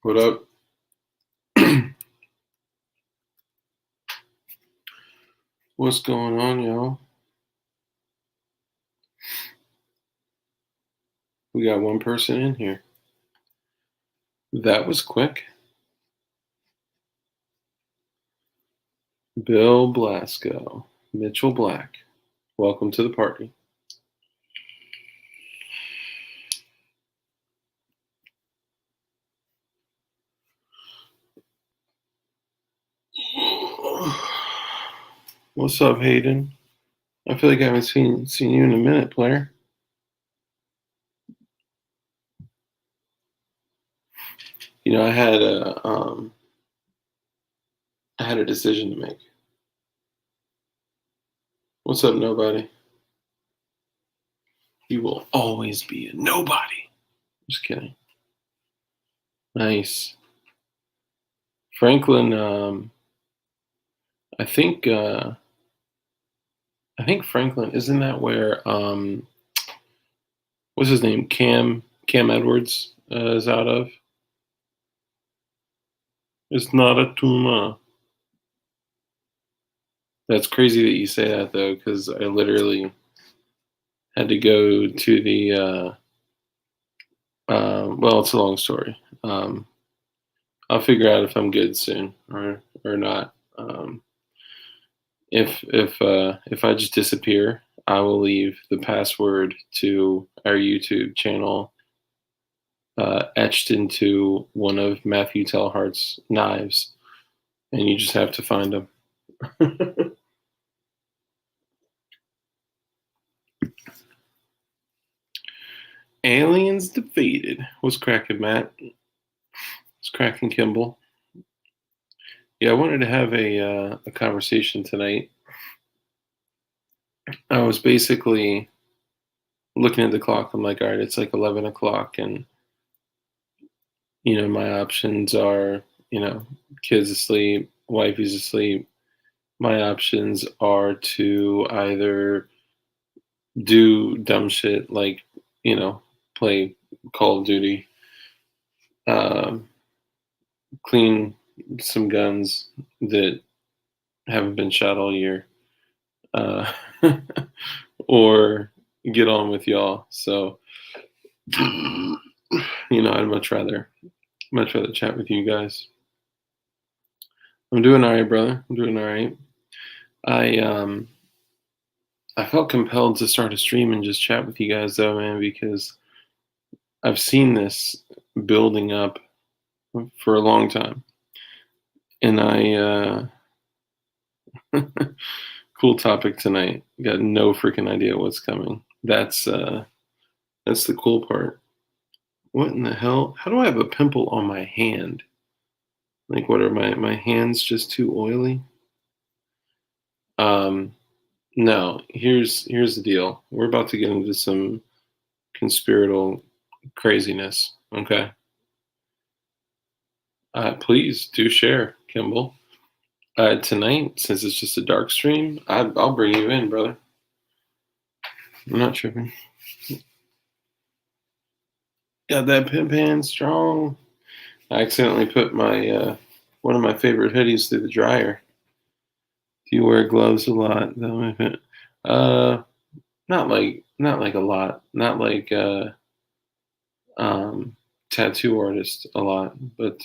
What up? What's going on, y'all? We got one person in here. That was quick. Bill Blasco, Mitchell Black. Welcome to the party. What's up, Hayden? I feel like I haven't seen you in a minute, player. You know, I had a decision to make. What's up, nobody? You will always be a nobody. Just kidding. Nice. Franklin, I think Franklin, isn't that where what's his name? Cam Edwards is out of? It's not a tumor. That's crazy that you say that though, because I literally had to go to the. Well, it's a long story. I'll figure out if I'm good soon or not. If I just disappear, I will leave the password to our YouTube channel etched into one of Matthew Telhart's knives, and you just have to find them. Aliens defeated. What's cracking, Matt? What's cracking, Kimball? Yeah, I wanted to have a conversation tonight. I was basically looking at the clock. I'm like, all right, it's like 11 o'clock, and my options are, kids asleep, wifey's asleep. My options are to either do dumb shit like, play Call of Duty, um, clean some guns that haven't been shot all year, uh, or get on with y'all. So, I'd much rather chat with you guys. I'm doing all right, brother. I'm doing all right. I felt compelled to start a stream and just chat with you guys though, man, because I've seen this building up for a long time. And cool topic tonight. Got no freaking idea what's coming. That's the cool part. What in the hell? How do I have a pimple on my hand? Like, what are my hands just too oily? No. Here's the deal. We're about to get into some conspiratorial craziness. Okay. Please do share, Kimball. Tonight, since it's just a dark stream, I'll bring you in, brother. I'm not tripping. Got that pimp hand strong. I accidentally put my one of my favorite hoodies through the dryer. Do you wear gloves a lot? Uh, not like a lot. Not like tattoo artist a lot, but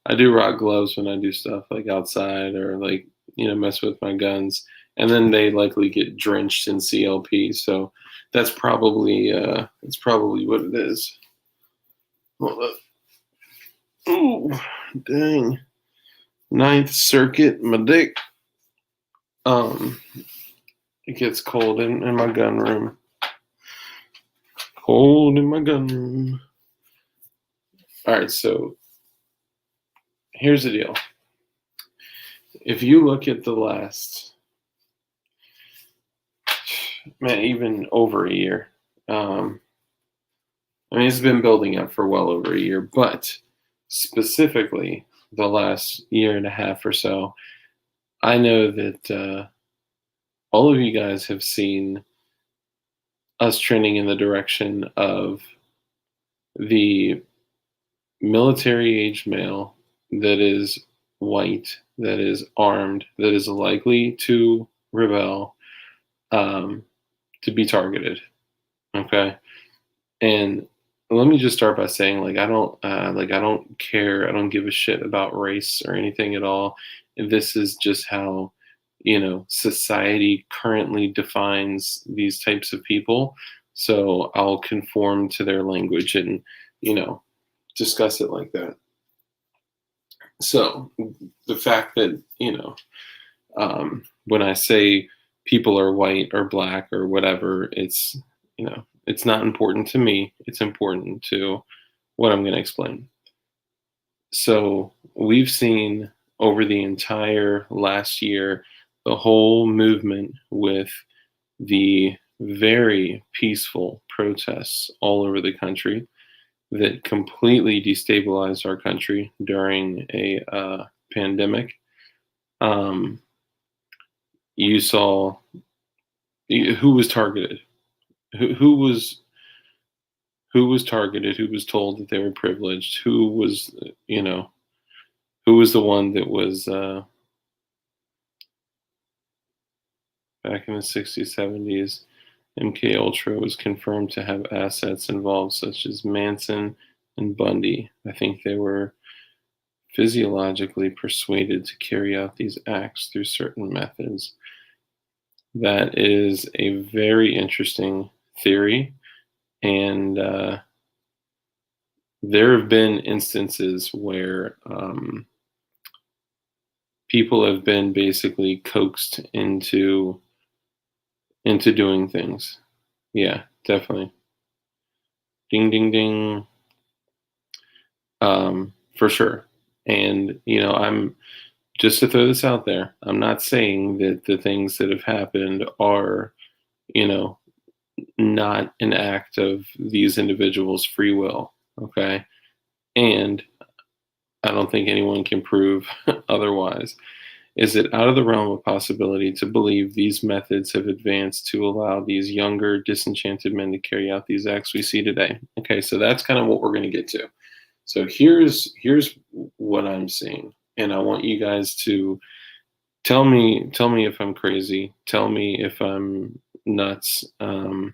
I do rock gloves when I do stuff like outside or like mess with my guns, and then they likely get drenched in CLP. So that's probably what it is. Hold up. Ooh, dang. Ninth Circuit, my dick. It gets cold in my gun room. Cold in my gun room. All right, so here's the deal. If you look at the last, man, even over a year, it's been building up for well over a year, but specifically the last year and a half or so, I know that all of you guys have seen us trending in the direction of the military-age male that is white, that is armed, that is likely to rebel, um, to be targeted. Okay, and let me just start by saying, I don't care. I don't give a shit about race or anything at all. This is just how society currently defines these types of people. So I'll conform to their language and you know discuss it like that. So the fact that when I say people are white or black or whatever, it's not important to me. It's important to what I'm going to explain. So we've seen over the entire last year the whole movement with the very peaceful protests all over the country that completely destabilized our country during a pandemic. Um, you saw who was targeted, who was targeted, who was told that they were privileged, you know, who was the one that was back in the 60s, 70s. MK Ultra was confirmed to have assets involved, such as Manson and Bundy. I think they were physiologically persuaded to carry out these acts through certain methods. That is a very interesting theory, and there have been instances where people have been basically coaxed into doing things. Yeah, definitely. Ding, ding, ding. For sure. And I'm just to throw this out there. I'm not saying that the things that have happened are, you know, not an act of these individuals' free will. Okay. And I don't think anyone can prove otherwise. Is it out of the realm of possibility to believe these methods have advanced to allow these younger, disenchanted men to carry out these acts we see today? Okay, so that's kind of what we're going to get to. So here's what I'm seeing, and I want you guys to tell me if I'm crazy, tell me if I'm nuts. I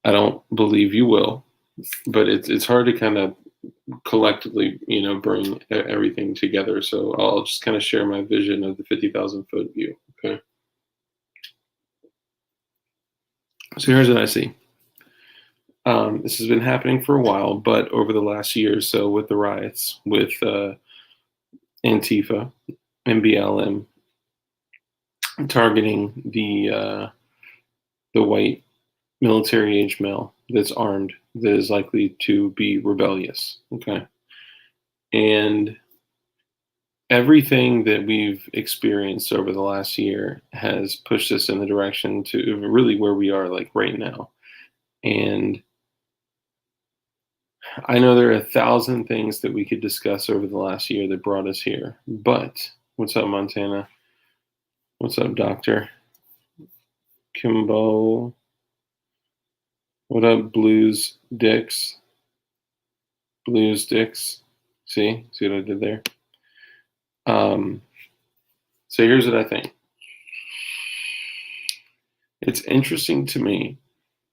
don't believe you will, but it's hard to kind of collectively, bring everything together. So I'll just kind of share my vision of the 50,000-foot view. Okay. So here's what I see. This has been happening for a while, but over the last year or so, with the riots, with Antifa and BLM targeting the white military age male that's armed, that is likely to be rebellious. Okay. And everything that we've experienced over the last year has pushed us in the direction to really where we are, like right now. And I know there are 1,000 things that we could discuss over the last year that brought us here. But what's up, Montana? What's up, Doctor Kimbo? What up, Blues Dicks? Blues Dicks. See what I did there? So here's what I think. It's interesting to me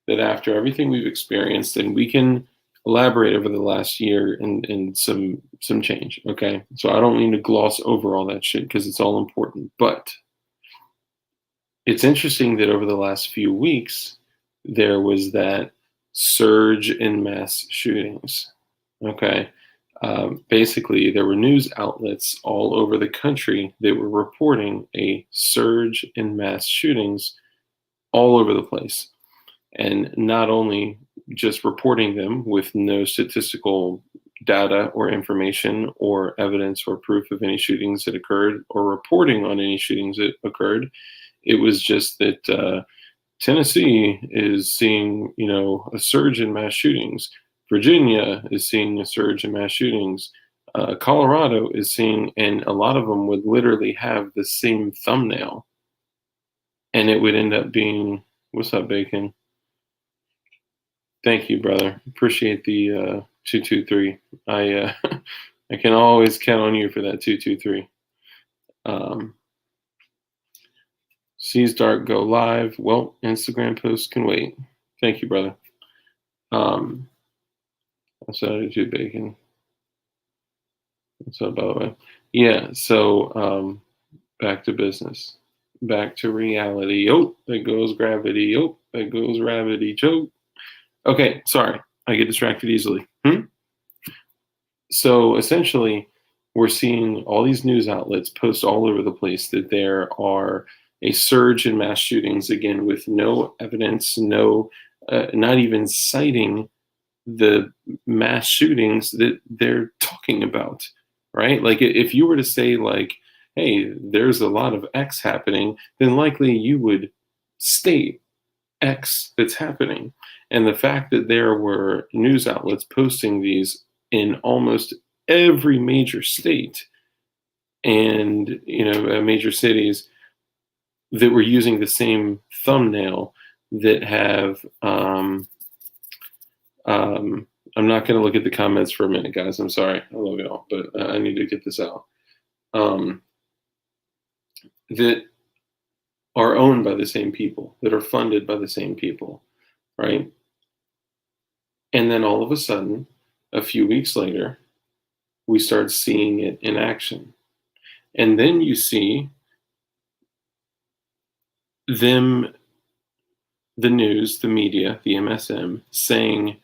that after everything we've experienced, and we can elaborate over the last year and some change. Okay, so I don't mean to gloss over all that shit because it's all important, but it's interesting that over the last few weeks there was that surge in mass shootings. Okay. Basically, there were news outlets all over the country that were reporting a surge in mass shootings all over the place. And not only just reporting them with no statistical data or information or evidence or proof of any shootings that occurred or reporting on any shootings that occurred, it was just that Tennessee is seeing, a surge in mass shootings. Virginia is seeing a surge in mass shootings. Colorado is seeing, and a lot of them would literally have the same thumbnail, and it would end up being, what's up, Bacon? Thank you, brother. Appreciate the 223. I can always count on you for that 223. Sees Dark go live. Well, Instagram posts can wait. Thank you, brother. That's attitude bacon. What's up, by the way? Yeah, so back to business. Back to reality. Oh, there goes gravity. Oh, there goes gravity. Choke. Okay, sorry. I get distracted easily. So essentially, we're seeing all these news outlets post all over the place that there are a surge in mass shootings, again, with no evidence, not even citing the mass shootings that they're talking about, right? Like if you were to say like, hey, there's a lot of X happening, then likely you would state X that's happening. And the fact that there were news outlets posting these in almost every major state and major cities that were using the same thumbnail that have I'm not going to look at the comments for a minute, guys. I'm sorry. I love y'all, but I need to get this out. That are owned by the same people, that are funded by the same people, right? And then all of a sudden, a few weeks later, we start seeing it in action. And then you see them, the news, the media, the MSM, saying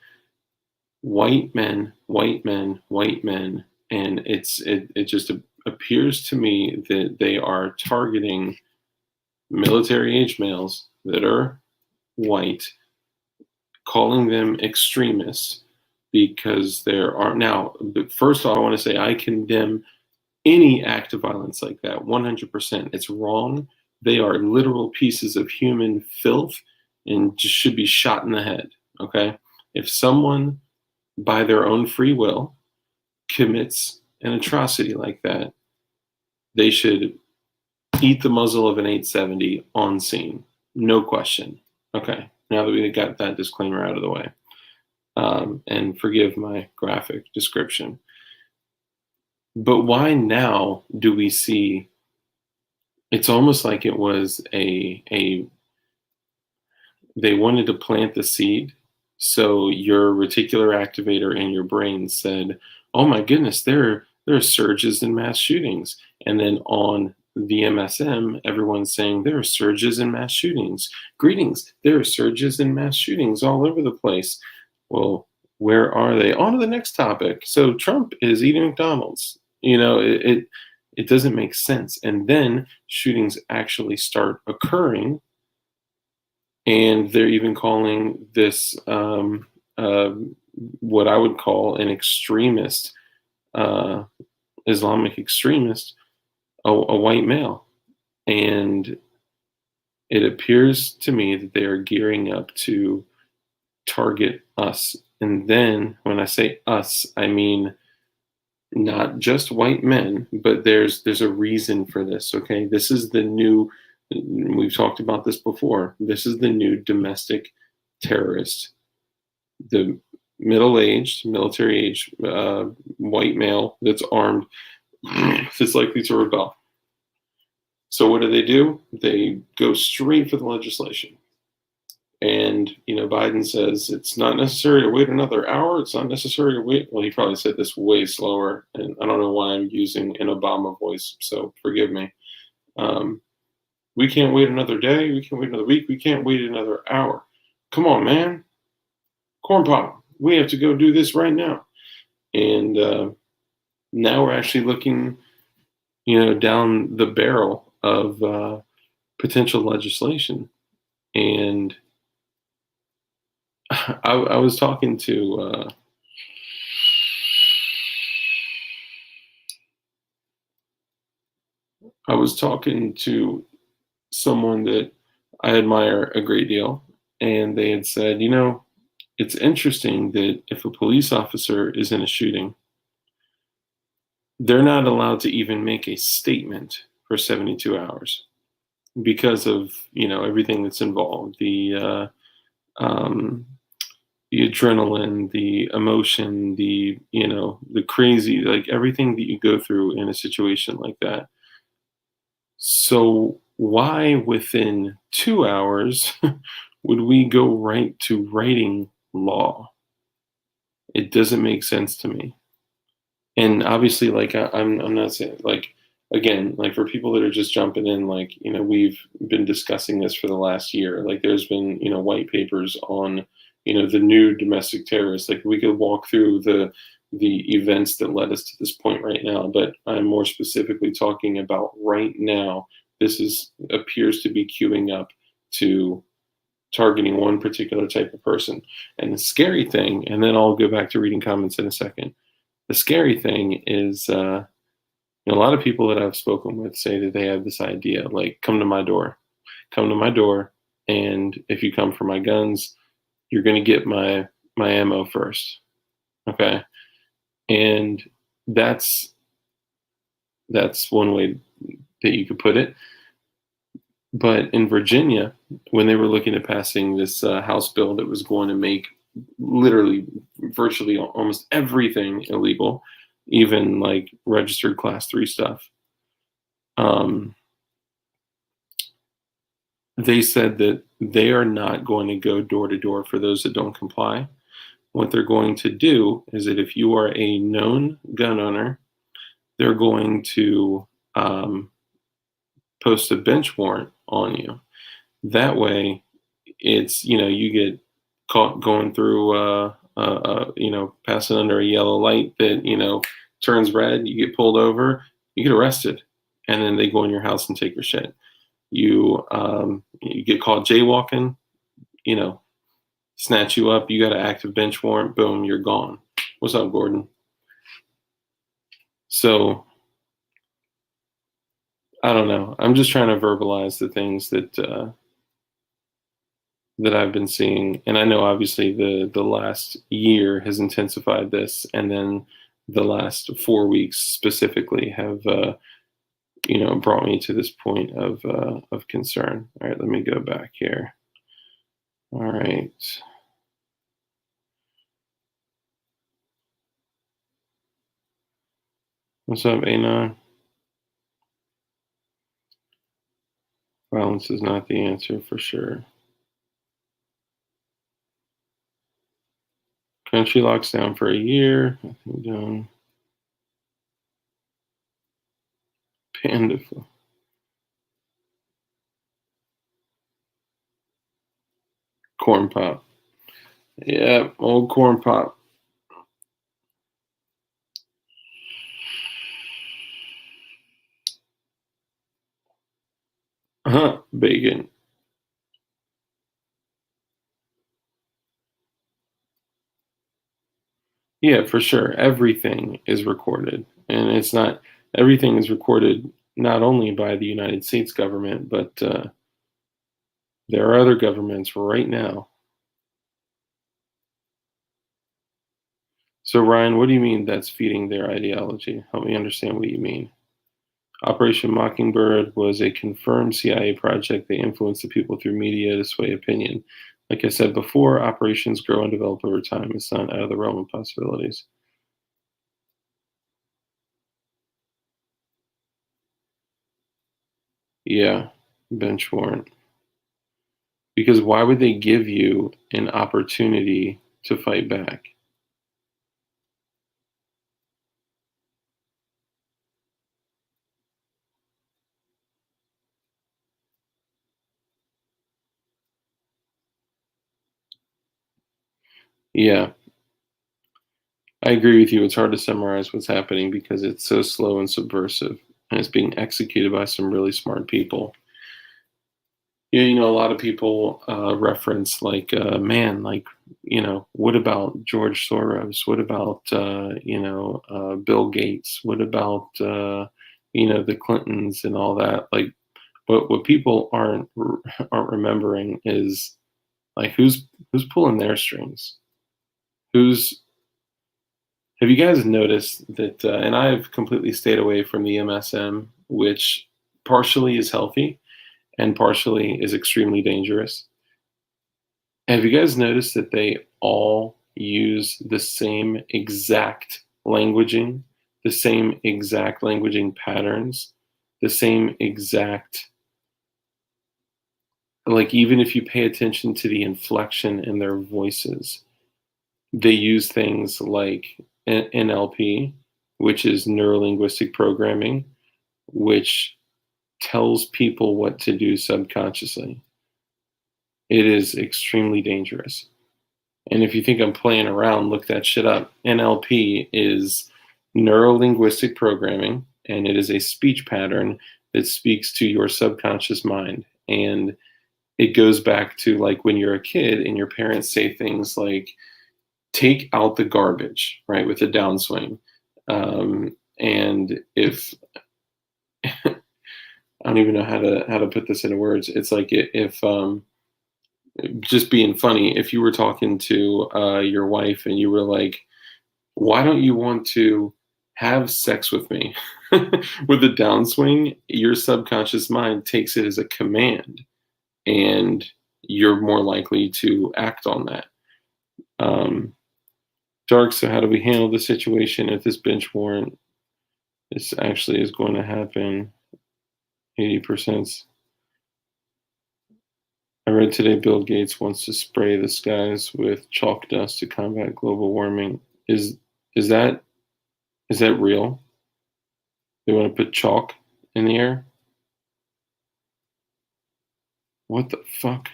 white men, white men, white men. And it just appears to me that they are targeting military-age males that are white, calling them extremists because there are now. First of all, I want to say I condemn any act of violence like that 100%. It's wrong. They are literal pieces of human filth and just should be shot in the head. Okay, if someone by their own free will commits an atrocity like that, they should eat the muzzle of an 870 on scene. No question. Okay, now that we got that disclaimer out of the way. And forgive my graphic description. But why now do we see, it's almost like it was they wanted to plant the seed. So your reticular activator in your brain said, oh my goodness, there are surges in mass shootings. And then on the MSM, everyone's saying there are surges in mass shootings. Greetings, there are surges in mass shootings all over the place. Well, where are they? On to the next topic. So Trump is eating McDonald's. It doesn't make sense. And then shootings actually start occurring. And they're even calling this what I would call an extremist, Islamic extremist, a white male. And it appears to me that they are gearing up to target us. And then when I say us, I mean not just white men, but there's a reason for this. Okay, this is the new, we've talked about this before, this is the new domestic terrorist, the middle-aged, military-aged white male that's armed, that's likely to rebel. So what do? They go straight for the legislation. And, Biden says it's not necessary to wait another hour. It's not necessary to wait. Well, he probably said this way slower, and I don't know why I'm using an Obama voice, so forgive me. We can't wait another day. We can't wait another week. We can't wait another hour. Come on, man. Corn pop. We have to go do this right now. And now we're actually looking, down the barrel of potential legislation. And I was talking to someone that I admire a great deal, and they had said, it's interesting that if a police officer is in a shooting, they're not allowed to even make a statement for 72 hours because of, everything that's involved. The the adrenaline, the emotion, the crazy, like everything that you go through in a situation like that. So why within 2 hours would we go right to writing law? It doesn't make sense to me. And obviously, like I'm not saying like again, like for people that are just jumping in, like we've been discussing this for the last year. Like there's been white papers on the new domestic terrorists. Like we could walk through the events that led us to this point right now, but I'm more specifically talking about right now. This is appears to be queuing up to targeting one particular type of person. And the scary thing, and then I'll go back to reading comments in a second. The scary thing is, a lot of people that I've spoken with say that they have this idea, like, come to my door, and if you come for my guns, you're going to get my ammo first, okay? And that's one way that you could put it. But in Virginia, when they were looking at passing this House bill that was going to make literally virtually almost everything illegal, even like registered class 3 stuff, um, they said that they are not going to go door to door for those that don't comply. What they're going to do is that if you are a known gun owner, they're going to post a bench warrant on you. That way, it's you get caught going through passing under a yellow light that turns red, you get pulled over, you get arrested, and then they go in your house and take your shit. You get caught jaywalking, snatch you up, you got an active bench warrant, boom, you're gone. What's up, Gordon? So I don't know, I'm just trying to verbalize the things that I've been seeing. And I know obviously the last year has intensified this, and then the last 4 weeks specifically have brought me to this point of concern. All right, let me go back here. All right. What's up, Anon? Violence is not the answer for sure. Country locks down for a year. I think down. Panda. Corn pop. Yeah, old corn pop. Bacon. Yeah, for sure. Everything is recorded. And it's not, everything is recorded not only by the United States government, but there are other governments right now. So, Ryan, what do you mean that's feeding their ideology? Help me understand what you mean. Operation Mockingbird was a confirmed CIA project. They influenced the people through media to sway opinion. Like I said before, operations grow and develop over time. It's not out of the realm of possibilities. Yeah, bench warrant. Because why would they give you an opportunity to fight back? Yeah, I agree with you. It's hard to summarize what's happening because it's so slow and subversive, and it's being executed by some really smart people. Yeah, a lot of people reference like, man, like, what about George Soros? What about, Bill Gates? What about, the Clintons and all that? Like, what people aren't remembering is like who's pulling their strings? Who's Have you guys noticed that? And I've completely stayed away from the MSM, which partially is healthy and partially is extremely dangerous. Have you guys noticed that they all use the same exact languaging, the same exact languaging patterns, the same exact, like, even if you pay attention to the inflection in their voices, they use things like NLP, which is neurolinguistic programming, which tells people what to do subconsciously. It is extremely dangerous. And if you think I'm playing around, look that shit up. NLP is neuro-linguistic programming, and it is a speech pattern that speaks to your subconscious mind. And it goes back to like when you're a kid and your parents say things like, take out the garbage, right, with a downswing. And if I don't even know how to put this into words, it's like if just being funny, if you were talking to your wife and you were like, why don't you want to have sex with me? With a downswing, your subconscious mind takes it as a command, and you're more likely to act on that. Dark, so how do we handle the situation if this bench warrant this actually is going to happen? 80%. I read today Bill Gates wants to spray the skies with chalk dust to combat global warming. Is that real? They want to put chalk in the air? What the fuck?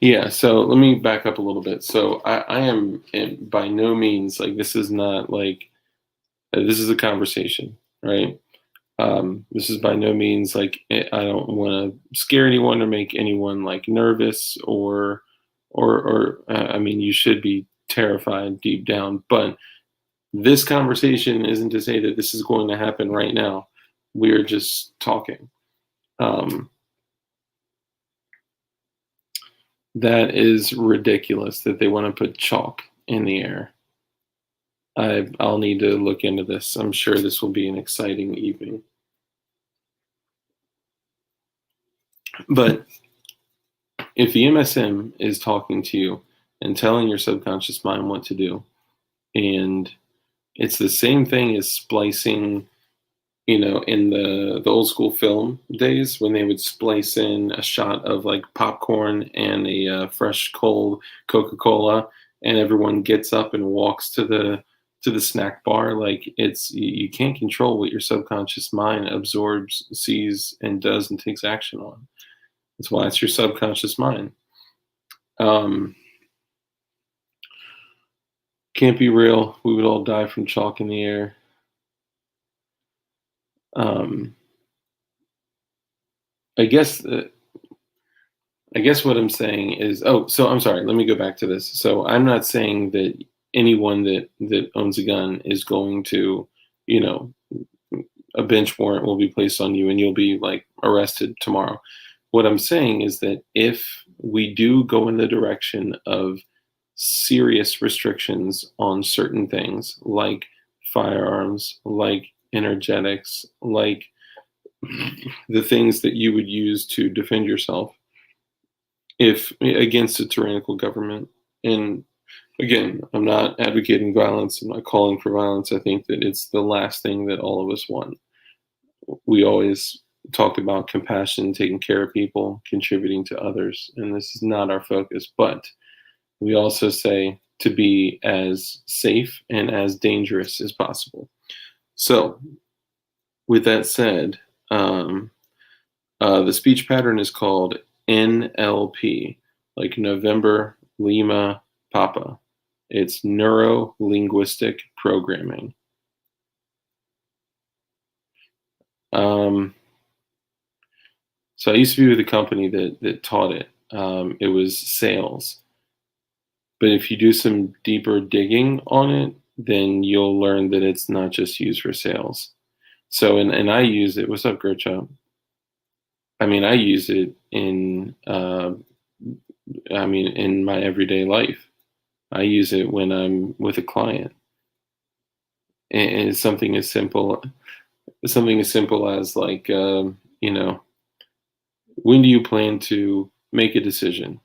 Yeah, so let me back up a little bit. So I am by no means like, this is not like, this is a conversation, right? This is by no means like, I don't want to scare anyone or make anyone like nervous or I mean, you should be terrified deep down, but this conversation isn't to say that this is going to happen right now. We're just talking. That is ridiculous that they want to put chalk in the air. I'll need to look into this. I'm sure this will be an exciting evening. But if the MSM is talking to you and telling your subconscious mind what to do, and it's the same thing as splicing, you know, in the old school film days when they would splice in a shot of like popcorn and a fresh cold Coca-Cola, and everyone gets up and walks to the snack bar. Like, it's, you can't control what your subconscious mind absorbs, sees, and does and takes action on. That's why it's your subconscious mind. Can't be real. We would all die from chalk in the air. I guess what I'm saying is, oh, so I'm sorry. Let me go back to this. So I'm not saying that anyone that owns a gun is going to, you know, a bench warrant will be placed on you and you'll be like arrested tomorrow. What I'm saying is that if we do go in the direction of serious restrictions on certain things like firearms, like energetics, like the things that you would use to defend yourself if against a tyrannical government. And again, I'm not advocating violence, I'm not calling for violence. I think that it's the last thing that all of us want. We always talk about compassion, taking care of people, contributing to others, and this is not our focus. But we also say to be as safe and as dangerous as possible. So, with that said, the speech pattern is called NLP, like November, Lima, Papa. It's neuro linguistic programming. So I used to be with a company that taught it. It was sales. But if you do some deeper digging on it, then you'll learn that it's not just used for sales. So, and I use it. What's up, Gertrude? I mean, I use it in my everyday life. I use it when I'm with a client. And it's something as simple as like, you know, When do you plan to make a decision?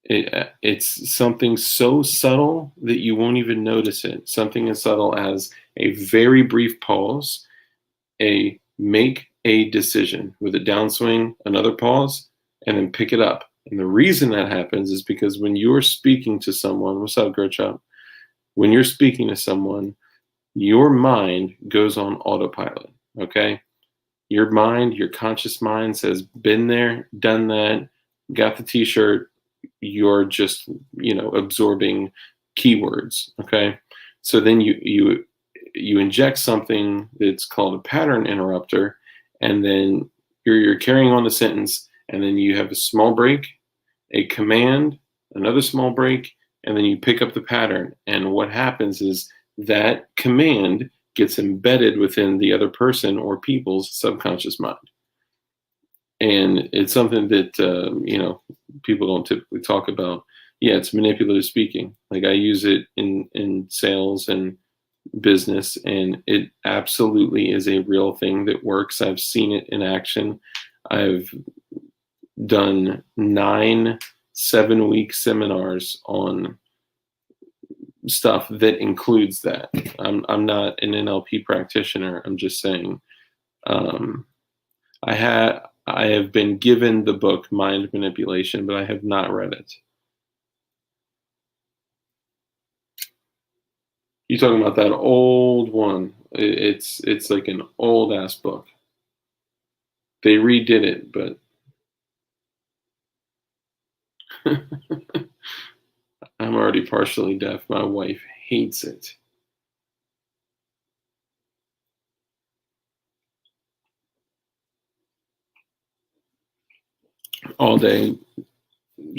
It's something so subtle that you won't even notice it. Something as subtle as a very brief pause, a make a decision with a downswing, another pause, and then pick it up. And the reason that happens is because when you're speaking to someone, what's up, Gertrude? When you're speaking to someone, your mind goes on autopilot. Okay. Your mind, your conscious mind says, been there, done that, got the t shirt. You're just, absorbing keywords. Okay. So then you inject something that's called a pattern interrupter, and then you're carrying on the sentence, and then you have a small break, a command, another small break, and then you pick up the pattern. And what happens is that command gets embedded within the other person or people's subconscious mind. And it's something that, people don't typically talk about. Yeah, it's manipulative speaking. Like I use it in sales and business, and it absolutely is a real thing that works. I've seen it in action. I've done 9 7-week seminars on stuff that includes that. I'm not an NLP practitioner. I'm just saying, I have been given the book Mind Manipulation, but I have not read it. You talking about that old one? It's like an old ass book. They redid it, but I'm already partially deaf. My wife hates it. All day,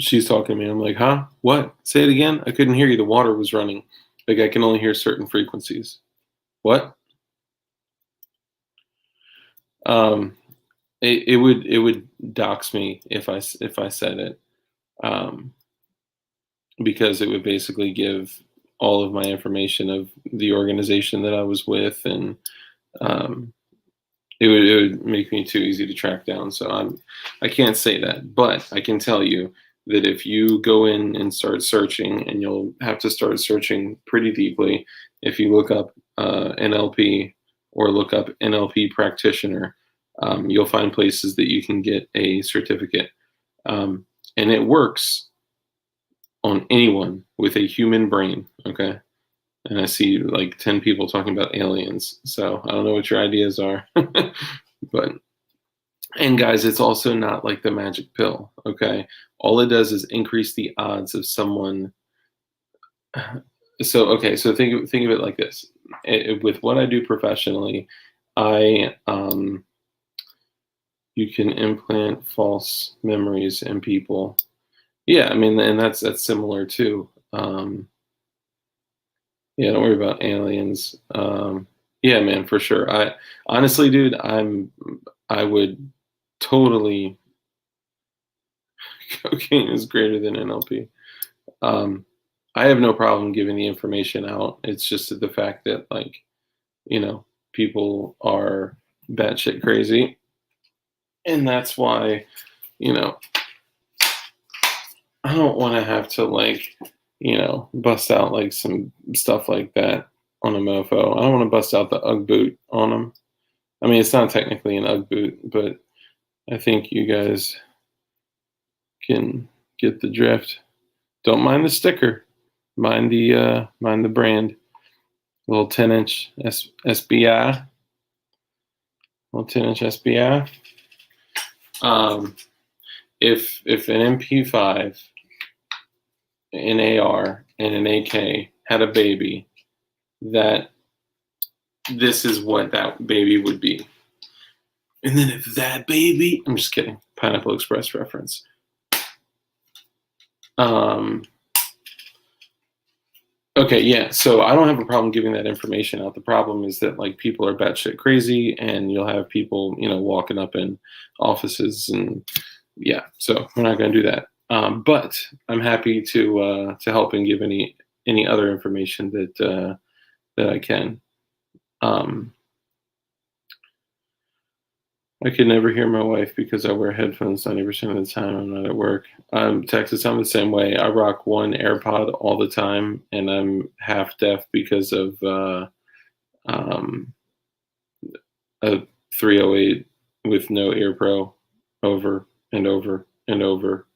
she's talking to me. I'm like, huh? What? Say it again. I couldn't hear you. The water was running. Like I can only hear certain frequencies. What? Um, it would dox me if I said it, um, because it would basically give all of my information of the organization that I was with, and um, it would make me too easy to track down. So I can't say that, but I can tell you that if you go in and start searching, and you'll have to start searching pretty deeply, if you look up NLP or look up NLP practitioner, you'll find places that you can get a certificate, and it works on anyone with a human brain. Okay. And I see like 10 people talking about aliens. So I don't know what your ideas are. But, and guys, it's also not like the magic pill. Okay. All it does is increase the odds of someone. So, okay. So think of it like this. With what I do professionally, you can implant false memories in people. Yeah. I mean, and that's similar too. Yeah, don't worry about aliens. Yeah, man, for sure. I honestly, dude, I would totally cocaine is greater than NLP. Um, I have no problem giving the information out. It's just the fact that, like, people are batshit crazy, and that's why, you know I don't want to have to, like, bust out like some stuff like that on a mofo. I don't want to bust out the UGG boot on them. I mean, it's not technically an UGG boot, but I think you guys can get the drift. Don't mind the sticker. Mind the brand. Little 10-inch SBI. Little 10-inch SBI. If an MP5, an AR, and an AK had a baby, this is what that baby would be. And then if that baby, I'm just kidding, Pineapple Express reference. Okay, yeah. So I don't have a problem giving that information out. The problem is that, like, people are batshit crazy, and you'll have people, walking up in offices, and yeah. So we're not going to do that. But I'm happy to help and give any other information that I can. Um, I could never hear my wife because I wear headphones 90% of the time I'm not at work. Texas, I'm the same way. I rock one AirPod all the time, and I'm half deaf because of um, a 308 with no ear pro over and over and over.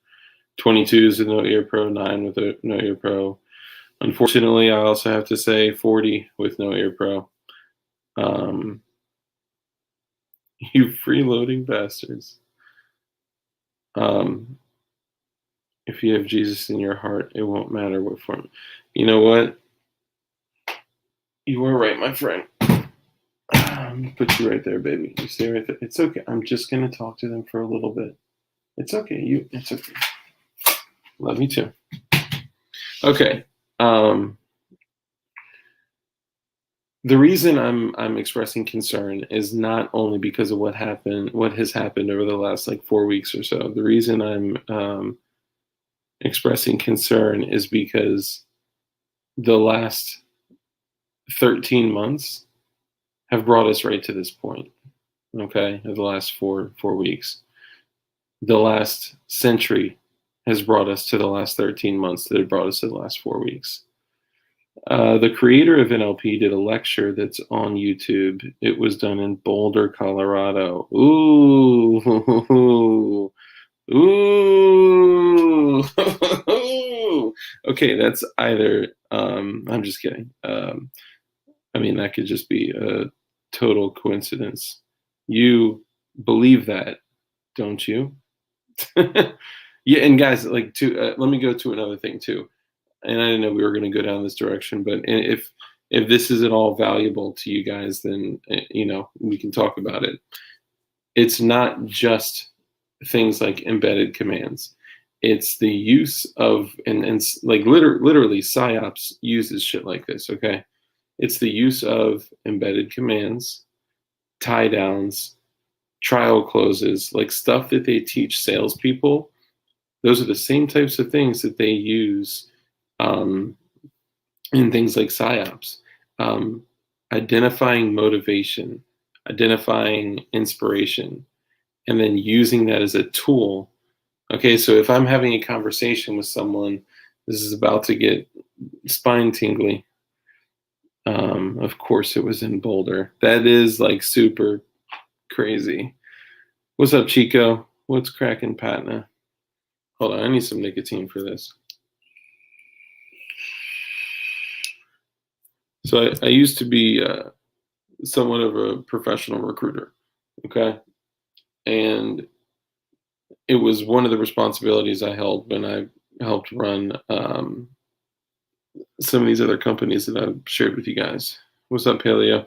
22s with no ear pro, 9 with no ear pro. Unfortunately, I also have to say 40 with no ear pro. Um, you freeloading bastards. Um, if you have Jesus in your heart, it won't matter what form. You know what? You are right, my friend. Put you right there, baby. You stay right there. It's okay. I'm just gonna talk to them for a little bit. It's okay. It's okay. Love you too. Okay. Um, the reason I'm expressing concern is not only because of what has happened over the last like 4 weeks or so. The reason I'm expressing concern is because the last 13 months have brought us right to this point. Okay, of the last four weeks. The last century has brought us to the last 13 months that have brought us to the last 4 weeks. The creator of NLP did a lecture that's on YouTube. It was done in Boulder, Colorado. Ooh, ooh. Okay, that's either. I'm just kidding. I mean, that could just be a total coincidence. You believe that, don't you? Yeah, and guys, like, let me go to another thing too. And I didn't know we were going to go down this direction, but if this is at all valuable to you guys, then we can talk about it. It's not just things like embedded commands. It's the use of and like literally psyops uses shit like this. Okay, it's the use of embedded commands, tie downs, trial closes, like stuff that they teach salespeople. Those are the same types of things that they use in things like psyops. Um, Identifying motivation, identifying inspiration, and then using that as a tool. Okay, so if I'm having a conversation with someone, this is about to get spine tingly. Of course, it was in Boulder. That is like super crazy. What's up, Chico? What's cracking, Patna? Hold on, I need some nicotine for this. So I used to be somewhat of a professional recruiter, okay? And it was one of the responsibilities I held when I helped run some of these other companies that I've shared with you guys. What's up, Paleo?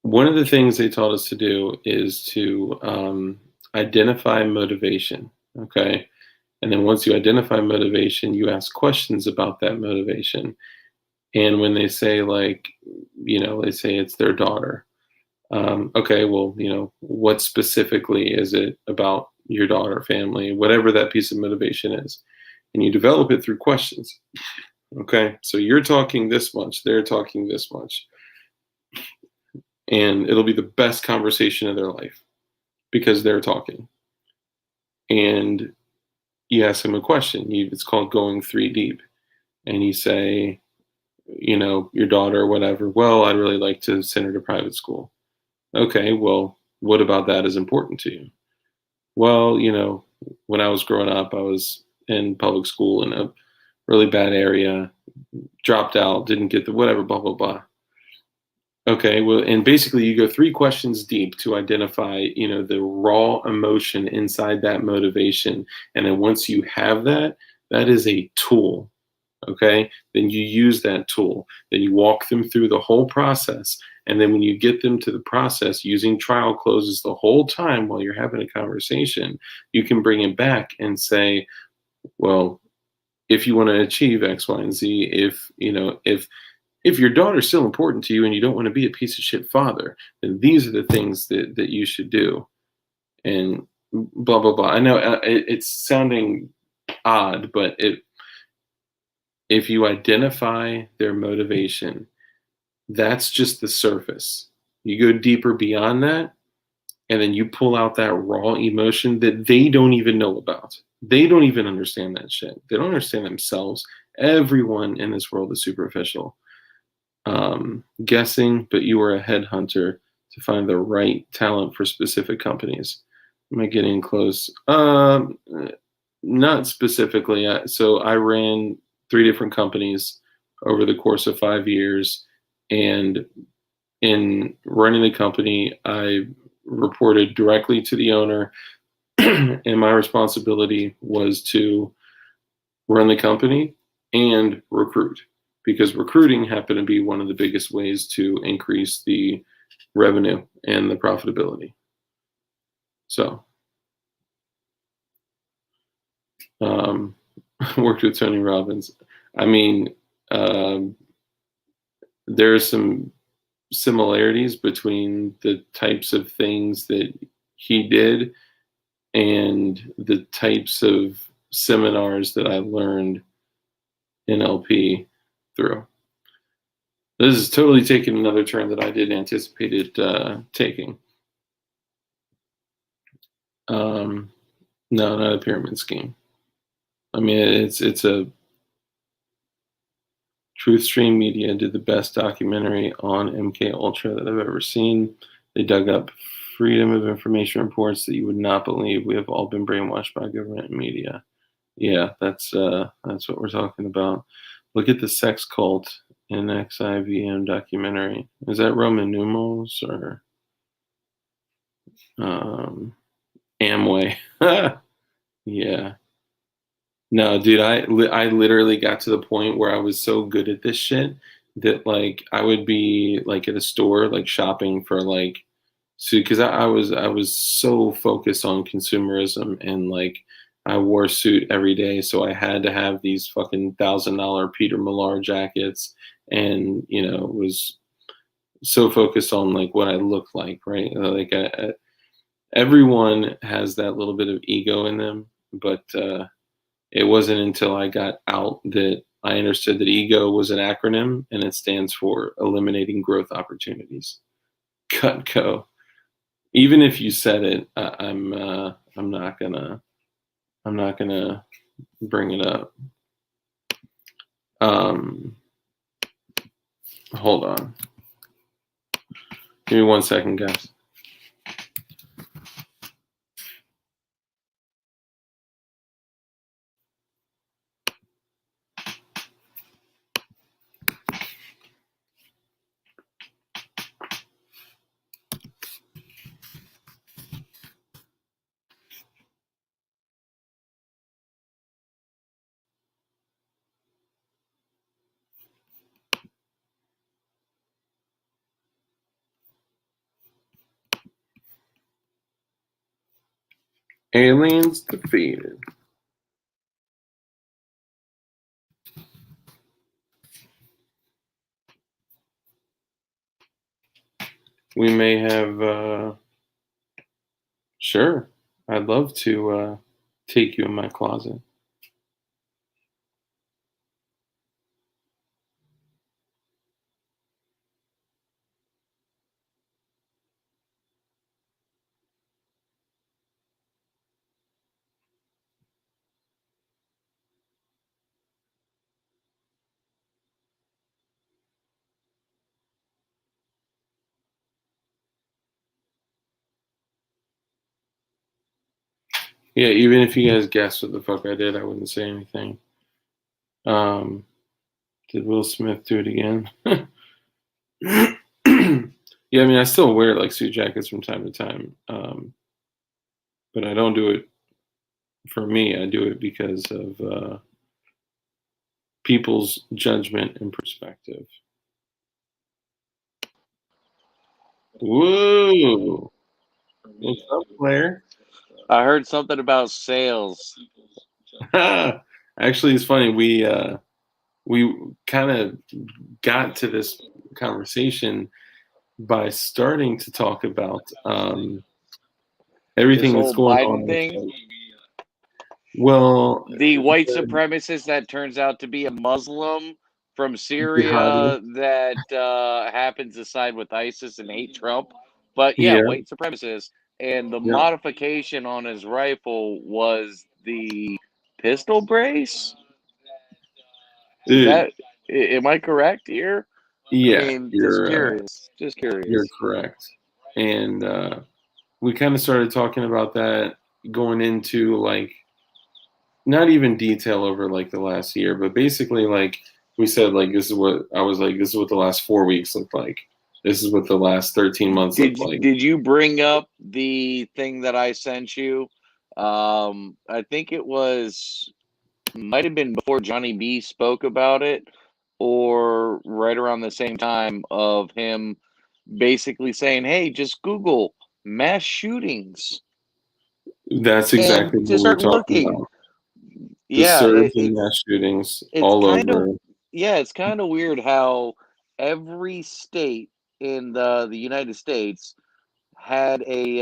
One of the things they taught us to do is to identify motivation, okay? And then once you identify motivation, you ask questions about that motivation. And when they say, like, they say it's their daughter. Okay, well, what specifically is it about your daughter, family, whatever that piece of motivation is? And you develop it through questions. Okay, so you're talking this much, they're talking this much. And it'll be the best conversation of their life because they're talking. And you ask them a question. It's called going 3 deep. And you say, your daughter or whatever, well, I'd really like to send her to private school. Okay, well, what about that is important to you? Well, when I was growing up, I was in public school in a really bad area, dropped out, didn't get the whatever, blah, blah, blah. Okay, well, and basically you go 3 questions deep to identify, the raw emotion inside that motivation. And then once you have that, that is a tool. Okay, then you use that tool. Then you walk them through the whole process. And then when you get them to the process using trial closes the whole time while you're having a conversation, you can bring it back and say, well, if you want to achieve X, Y, and Z, if your daughter's still important to you and you don't want to be a piece of shit father, then these are the things that you should do. And blah, blah, blah. I know it's sounding odd, but if you identify their motivation That's just the surface. You go deeper beyond that, and then you pull out that raw emotion that they don't even know about. They don't even understand that shit. They don't understand themselves. Everyone in this world is superficial. Guessing, but you are a headhunter to find the right talent for specific companies. Am I getting close? Not specifically. So I ran 3 different companies over the course of 5 years, and in running the company, I reported directly to the owner, and my responsibility was to run the company and recruit, because recruiting happened to be one of the biggest ways to increase the revenue and the profitability. So, worked with Tony Robbins. I mean, there are some similarities between the types of things that he did and the types of seminars that I learned NLP through. This is totally taking another turn that I didn't anticipate it taking. No, not a pyramid scheme. I mean, it's a Truthstream Media did the best documentary on MK Ultra that I've ever seen. They dug up freedom of information reports that you would not believe. We have all been brainwashed by government and media. Yeah, that's what we're talking about. Look at the sex cult in XIVM documentary. Is that Roman numerals or Amway? Yeah. No, dude, I literally got to the point where I was so good at this shit that like I would be like at a store like shopping for like suit, because I was so focused on consumerism, and like I wore a suit every day, so I had to have these fucking $1,000 Peter Millar jackets, and was so focused on like what I look like, right? Like everyone has that little bit of ego in them, but it wasn't until I got out that I understood that EGO was an acronym, and it stands for Eliminating Growth Opportunities. Cutco. Even if you said it, I'm not gonna bring it up. Hold on. Give me 1 second, guys. Aliens defeated. We may have, sure, I'd love to take you in my closet. Yeah, even if you guys guessed what the fuck I did, I wouldn't say anything. Did Will Smith do it again? Yeah, I mean, I still wear like suit jackets from time to time, but I don't do it for me. I do it because of people's judgment and perspective. Whoa! What's up, Claire? I heard something about sales. Actually, it's funny. We kind of got to this conversation by starting to talk about everything This that's whole going Biden on. thing. Well, The white supremacist that turns out to be a Muslim from Jihadi. Syria that happens to side with ISIS and hate Trump. But yeah, Yeah, white supremacist. And the yeah. modification on his rifle was the pistol brace. Is Uh, that, am I correct here? I yeah, mean, just curious. Just you're curious. correct. And we kind of started talking about that going into like not even detail over like the last year, but basically like we said like this is what I was like this is what the last 4 weeks looked like. This is what the last 13 months looked like. Did you bring up the thing that I sent you? I think it was might have been before Johnny B spoke about it, or right around the same time of him basically saying, "Hey, just Google mass shootings That's and exactly what just we were start talking looking." about. The Yeah, surge in mass shootings it's all kind of over. yeah, it's kind of weird how every state in the United States had a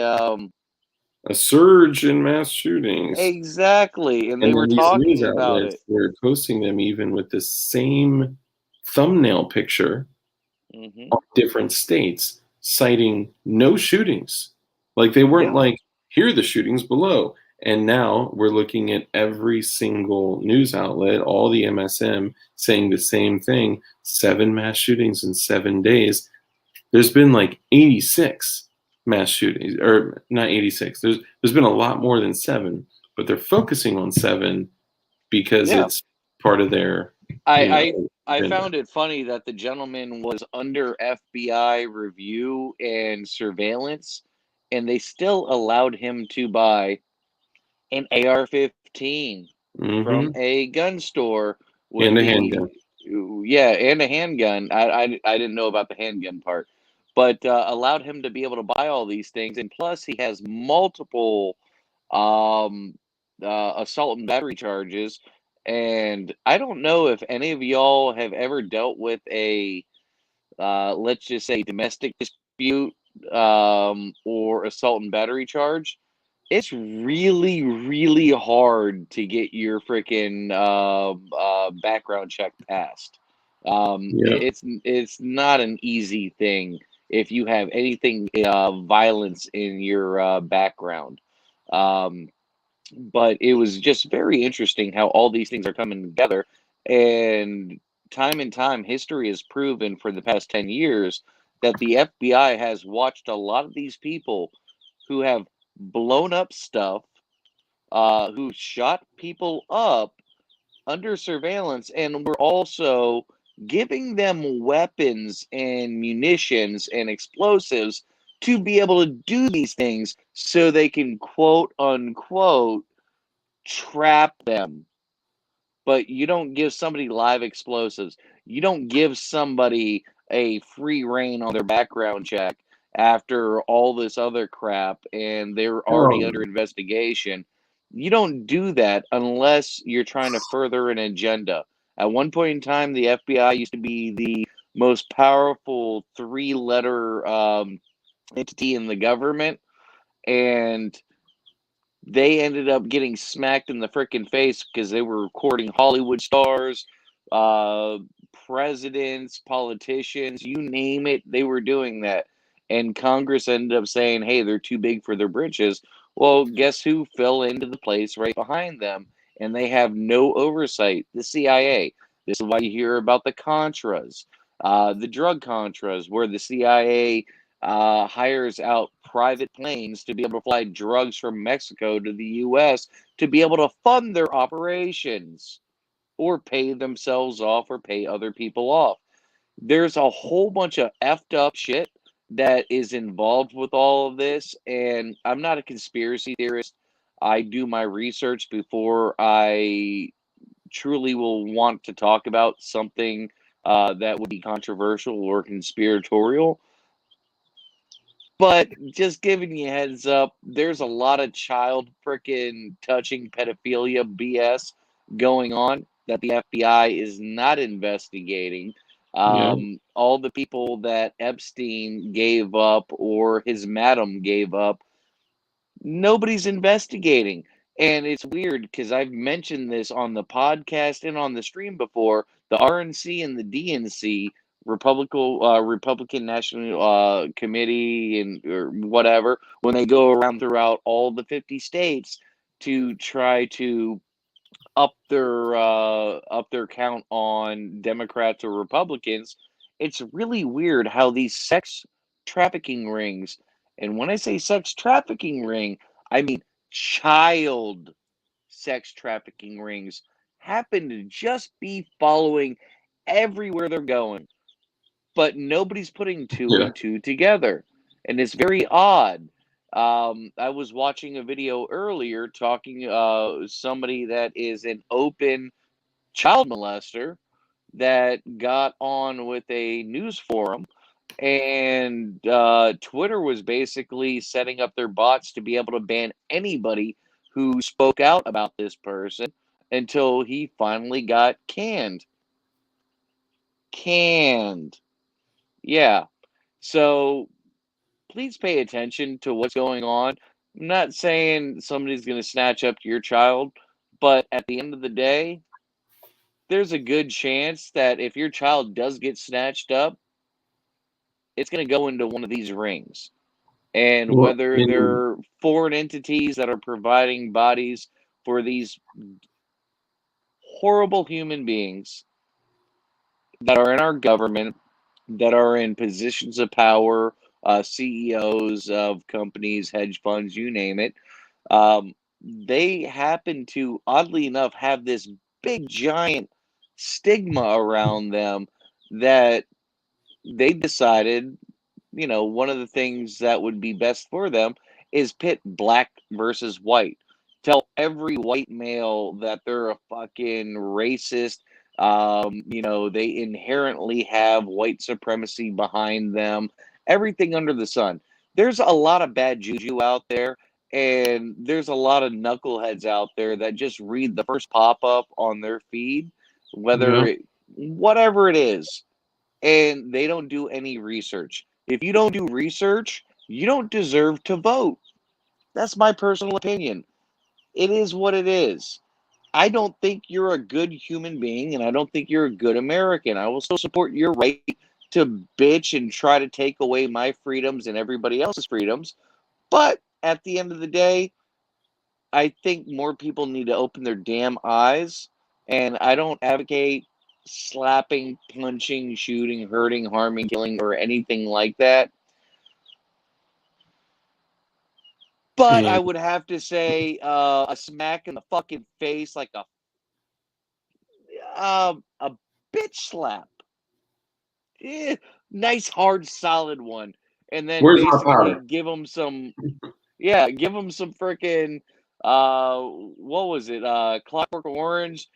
A surge in mass shootings. exactly, and they And were then these news talking about outlets it. were posting them even with the same thumbnail picture Hmm. of different states, citing no shootings. Like they weren't Yeah, like, here are the shootings below. And now we're looking at every single news outlet, all the MSM saying the same thing 7 mass shootings in 7 days. There's been like 86 mass shootings, or not 86. There's been a lot more than 7, but they're focusing on 7 because yeah. it's part of their, you know, I agenda. found it funny that the gentleman was under FBI review and surveillance, and they still allowed him to buy an AR-15 from Hmm. a gun store And with a handgun. the yeah, and a handgun. I didn't know about the handgun part, but allowed him to be able to buy all these things, and plus he has multiple um, assault and battery charges. And I don't know if any of y'all have ever dealt with a, let's just say, domestic dispute or assault and battery charge. It's really, really hard to get your freaking background check passed. Yeah. It's not an easy thing if you have anything violence in your background. Um, but it was just very interesting how all these things are coming together. And time, history has proven for the past 10 years that the FBI has watched a lot of these people who have blown up stuff, who shot people up under surveillance, and we're also giving them weapons and munitions and explosives to be able to do these things so they can quote unquote trap them. But you don't give somebody live explosives. You don't give somebody a free reign on their background check after all this other crap and they're already Oh, under investigation. You don't do that unless you're trying to further an agenda. At one point in time, the FBI used to be the most powerful three-letter entity in the government, and they ended up getting smacked in the freaking face because they were recording Hollywood stars, uh, presidents, politicians, you name it, they were doing that. And Congress ended up saying, hey, they're too big for their britches. Well, guess who fell into the place right behind them? And they have no oversight. The CIA. This is why you hear about the Contras, the drug Contras, where the CIA hires out private planes to be able to fly drugs from Mexico to the U.S. to be able to fund their operations or pay themselves off or pay other people off. There's a whole bunch of effed up shit that is involved with all of this. And I'm not a conspiracy theorist. I do my research before I truly will want to talk about something that would be controversial or conspiratorial. But just giving you a heads up, there's a lot of child frickin' touching pedophilia BS going on that the FBI is not investigating. yeah. All the people that Epstein gave up or his madam gave up, nobody's investigating. And it's weird because I've mentioned this on the podcast and on the stream before. The the RNC and the DNC, Republican National Committee and or whatever, when they go around throughout all the 50 states to try to up their count on Democrats or Republicans, it's really weird how these sex trafficking rings, and when I say sex trafficking ring, I mean child sex trafficking rings, happen to just be following everywhere they're going, but nobody's putting two Yeah. and two together, and it's very odd. I was watching a video earlier talking somebody that is an open child molester that got on with a news forum, and Twitter was basically setting up their bots to be able to ban anybody who spoke out about this person until he finally got canned. Canned. Yeah. So please pay attention to what's going on. I'm not saying somebody's going to snatch up your child, but at the end of the day, there's a good chance that if your child does get snatched up, it's going to go into one of these rings. And Well, whether they're foreign entities that are providing bodies for these horrible human beings that are in our government, that are in positions of power, CEOs of companies, hedge funds, you name it, they happen to, oddly enough, have this big giant stigma around them that they decided, one of the things that would be best for them is pit black versus white. Tell every white male that they're a fucking racist. They inherently have white supremacy behind them. Everything under the sun. There's a lot of bad juju out there, and there's a lot of knuckleheads out there that just read the first pop up on their feed, yeah. whatever it is, and they don't do any research. If you don't do research, you don't deserve to vote. That's my personal opinion. It is what it is. I don't think you're a good human being, and I don't think you're a good American. I will still support your right to bitch and try to take away my freedoms and everybody else's freedoms. But at the end of the day, I think more people need to open their damn eyes. And I don't advocate slapping, punching, shooting, hurting, harming, killing, or anything like that. But Yeah. I would have to say a smack in the fucking face, like a bitch slap. Eh, nice, hard, solid one. And then Where's my basically powder? give them some, yeah, give them some freaking, what was it? Clockwork Orange,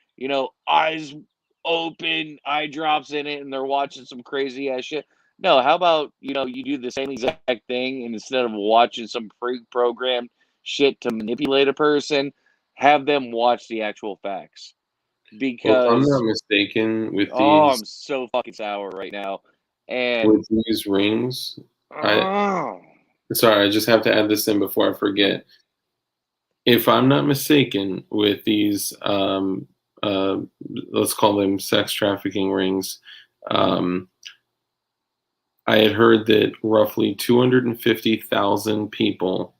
eyes open, eye drops in it, and they're watching some crazy ass shit. No, how about, you do the same exact thing, and instead of watching some pre-programmed shit to manipulate a person, have them watch the actual facts. Well, if I'm Because, not mistaken, oh, I'm so fucking sour right now. And, with these rings, I oh, sorry, I just have to add this in before I forget. If I'm not mistaken, with these, let's call them sex trafficking rings, um, I had heard that roughly 250,000 people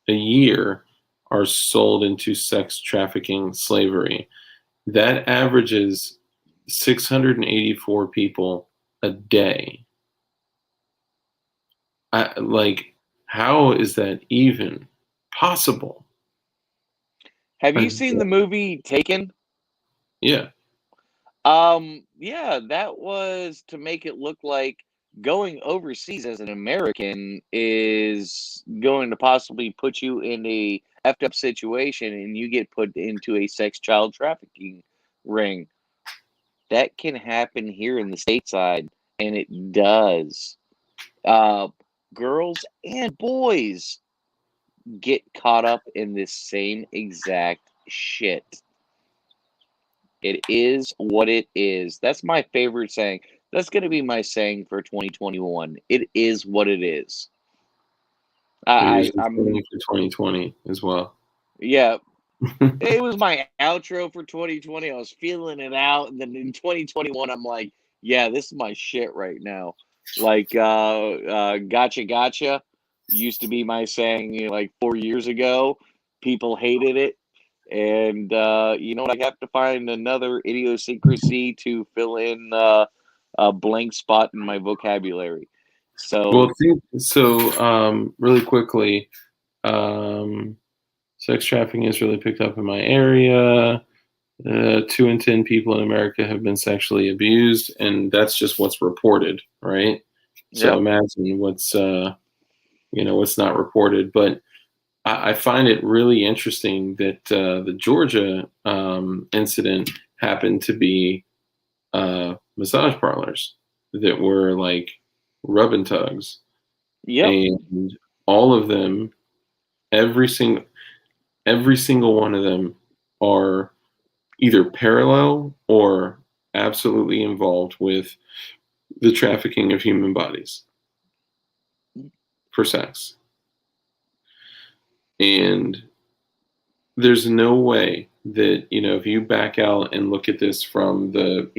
a year are sold into sex trafficking slavery. That averages 684 people a day. How is that even possible? have you seen the movie Taken? Yeah. Yeah, that was to make it look like going overseas as an American is going to possibly put you in a effed up situation and you get put into a sex child trafficking ring. That can happen here in the stateside, and it does. Uh, Girls and boys get caught up in this same exact shit. It is what it is. That's my favorite saying. That's going to be my saying for 2021. It is what it is. So yours is I'm going for 2020 as well. Yeah. It was my outro for 2020. I was feeling it out, and then in 2021, I'm like, yeah, this is my shit right now. Like, gotcha, gotcha used to be my saying, like 4 years ago. People hated it, and you know what? I have to find another idiosyncrasy to fill in a blank spot in my vocabulary. Well, So, so really quickly, um, sex trafficking has really picked up in my area. 2 in 10 people in America have been sexually abused, and that's just what's reported, right? So yep, imagine what's not reported. But I find it really interesting that the Georgia incident happened to be massage parlors that were like rub and tugs, yep. and all of them, every single every single one of them, are either parallel or absolutely involved with the trafficking of human bodies for sex. And there's no way that, if you back out and look at this from the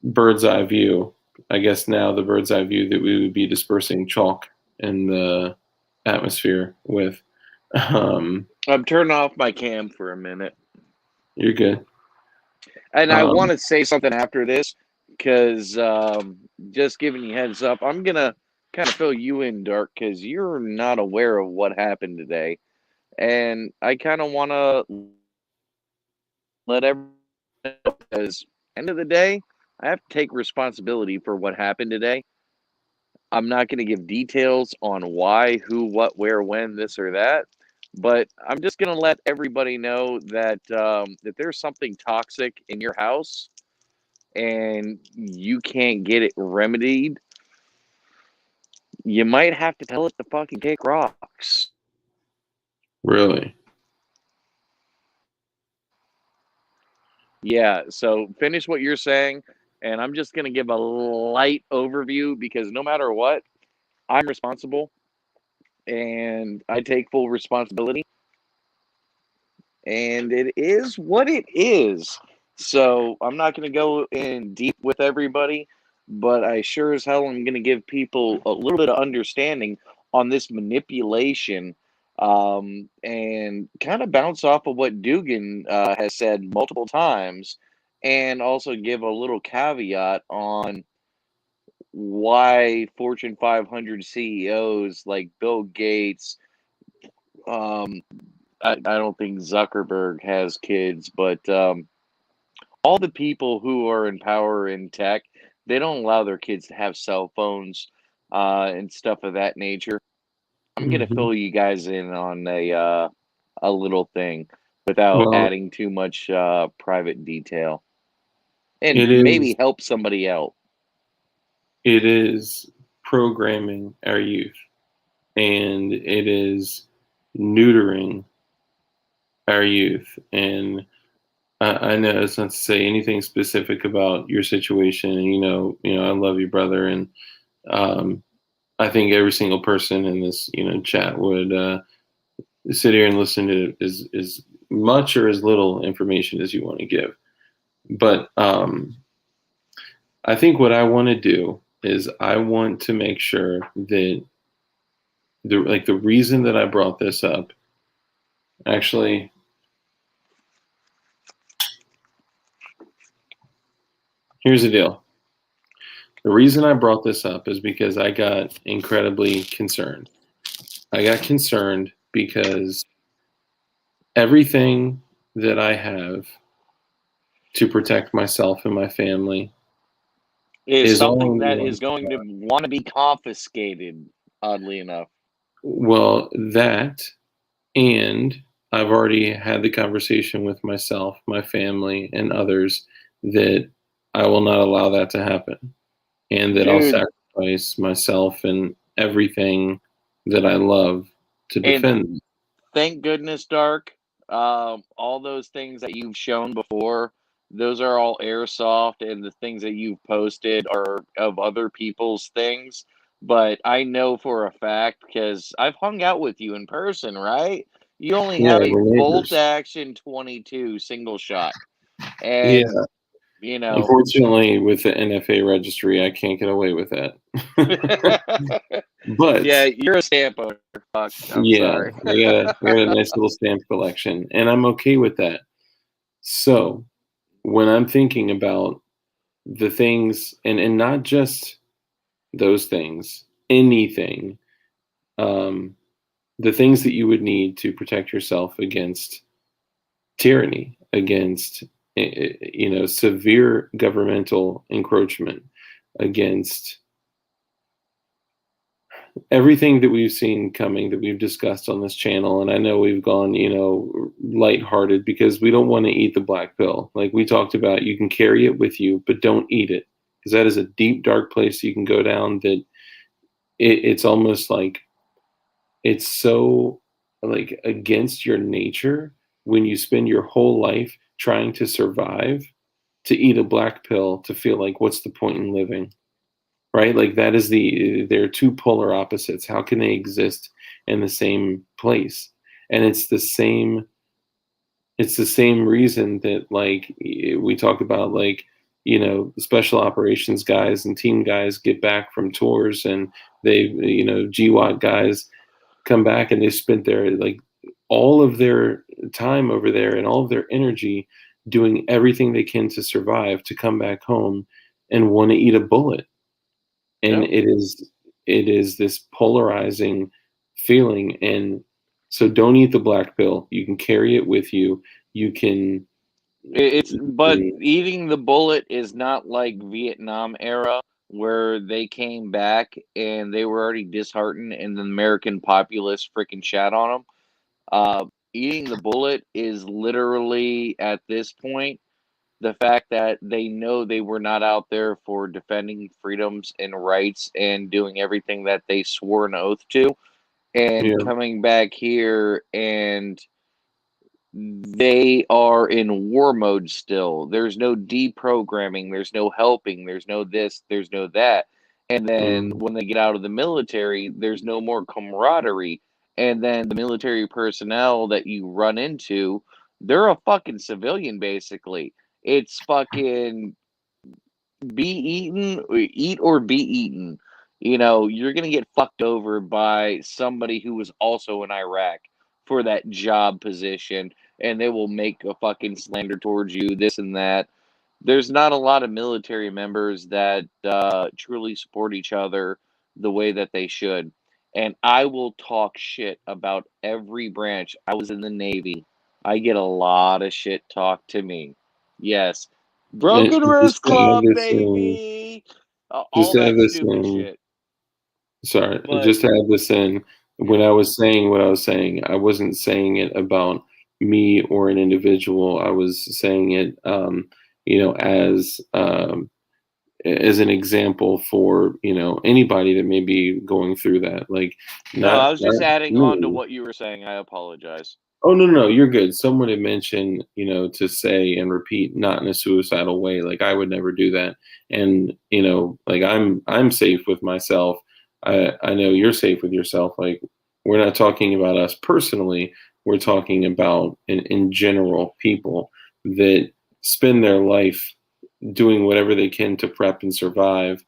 bird's eye view, I guess now the bird's eye view that we would be dispersing chalk in the atmosphere with. Um, I'm turning off my cam for a minute. you're good. And I want Um, to say something after this because just giving you heads up, I'm gonna kind of fill you in, Dark, because you're not aware of what happened today, and I kind of want to let everyone know because end of the day, I have to take responsibility for what happened today. I'm not going to give details on why, who, what, where, when, this or that, but I'm just going to let everybody know that that there's something toxic in your house and you can't get it remedied, you might have to tell it to fucking kick rocks. really. Yeah, so finish what you're saying, and I'm just going to give a light overview because no matter what, I'm responsible and I take full responsibility, and it is what it is. So I'm not going to go in deep with everybody, but I sure as hell am going to give people a little bit of understanding on this manipulation, and kind of bounce off of what Dugan has said multiple times, and also give a little caveat on why Fortune 500 CEOs like Bill Gates, um, I don't think Zuckerberg has kids, but all the people who are in power in tech, they don't allow their kids to have cell phones and stuff of that nature. I'm gonna Hmm. fill you guys in on a little thing without Well, adding too much private detail, it and maybe is help somebody out. it is programming our youth, and it is neutering our youth. And I know it's not to say anything specific about your situation. And I love you, brother, and um, I think every single person in this chat would sit here and listen to as much or as little information as you want to give. But I think what I want to do is I want to make sure that the reason that I brought this up, actually, here's the deal. The reason I brought this up is because I got incredibly concerned. I got concerned because everything that I have to protect myself and my family Is is all something on that one. is going to want to be confiscated, oddly enough. Well, that, and I've already had the conversation with myself, my family, and others that I will not allow that to happen, and that I'll Dude, sacrifice myself and everything that I love to and defend them. thank goodness, Dark. All those things that you've shown before, those are all airsoft, and the things that you've posted are of other people's things. But I know for a fact because I've hung out with you in person, right? You only Yeah, have a we're bolt neighbors. action 22 single shot, Yeah, and you know. unfortunately, with the NFA registry, I can't get away with that. Yeah, But you're a stamp owner. Fuck, I'm yeah, sorry. I got a nice little stamp collection, and I'm okay with that. So when I'm thinking about the things, and not just those things, anything, um, the things that you would need to protect yourself against tyranny, against severe governmental encroachment, against everything that we've seen coming, that we've discussed on this channel. And I know we've gone, lighthearted because we don't want to eat the black pill. Like we talked about, you can carry it with you, but don't eat it, because that is a deep, dark place you can go down that it's almost like it's so like against your nature when you spend your whole life trying to survive, to eat a black pill to feel like what's the point in living, right? Like that is they're two polar opposites. How can they exist in the same place? And it's the same reason that, like, we talk about, like, special operations guys and team guys get back from tours, and they, GWAT guys come back and they spent their, like, all of their time over there and all of their energy doing everything they can to survive, to come back home and want to eat a bullet. And Yep. it is this polarizing feeling. And so don't eat the black pill. You can carry it with you. You can, But eating the bullet is not like Vietnam era where they came back and they were already disheartened and the American populace freaking shat on them. Eating the bullet is literally at this point the fact that they know they were not out there for defending freedoms and rights and doing everything that they swore an oath to, and yeah. coming back here and they are in war mode still. There's no deprogramming, there's no helping, there's no this, there's no that. And then Mm, when they get out of the military, there's no more camaraderie. And then the military personnel that you run into, they're a fucking civilian basically. It's fucking be eaten, or eat or be eaten. You're gonna get fucked over by somebody who was also in Iraq for that job position, and they will make a fucking slander towards you, this and that. There's not a lot of military members that truly support each other the way that they should. And I will talk shit about every branch. I was in the Navy. I get a lot of shit talked to me. Yes. Broken just Wrist to add Club, this in, baby. just All to add that this stupid in, shit. sorry, But just to add this in, when yeah, I was saying what I was saying, I wasn't saying it about me or an individual. I was saying it, as an example for anybody that may be going through that. Like, no, I was not just adding on to me. what you were saying. I apologize. Oh, no, no, you're good. Someone had mentioned, to say and repeat, not in a suicidal way. Like I would never do that. And, like I'm safe with myself. I know you're safe with yourself. Like we're not talking about us personally. We're talking about in general people that spend their life doing whatever they can to prep and survive,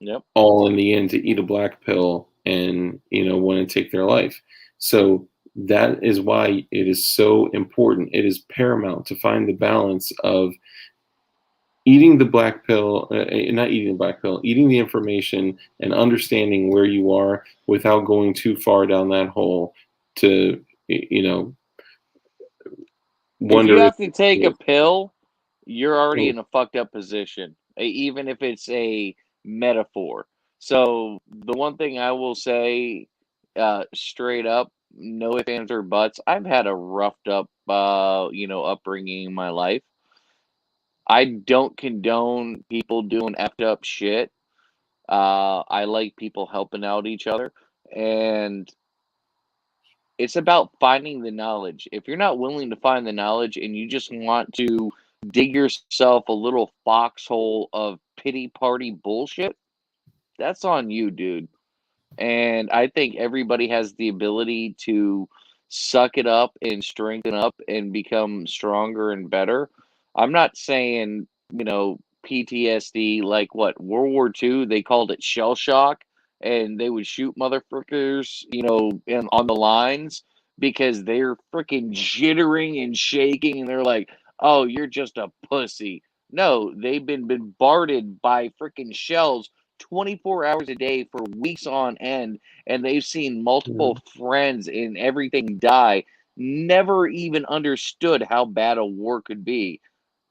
Yep. all in the end to eat a black pill and want to take their life. So that is why it is so important. It is paramount to find the balance of eating the black pill, not eating the black pill, eating the information and understanding where you are without going too far down that hole to If you wonder if have to take a it's, pill, you're already in a fucked up position, even if it's a metaphor. So the one thing I will say, straight up, no ifs, ands, or buts. I've had a roughed up, upbringing in my life. I don't condone people doing effed up shit. I like people helping out each other, and it's about finding the knowledge. If you're not willing to find the knowledge and you just want to dig yourself a little foxhole of pity party bullshit, that's on you, dude. And I think everybody has the ability to suck it up and strengthen up and become stronger and better. I'm not saying, PTSD like what, World War II, they called it shell shock, and they would shoot motherfuckers, on the lines because they're freaking jittering and shaking and they're like, "Oh, you're just a pussy." No, they've been bombarded by freaking shells 24 hours a day for weeks on end, and they've seen multiple friends and everything die, never even understood how bad a war could be.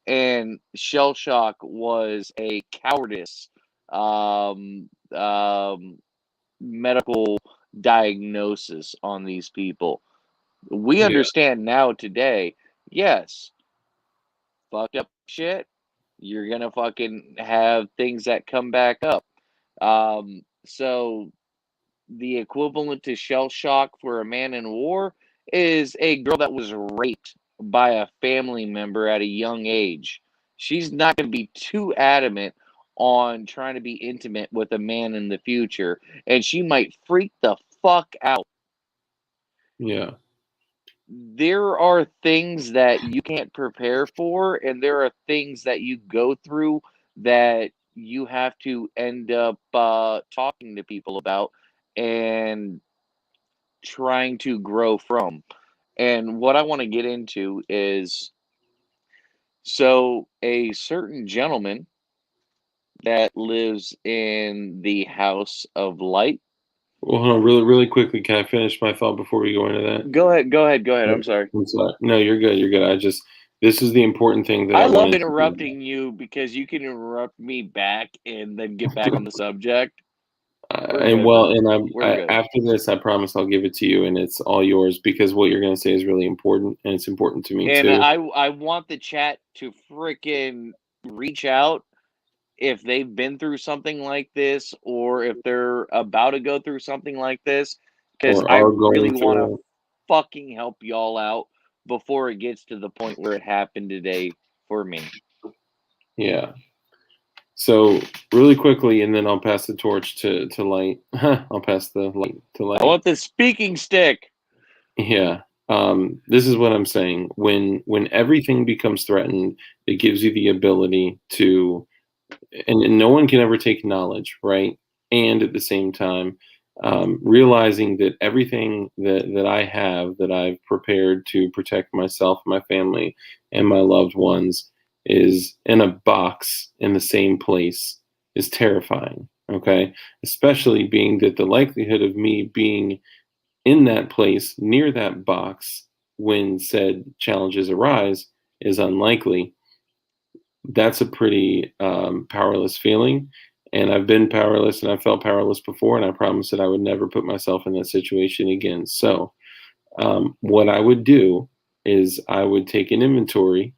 And shell shock was a cowardice um, um, medical diagnosis on these people. We Yeah. understand now today, yes, fucked up shit, you're gonna fucking have things that come back up. So the equivalent to shell shock for a man in war is a girl that was raped by a family member at a young age. She's not going to be too adamant on trying to be intimate with a man in the future, and she might freak the fuck out. Yeah. There are things that you can't prepare for, and there are things that you go through that you have to end up talking to people about and trying to grow from. And what I want to get into is, so a certain gentleman that lives in the House of Light. Well, hold on, really, really quickly. Can I finish my thought before we go into that? Go ahead, go ahead, go ahead. No, I'm sorry. I'm sorry. No, you're good. You're good. This is the important thing that I I love wanted to interrupting you because you can interrupt me back and then get back on the subject. We're and good, well, bro. and We're good. after this, I promise I'll give it to you, and it's all yours because what you're going to say is really important, and it's important to me And too. I want the chat to freaking reach out if they've been through something like this or if they're about to go through something like this, because Or I are really going want to through. fucking help y'all out before it gets to the point where it happened today for me. Yeah. So really quickly, and then I'll pass the torch to Light. I'll pass the light to I Light. want the speaking stick. Yeah. This is what I'm saying. When everything becomes threatened, it gives you the ability to, and no one can ever take knowledge, right? And at the same time, realizing that everything that I have, that I've prepared to protect myself, my family, and my loved ones is in a box in the same place is terrifying. Okay. Especially being that the likelihood of me being in that place near that box when said challenges arise is unlikely. That's a pretty powerless feeling. And I've been powerless and I felt powerless before, and I promised that I would never put myself in that situation again. So, what I would do is I would take an inventory.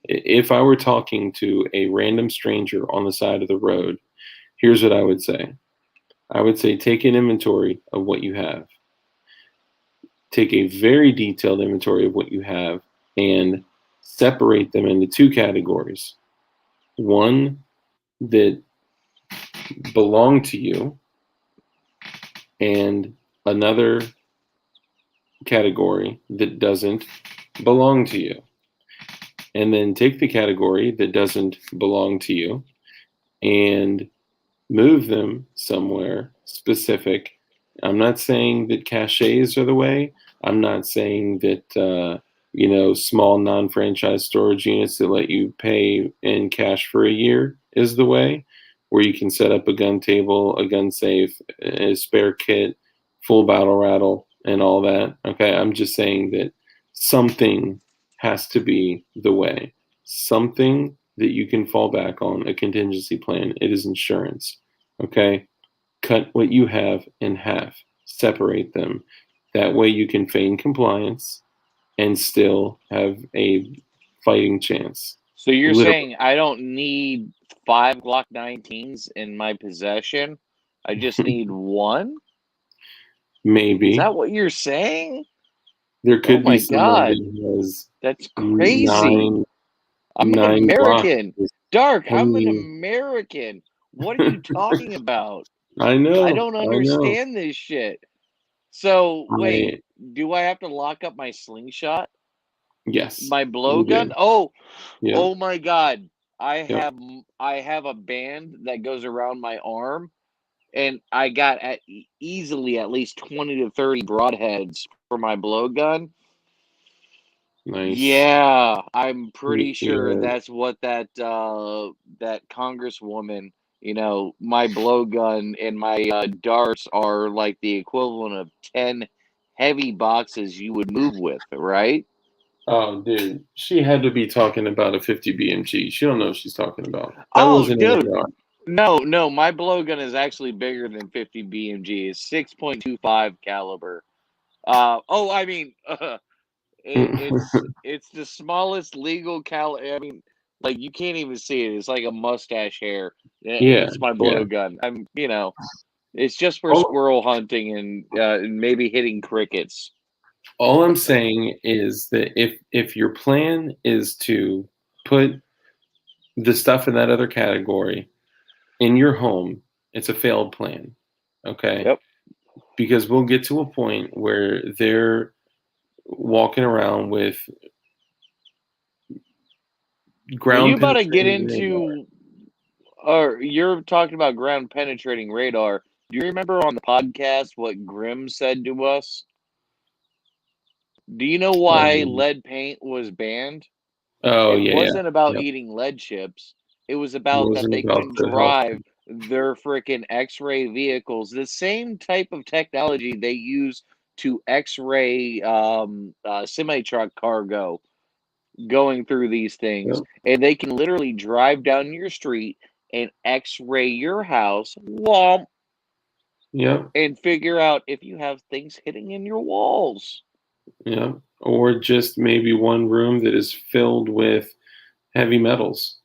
If I were talking to a random stranger on the side of the road, here's what I would say. I would say, take an inventory of what you have. Take a very detailed inventory of what you have and separate them into two categories. One that belong to you, and another category that doesn't belong to you. And then take the category that doesn't belong to you and move them somewhere specific. I'm not saying that caches are the way. I'm not saying that, small non franchise storage units that let you pay in cash for a year is the way, where you can set up a gun table, a gun safe, a spare kit, full battle rattle, and all that. Okay. I'm just saying that something has to be the way. Something that you can fall back on, a contingency plan. It is insurance. Okay. Cut what you have in half, separate them. That way you can feign compliance and still have a fighting chance. So you're Literally. saying I don't need 5 Glock 19s in my possession? I just need one? Maybe. Is that what you're saying? There Oh could be my someone God. that has That's crazy. I'm an nine American. Glocks. Dark, I I'm an mean, American. What are you talking about? I I know, don't I know. understand this shit. So wait, I, do I have to lock up my slingshot? yes, My you blowgun? do. Oh, Yeah. oh my God. Yep. I have a band that goes around my arm, and I got easily at least 20 to 30 broadheads for my blowgun. Nice. Yeah, I'm pretty sure Yeah. that's what that congresswoman, my blowgun and my darts are like the equivalent of 10 heavy boxes you would move with, right? Oh, dude, she had to be talking about a 50 BMG. She don't know what she's talking about. That Oh, wasn't an dude, AR. no, no, my blowgun is actually bigger than 50 BMG. It's 6.25 caliber. Oh, I mean, it's the smallest legal I mean, like you can't even see it. It's like a mustache hair. Yeah, It's my yeah. blowgun. It's just for All, squirrel hunting and maybe hitting crickets. all I'm saying is that if your plan is to put the stuff in that other category in your home, it's a failed plan. Okay? Yep. Because we'll get to a point where they're walking around with Are you ground about to get penetrating radar. into, or you're talking about ground penetrating radar? Do you remember on the podcast what Grimm said to us? Do you know why Um, lead paint was banned? oh It yeah, yeah. wasn't about Yep. eating lead chips. It was It about that wasn't they about couldn't the health. drive their freaking X-ray vehicles. The same type of technology they use to X-ray semi-truck cargo going through these things, Yep. and they can literally drive down your street and X-ray your house, womp, Yep. and figure out if you have things hitting in your walls. Yeah, or just maybe one room that is filled with heavy metals.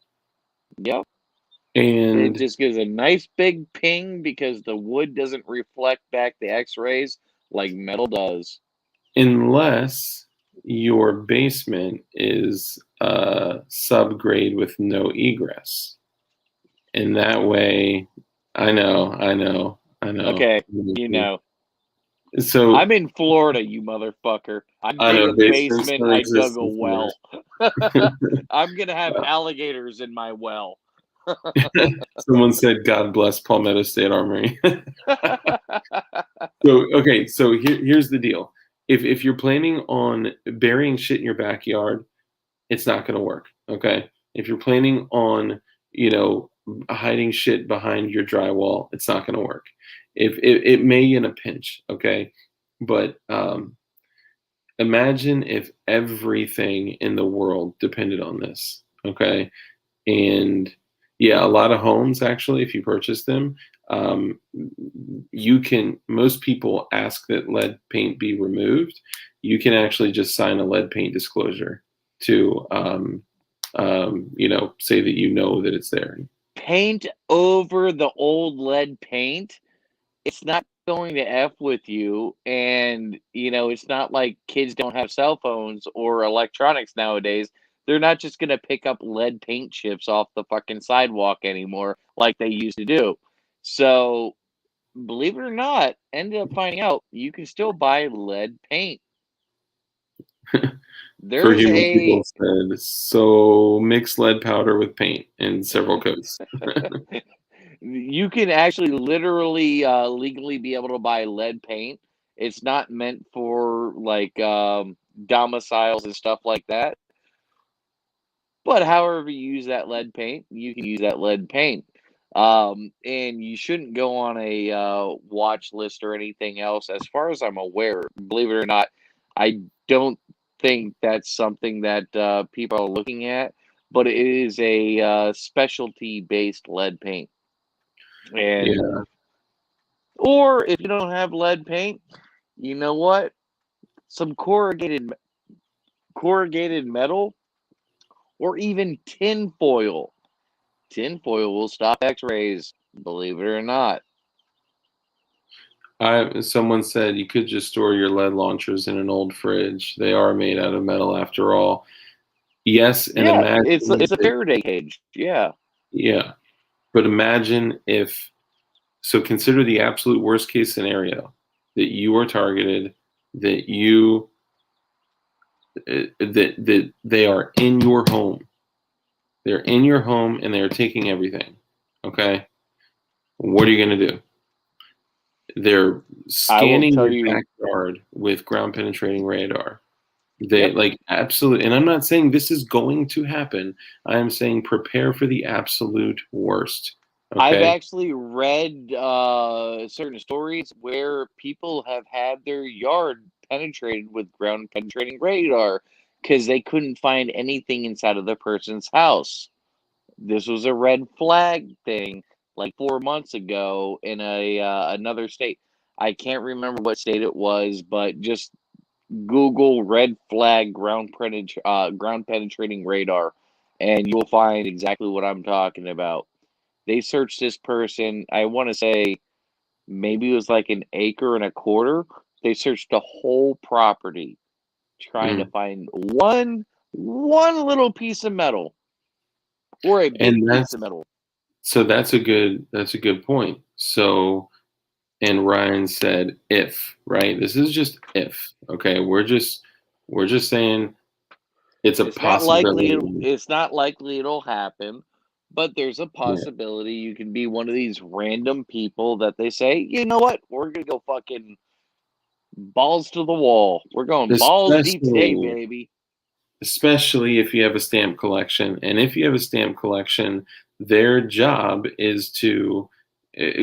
Yep. It And just gives a nice big ping because the wood doesn't reflect back the X-rays like metal does. unless your basement is subgrade with no egress, and that way, I know. Okay, you know. So I'm in Florida, you motherfucker. I I dig know a basements basement, don't I exist dug a in Florida. well. I'm gonna have alligators in my well. Someone said, "God bless Palmetto State Armory." So here's the deal. If you're planning on burying shit in your backyard, it's not going to work. Okay. If you're planning on, you know, hiding shit behind your drywall, it's not going to work. If it may in a pinch. Okay. But imagine if everything in the world depended on this. Okay. And yeah, a lot of homes actually, if you purchase them, um, most people ask that lead paint be removed. You can actually just sign a lead paint disclosure to, say that you know that it's there. Paint over the old lead paint. It's not going to F with you. And, it's not like kids don't have cell phones or electronics nowadays. They're not just going to pick up lead paint chips off the fucking sidewalk anymore like they used to do. So, believe it or not, ended up finding out you can still buy lead paint. For There's human a people said, so mix lead powder with paint in several coats. you can actually literally legally be able to buy lead paint. It's not meant for like domiciles and stuff like that. But however you use that lead paint, you can use that lead paint. And you shouldn't go on a watch list or anything else. As far as I'm aware, believe it or not, I don't think that's something that people are looking at. But it is a specialty based lead paint. And Yeah. or if you don't have lead paint, you know what? Some corrugated metal or even tin foil. Tin foil will stop X-rays, believe it or not. Someone said you could just store your lead launchers in an old fridge. They are made out of metal after all. Yes, and Yeah, it's imagine it's a that, Faraday cage. Yeah. yeah, but imagine if, so consider the absolute worst case scenario. that you are targeted, that you that they are in your home. They're in your home and they are taking everything. Okay? What are you going to do? They're I will scanning tell your you. backyard with ground penetrating radar. They Yep. like absolute, and I'm not saying this is going to happen. I am saying prepare for the absolute worst. I've Okay? actually read certain stories where people have had their yard penetrated with ground penetrating radar because they couldn't find anything inside of the person's house. This was a red flag thing like 4 months ago in a another state. I can't remember what state it was, but just Google red flag ground penetrating radar, and you'll find exactly what I'm talking about. They searched this person. I want to say maybe it was like an acre and a quarter. They searched the whole property trying to Mm. find one little piece of metal or a big And piece of metal. that's a good point. So, and Ryan said if, right? This is just if. Okay? We're just saying it's a possibility. It's not likely it'll happen, but there's a Yeah. possibility you can be one of these random people that they say, you know what, we're gonna go fucking balls to the wall. We're going balls deep today, Especially baby. especially if you have a stamp collection. And if you have a stamp collection, their job is to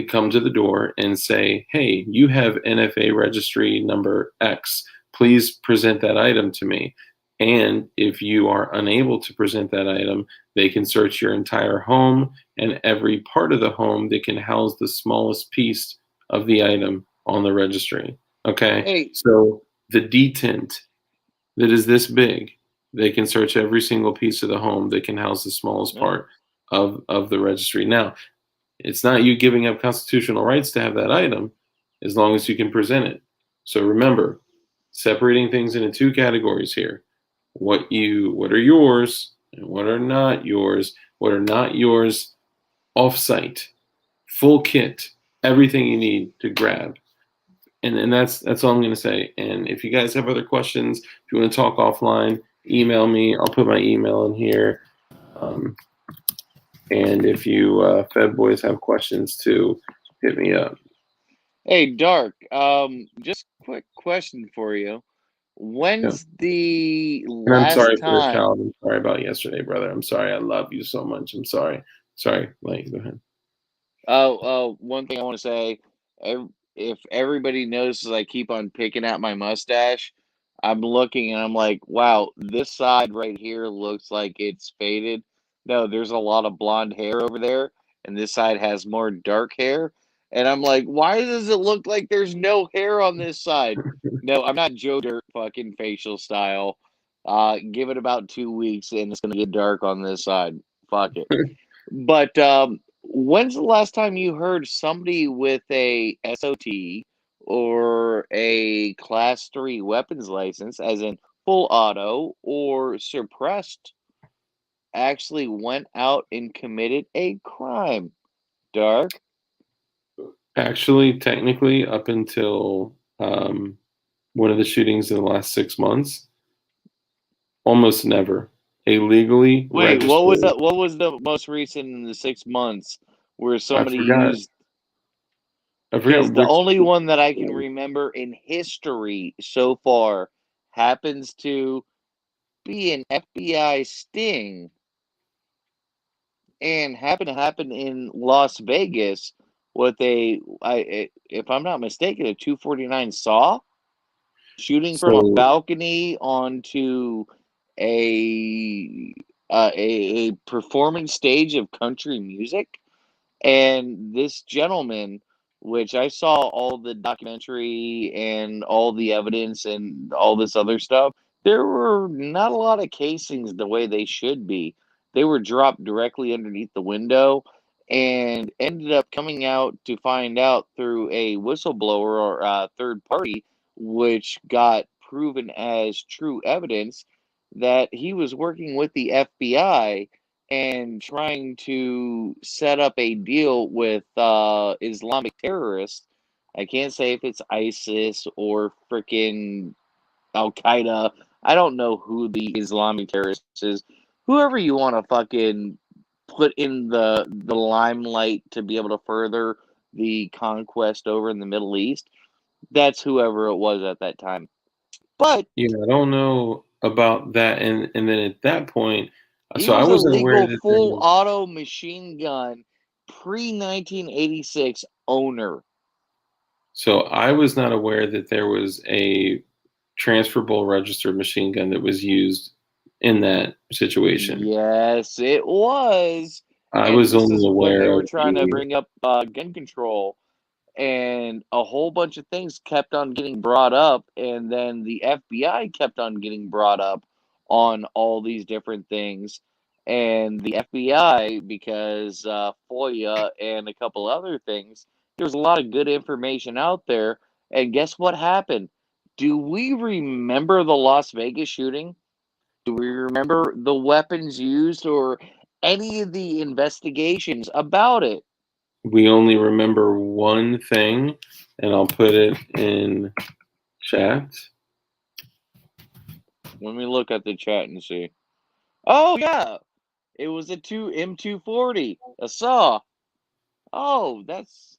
come to the door and say, hey, you have NFA registry number X. Please present that item to me. And if you are unable to present that item, they can search your entire home and every part of the home that can house the smallest piece of the item on the registry. Okay. Hey, So the detent that is this big, they can search every single piece of the home that can house the smallest yeah. part of the registry. Now, it's not you giving up constitutional rights to have that item as long as you can present it. So remember, separating things into two categories here. What are yours and what are not yours. What are not yours, offsite, full kit, everything you need to grab. And that's all I'm going to say. And if you guys have other questions, if you want to talk offline, email me. I'll put my email in here. Um, and if you Fed boys have questions too, hit me up. Hey, Dark. Just quick question for you. Yeah. When's the And I'm last sorry for the time? child. I'm sorry about yesterday, brother. I'm sorry. I love you so much. I'm sorry. Sorry. Like, go ahead. One thing I want to say, if everybody notices I keep on picking at my mustache, I'm looking and I'm like, wow, this side right here looks like it's faded. No, there's a lot of blonde hair over there, and this side has more dark hair. And I'm like, why does it look like there's no hair on this side? No, I'm not Joe Dirt fucking facial style. Give it about 2 weeks and it's gonna get dark on this side. Fuck it. But when's the last time you heard somebody with a SOT or a Class 3 weapons license, as in full auto or suppressed, actually went out and committed a crime? Dark. Actually, technically, up until one of the shootings in the last 6 months, almost never. A legally Wait, registered. what was the most recent in the 6 months where I somebody forgot. used? I Because forgot the which. only one that I can remember in history so far happens to be an FBI sting and happened to happen in Las Vegas with if I'm not mistaken, a 249 saw shooting from a So balcony onto a a performance stage of country music. And this gentleman, which I saw all the documentary and all the evidence and all this other stuff, there were not a lot of casings the way they should be. They were dropped directly underneath the window and ended up coming out to find out through a whistleblower or third party, which got proven as true evidence that he was working with the FBI and trying to set up a deal with Islamic terrorists I can't say if it's ISIS or freaking Al Qaeda. I don't know who the Islamic terrorist is. Whoever you want to fucking put in the limelight to be able to further the conquest over in the Middle East, that's whoever it was at that time. But Yeah, I don't know about that. And then at that point, he so I was a wasn't aware legal that there full was. auto machine gun pre 1986 owner. So I was not aware that there was a transferable registered machine gun that was used in that situation. Yes, it was. I And was this only is when they aware were of trying to the. bring up gun control, and a whole bunch of things kept on getting brought up, and then the FBI kept on getting brought up on all these different things. And the FBI, because FOIA and a couple other things, there's a lot of good information out there. And guess what happened? Do we remember the Las Vegas shooting? Do we remember the weapons used or any of the investigations about it? We only remember one thing, and I'll put it in chat. Let me look at the chat and see. Oh yeah, it was a M240, a saw. Oh, that's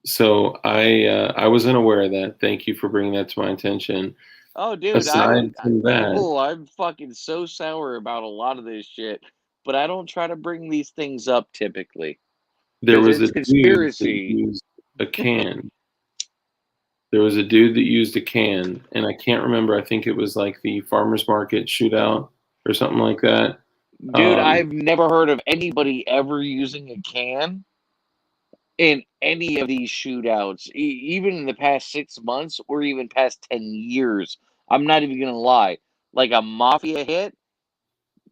So I wasn't aware of that. Thank you for bringing that to my attention. oh dude, Aside from that, I'm fucking so sour about a lot of this shit, but I don't try to bring these things up typically there because was a it's dude that conspiracy. used a can. There was a dude that used a can, and I can't remember. I think it was like the farmers market shootout or something like that. Dude, Um, I've never heard of anybody ever using a can in any of these shootouts, even in the past 6 months or even past 10 years. I'm not even gonna lie. Like a mafia hit,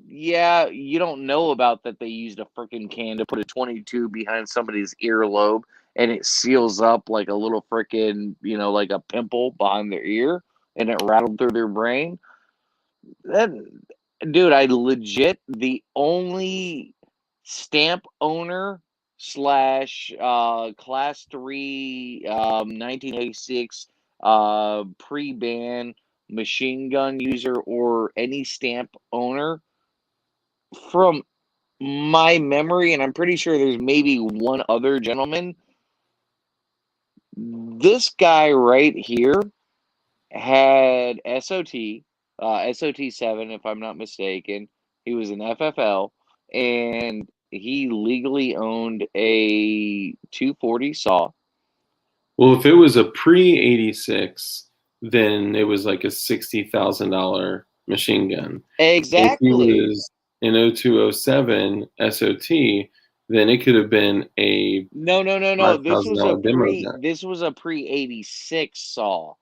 yeah, you don't know about that they used a freaking can to put a 22 behind somebody's earlobe and it seals up like a little freaking, like a pimple behind their ear and it rattled through their brain. That, dude, I legit, the only stamp owner slash class 3 1986 pre-ban machine gun user or any stamp owner from my memory, and I'm pretty sure there's maybe one other gentleman. This guy right here had SOT 7, if I'm not mistaken. He was an FFL, and he legally owned a 240 saw. well, if it was a pre-86, then it was like a $60,000 machine gun. If he Exactly. was an 0207 SOT, then it could have been a No, no, no, no. $5,000 demo gun. This was a pre 86 saw.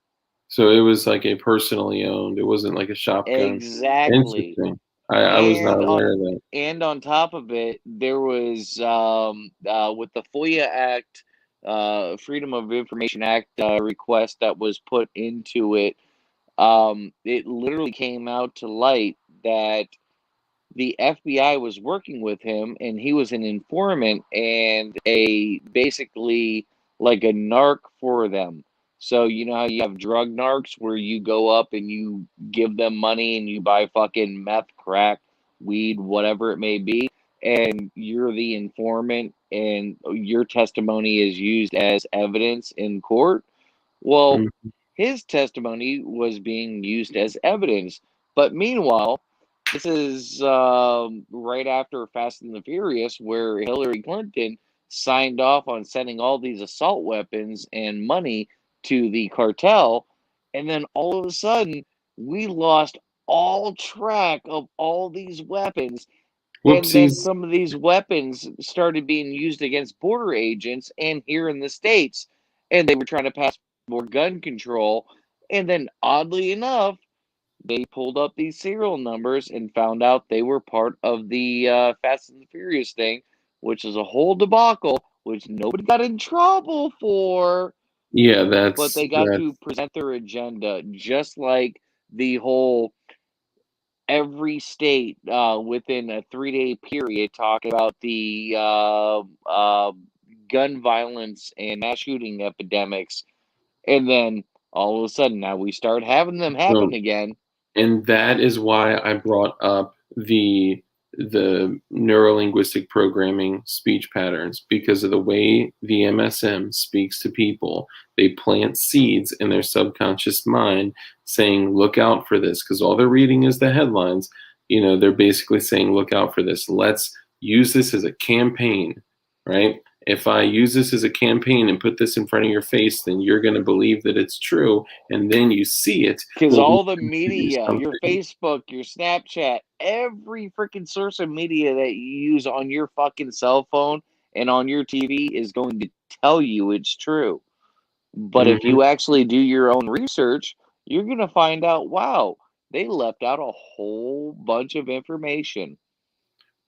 So it was like a personally owned. It wasn't like a shotgun. Exactly. Interesting. I was not And aware of that. on top of it, there was with the FOIA Act, Freedom of Information Act request that was put into it. It literally came out to light that the FBI was working with him, and he was an informant and a basically like a narc for them. So you know how you have drug narcs where you go up and you give them money and you buy fucking meth, crack, weed, whatever it may be, and you're the informant and your testimony is used as evidence in court. Well, Mm. his testimony was being used as evidence. But meanwhile, this is right after Fast and the Furious, where Hillary Clinton signed off on sending all these assault weapons and money to the cartel. And then all of a sudden, we lost all track of all these weapons. And then Whoopsies. some of these weapons started being used against border agents and here in the States. And they were trying to pass more gun control. And then, oddly enough, they pulled up these serial numbers and found out they were part of the Fast and the Furious thing, which is a whole debacle, which nobody got in trouble for, Yeah, but that's they got that. to present their agenda, just like the whole every state within a 3-day period talking about the gun violence and mass shooting epidemics, and then all of a sudden now we start having them happen So, again. and that is why I brought up the neurolinguistic programming speech patterns, because of the way the MSM speaks to people. They plant seeds in their subconscious mind saying, look out for this, because all they're reading is the headlines. They're basically saying, look out for this. Let's use this as a campaign, right? If I use this as a campaign and put this in front of your face, then you're going to believe that it's true, and then you see it. Because Well, all the we media, your Facebook, your Snapchat, every freaking source of media that you use on your fucking cell phone and on your TV is going to tell you it's true. But if you actually do your own research, you're going to find out, wow, they left out a whole bunch of information.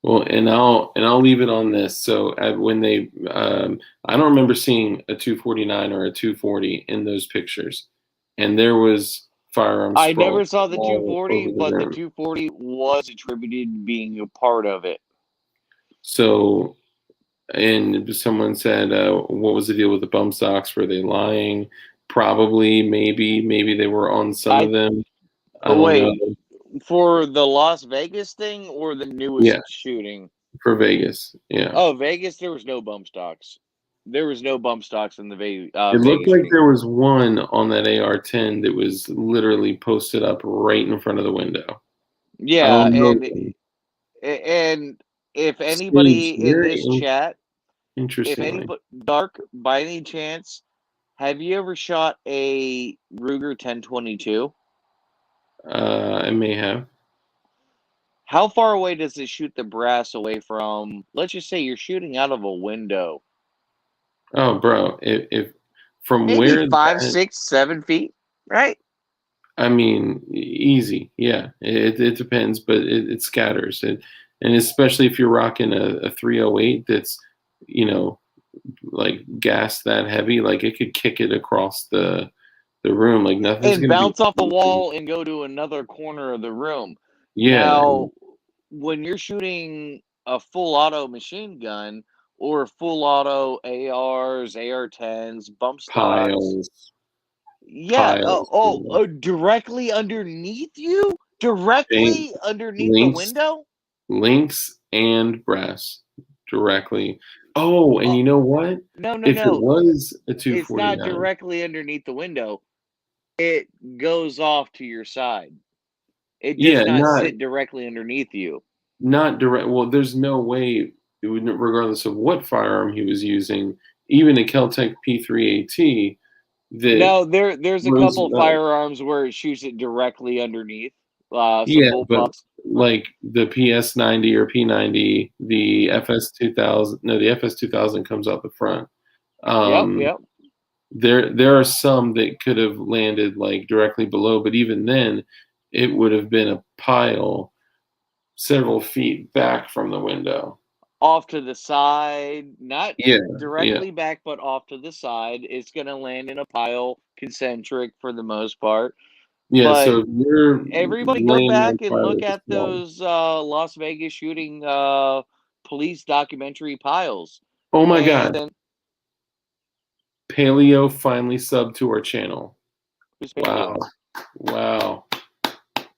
Well, and I'll leave it on this. So when they, I don't remember seeing a 249 or a 240 in those pictures, and there was firearms. I never sprawled saw the all 240, over the but the room. 240 was attributed to being a part of it. So, and someone said, "What was the deal with the bump stocks? Were they lying? Probably, maybe they were on some of them. I don't know." Wait, for the Las Vegas thing or the newest Yeah, shooting? for Vegas. Yeah. Oh, Vegas, there was no bump stocks. There was no bump stocks in the It looked Vegas like shooting. there was one on that AR-10 that was literally posted up right in front of the window. Yeah, and Know. if anybody Staged in very this chat, if interestingly. anybody, Dark, by any chance, have you ever shot a Ruger 1022? I may have. How far away does it shoot the brass away from, let's just say you're shooting out of a window? Oh, bro, if from Maybe where 5, that, 6, 7 feet, right? I mean, easy. Yeah, it depends, but it scatters. And especially if you're rocking a 308 that's, like gas that heavy, like it could kick it across the room. Like nothing's And gonna be. bounce off the wall and go to another corner of the room. Yeah, Now, when you're shooting a full auto machine gun or full auto ARs, AR-10s, bump stocks, piles, yeah, piles. directly underneath you, Vein- directly underneath the links, window. links, and brass directly. Oh, and you know what? No, If it was a it's not 249, directly underneath the window. It goes off to your side. It yeah, does not sit directly underneath you. not direct. Well, there's no way, regardless of what firearm he was using, even a Keltec P3AT, that No, there's a was, couple firearms where it shoots it directly underneath. Some yeah, but bullpups. like the PS90 or P90, the FS2000, no, the FS2000 comes out the front. Yep. There are some that could have landed like directly below, but even then, it would have been a pile several feet back from the window. Off to the side, not Yeah, directly back, but off to the side. It's going to land in a pile, concentric for the most part. yeah. But So you're everybody go laying on back and fire look with at this wall. those Las Vegas shooting police documentary piles. Oh my And God! then Paleo finally subbed to our channel. who's Paleo? Wow.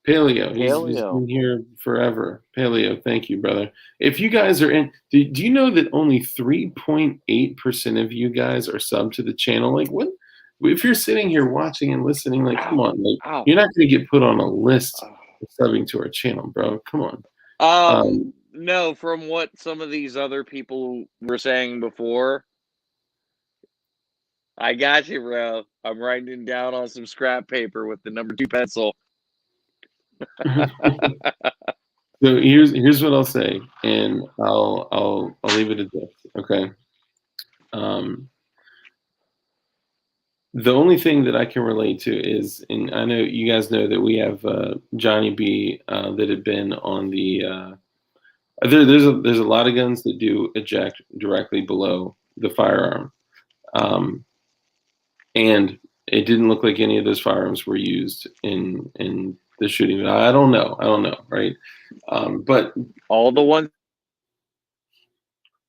Paleo, he's Paleo. been here forever. Paleo, thank you, brother. If you guys are in, do you know that only 3.8% of you guys are subbed to the channel? Like, what? If you're sitting here watching and listening, like, come on, like, you're not going to get put on a list for subbing to our channel, bro. Come on. No, from what some of these other people were saying before, I got you, bro. I'm writing it down on some scrap paper with the number 2 pencil. So here's what I'll say, and I'll leave it at this. Okay. The only thing that I can relate to is, and I know you guys know that we have Johnny B that had been on the. There's a lot of guns that do eject directly below the firearm, and it didn't look like any of those firearms were used in the shooting. I don't know, right? But all the ones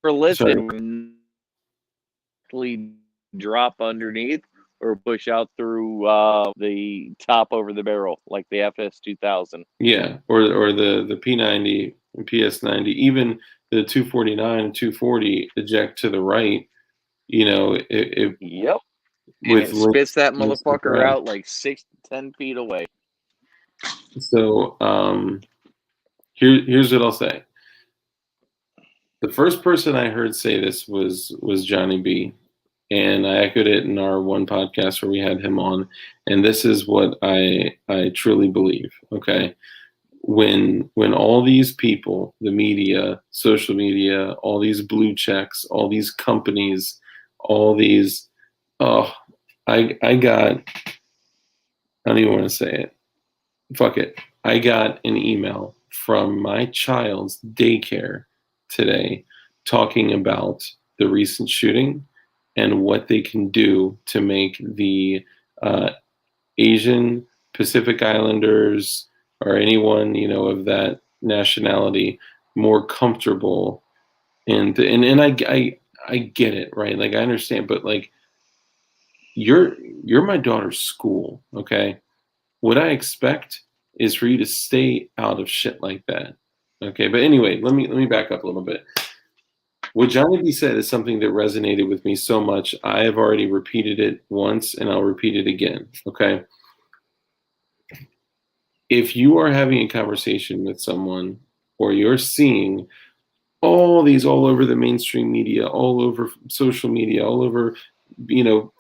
for listed directly drop underneath or push out through the top over the barrel like the FS 2000. Yeah, or the P90 and PS90, even the 249 and 240 eject to the right. It Yep. And with it spits that links to motherfucker press. out like 6 to 10 feet away. So here's what I'll say. The first person I heard say this was Johnny B, and I echoed it in our one podcast where we had him on. And this is what I truly believe. Okay, when all these people, the media, social media, all these blue checks, all these companies, all these, oh, I got. I don't even want to say it. Fuck it. I got an email from my child's daycare today talking about the recent shooting and what they can do to make the Asian Pacific Islanders or anyone of that nationality more comfortable. And I get it, right? Like I understand, but like you're my daughter's school, okay? What I expect is for you to stay out of shit like that. Okay, but anyway, let me back up a little bit. What Johnny B said is something that resonated with me so much. I have already repeated it once and I'll repeat it again. Okay. If you are having a conversation with someone or you're seeing all these all over the mainstream media, all over social media, all over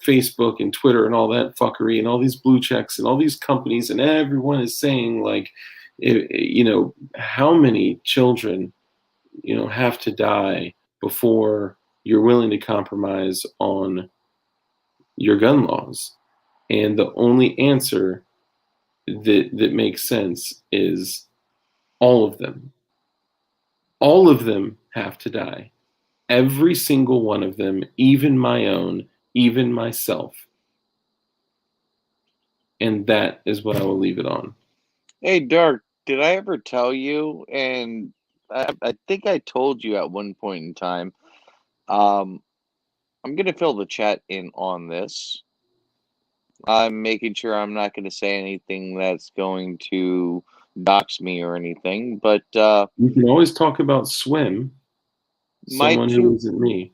Facebook and Twitter and all that fuckery and all these blue checks and all these companies and everyone is saying like how many children have to die before you're willing to compromise on your gun laws. And the only answer that makes sense is all of them. All of them have to die. Every single one of them, even my own, even myself. And that is what I will leave it on. Hey, Dark, did I ever tell you? And I think I told you at one point in time. I'm going to fill the chat in on this. I'm making sure I'm not going to say anything that's going to dox me or anything. But You can always talk about Swim, my someone who two, isn't me.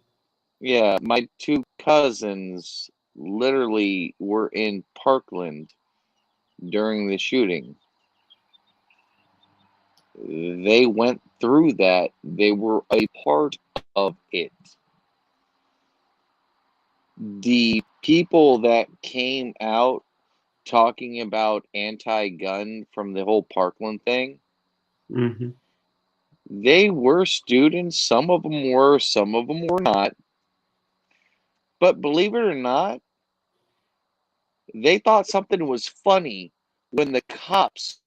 yeah, my two cousins literally were in Parkland during the shooting. They went through that. They were a part of it. The people that came out talking about anti-gun from the whole Parkland thing, Mm-hmm. they were students. Some of them were, some of them were not. But believe it or not, they thought something was funny when the cops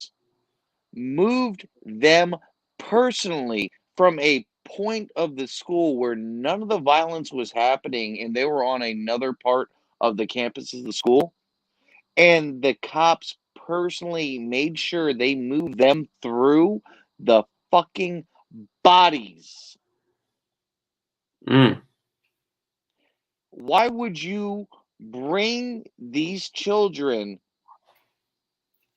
moved them personally from a point of the school where none of the violence was happening and they were on another part of the campus of the school. And the cops personally made sure they moved them through the fucking bodies. Mm. Why would you bring these children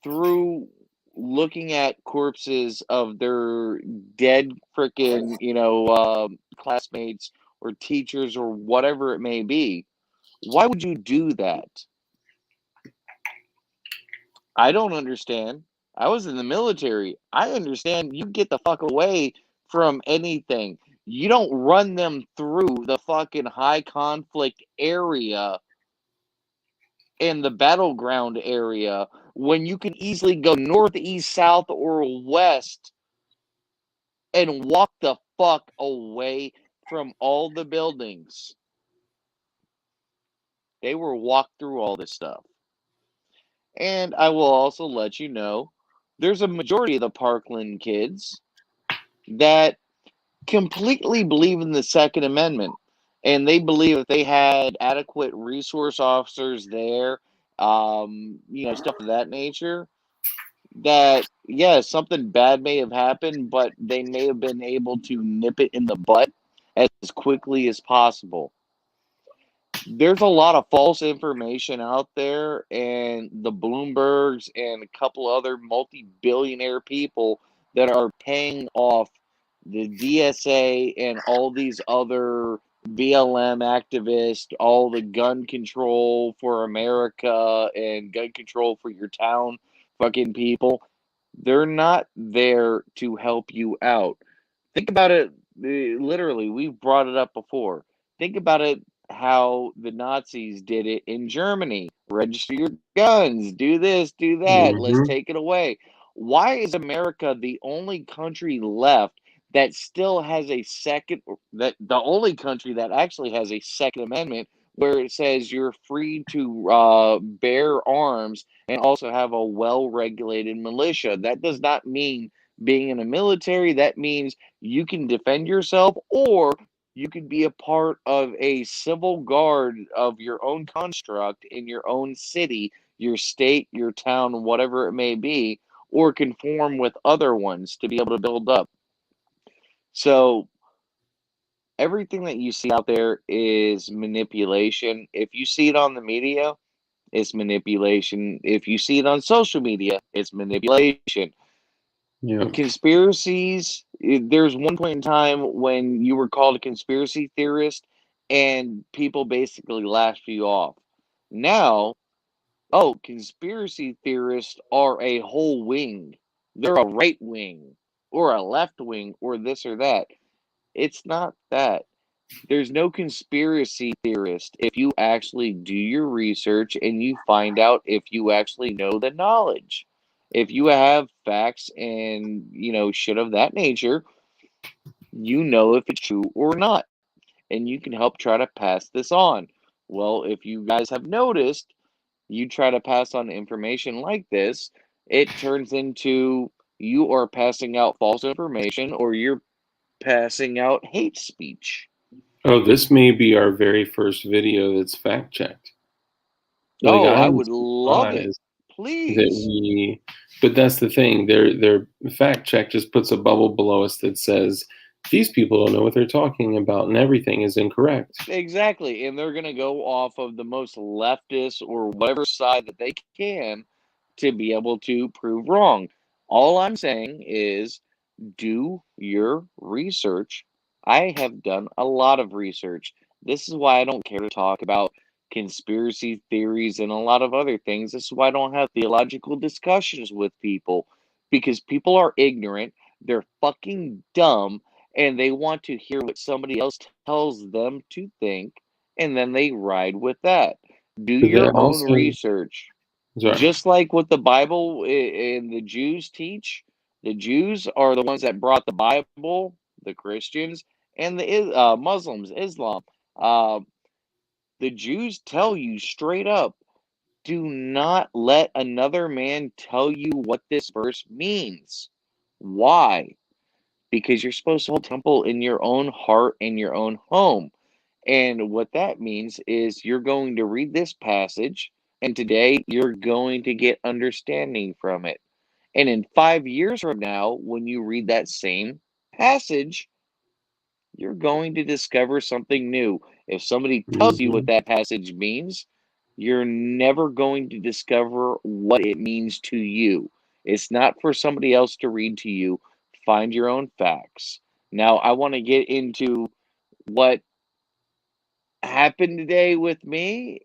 through looking at corpses of their dead freaking, classmates or teachers or whatever it may be? Why would you do that? I don't understand. I was in the military. I understand you get the fuck away from anything. You don't run them through the fucking high conflict area in the battleground area when you can easily go north, east, south, or west and walk the fuck away from all the buildings. They were walked through all this stuff. And I will also let you know there's a majority of the Parkland kids that completely believe in the Second Amendment. And they believe if they had adequate resource officers there, stuff of that nature, that, yes, something bad may have happened, but they may have been able to nip it in the butt as quickly as possible. there's a lot of false information out there, and the Bloombergs and a couple other multi-billionaire people that are paying off the DSA and all these other BLM activists, all the gun control for America and gun control for your town fucking people. They're not there to help you out. Think about it, literally, we've brought it up before. Think about it how the Nazis did it in Germany. Register your guns, do this, do that, let's Hmm. take it away. Why is America the only country left that still has a second, that the only country that actually has a Second Amendment where it says you're free to bear arms and also have a well regulated militia? That does not mean being in a military, that means you can defend yourself, or you could be a part of a civil guard of your own construct in your own city, your state, your town, whatever it may be, or conform with other ones to be able to build up. So everything that you see out there is manipulation. If you see it on the media, it's manipulation. If you see it on social media, it's manipulation. Yeah. Conspiracies, there's one point in time when you were called a conspiracy theorist and people basically laughed you off. Now, oh, conspiracy theorists are a whole wing. They're a right wing or a left wing or this or that. It's not that. There's no conspiracy theorist if you actually do your research and you find out if you actually know the knowledge. If you have facts and, shit of that nature, you know if it's true or not. And you can help try to pass this on. Well, if you guys have noticed, you try to pass on information like this, it turns into you are passing out false information or you're passing out hate speech. Oh, this may be our very first video that's fact checked. Like Oh, I I'm would love it. surprised that Please. we, but that's the thing. Their fact check just puts a bubble below us that says these people don't know what they're talking about and everything is incorrect. Exactly. And they're going to go off of the most leftist or whatever side that they can to be able to prove wrong. All I'm saying is do your research. I have done a lot of research. This is why I don't care to talk about conspiracy theories and a lot of other things. This is why I don't have theological discussions with people, because people are ignorant, they're fucking dumb, and they want to hear what somebody else tells them to think, and then they ride with that. Do But your that own also, research. sorry. Just like what the Bible and the Jews teach, the Jews are the ones that brought the Bible, the Christians, and the Muslims, Islam. Uh, the Jews tell you straight up, do not let another man tell you what this verse means. Why? Because you're supposed to hold temple in your own heart and your own home. And what that means is you're going to read this passage, and today you're going to get understanding from it. And in 5 years from now, when you read that same passage, you're going to discover something new. If somebody tells you what Hmm. that passage means, you're never going to discover what it means to you. It's not for somebody else to read to you. Find your own facts. Now, I want to get into what happened today with me,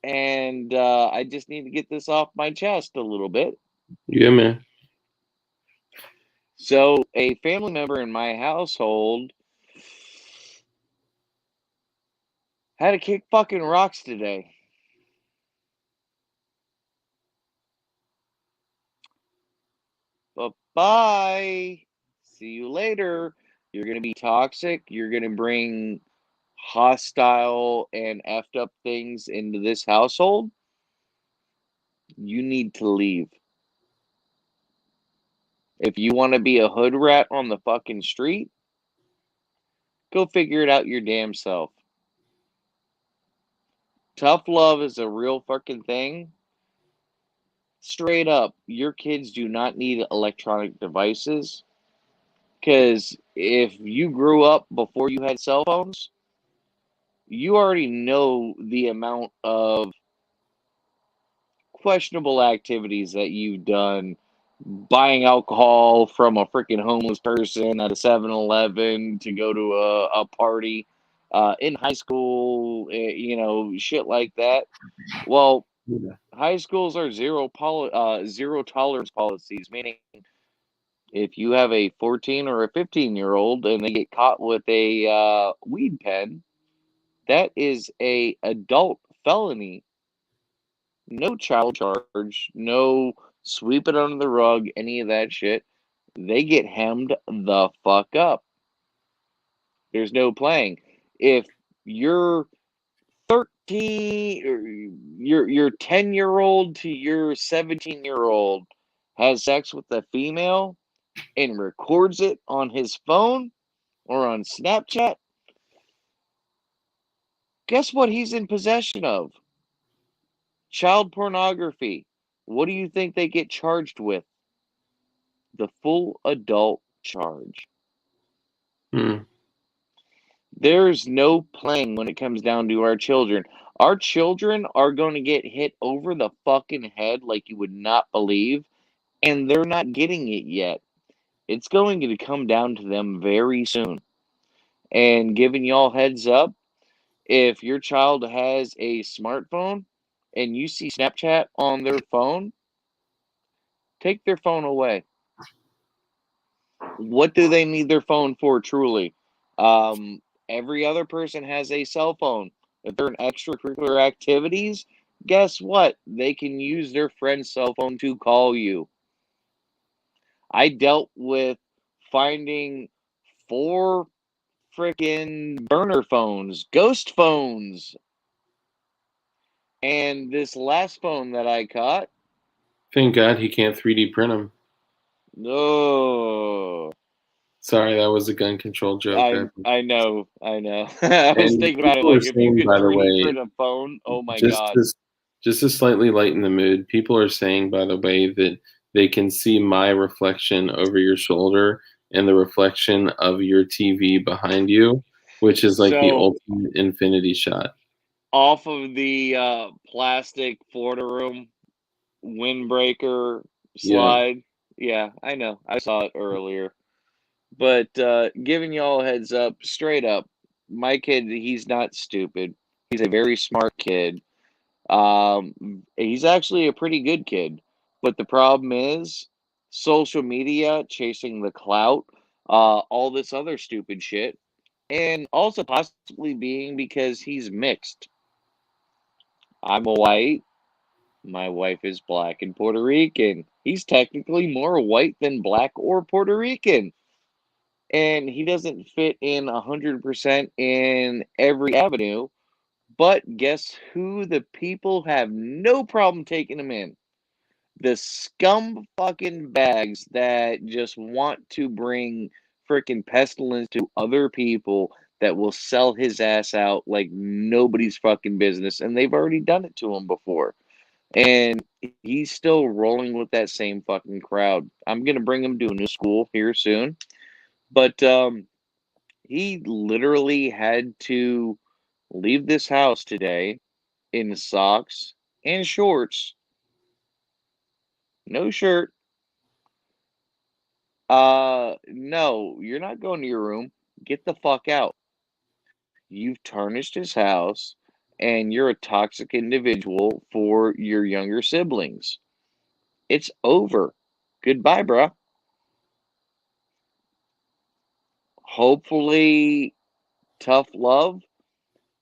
and I just need to get this off my chest a little bit. Yeah, man. So, a family member in my household had to kick fucking rocks today. Bye bye. See you later. You're going to be toxic. You're going to bring hostile and effed up things into this household. You need to leave. If you want to be a hood rat on the fucking street, go figure it out your damn self. Tough love is a real fucking thing. Straight up, your kids do not need electronic devices. Because if you grew up before you had cell phones, you already know the amount of questionable activities that you've done, buying alcohol from a freaking homeless person at a 7-Eleven to go to a party in high school, shit like that. Well, Yeah. high schools are zero tolerance policies, meaning if you have a 14 or a 15-year-old and they get caught with a weed pen, that is a adult felony. No child charge, no sweep it under the rug, any of that shit. They get hemmed the fuck up. There's no playing. If you're 13 or your 10-year-old to your 17-year-old has sex with a female and records it on his phone or on Snapchat, guess what he's in possession of? Child pornography. What do you think they get charged with? The full adult charge. Hmm. There's no playing when it comes down to our children. Our children are going to get hit over the fucking head like you would not believe, and they're not getting it yet. It's going to come down to them very soon. And giving y'all heads up, if your child has a smartphone and you see Snapchat on their phone, take their phone away. What do they need their phone for, truly? Every other person has a cell phone. If they're in extracurricular activities, guess what? They can use their friend's cell phone to call you. I dealt with finding 4 freaking burner phones, ghost phones. And this last phone that I caught, Thank God he can't 3D print them. no. Sorry, that was a gun control joke. I know. I was And thinking about it people are like if you saying, could by the 3D way, print a phone, oh my just god. to just to slightly lighten the mood, people are saying, by the way, that they can see my reflection over your shoulder and the reflection of your TV behind you, which is like the So ultimate infinity shot. off of the plastic Florida room windbreaker Yeah. slide. Yeah, I know. I saw it earlier. But giving y'all a heads up, straight up, my kid, he's not stupid. He's a very smart kid. He's actually a pretty good kid. But the problem is social media, chasing the clout, all this other stupid shit, and also possibly being because he's mixed. I'm a white. My wife is black and Puerto Rican. He's technically more white than black or Puerto Rican. And he doesn't fit in 100% in every avenue. But guess who the people have no problem taking him in? The scum fucking bags that just want to bring freaking pestilence to other people that will sell his ass out like nobody's fucking business. And they've already done it to him before. And he's still rolling with that same fucking crowd. I'm gonna bring him to a new school here soon, but he literally had to leave this house today in socks and shorts, no shirt. No, you're not going to your room. Get the fuck out. You've tarnished his house, and you're a toxic individual for your younger siblings. It's over. Goodbye, bruh. Hopefully, tough love,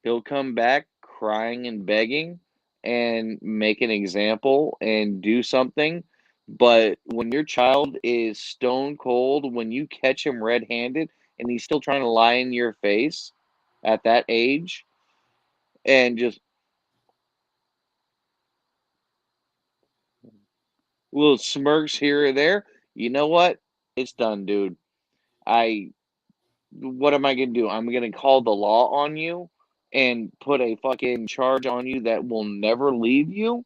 he'll come back crying and begging and make an example and do something. But when your child is stone cold, when you catch him red handed and he's still trying to lie in your face at that age and just little smirks here or there, you know what? It's done, dude. I what am I gonna do? I'm gonna call the law on you and put a fucking charge on you that will never leave you?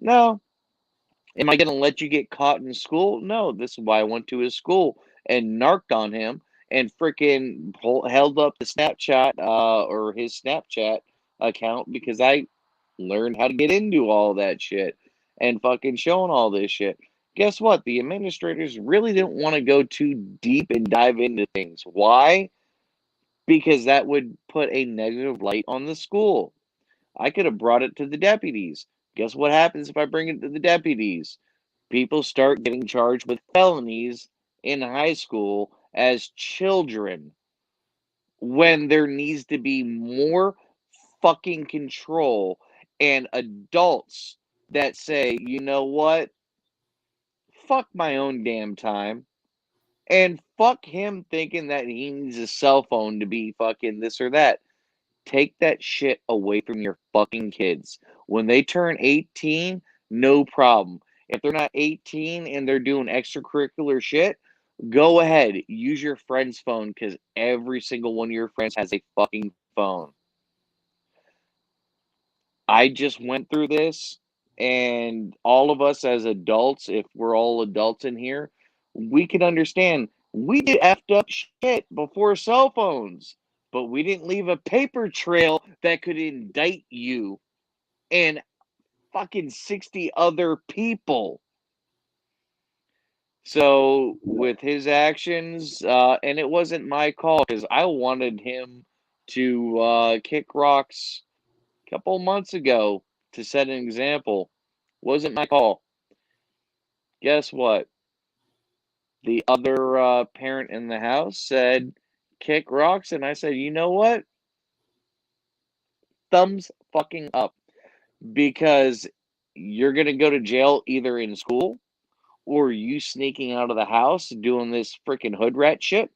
No. Am I gonna let you get caught in school? No. This is why I went to his school and narked on him and freaking held up the Snapchat or his Snapchat account because I learned how to get into all that shit and fucking showing all this shit. Guess what? The administrators really didn't want to go too deep and dive into things. Why? Because that would put a negative light on the school. I could have brought it to the deputies. Guess what happens if I bring it to the deputies? People start getting charged with felonies in high school as children when there needs to be more fucking control and adults that say, you know what? Fuck my own damn time. And fuck him thinking that he needs a cell phone to be fucking this or that. Take that shit away from your fucking kids. When they turn 18, no problem. If they're not 18 and they're doing extracurricular shit, go ahead. Use your friend's phone because every single one of your friends has a fucking phone. I just went through this, and all of us as adults, if we're all adults in here, we can understand we did effed up shit before cell phones, but we didn't leave a paper trail that could indict you and fucking 60 other people. So, with his actions, and it wasn't my call because I wanted him to kick rocks a couple months ago to set an example. Wasn't my call. Guess what? The other parent in the house said, kick rocks. And I said, you know what? Thumbs fucking up. Because you're going to go to jail either in school or you sneaking out of the house doing this freaking hood rat shit.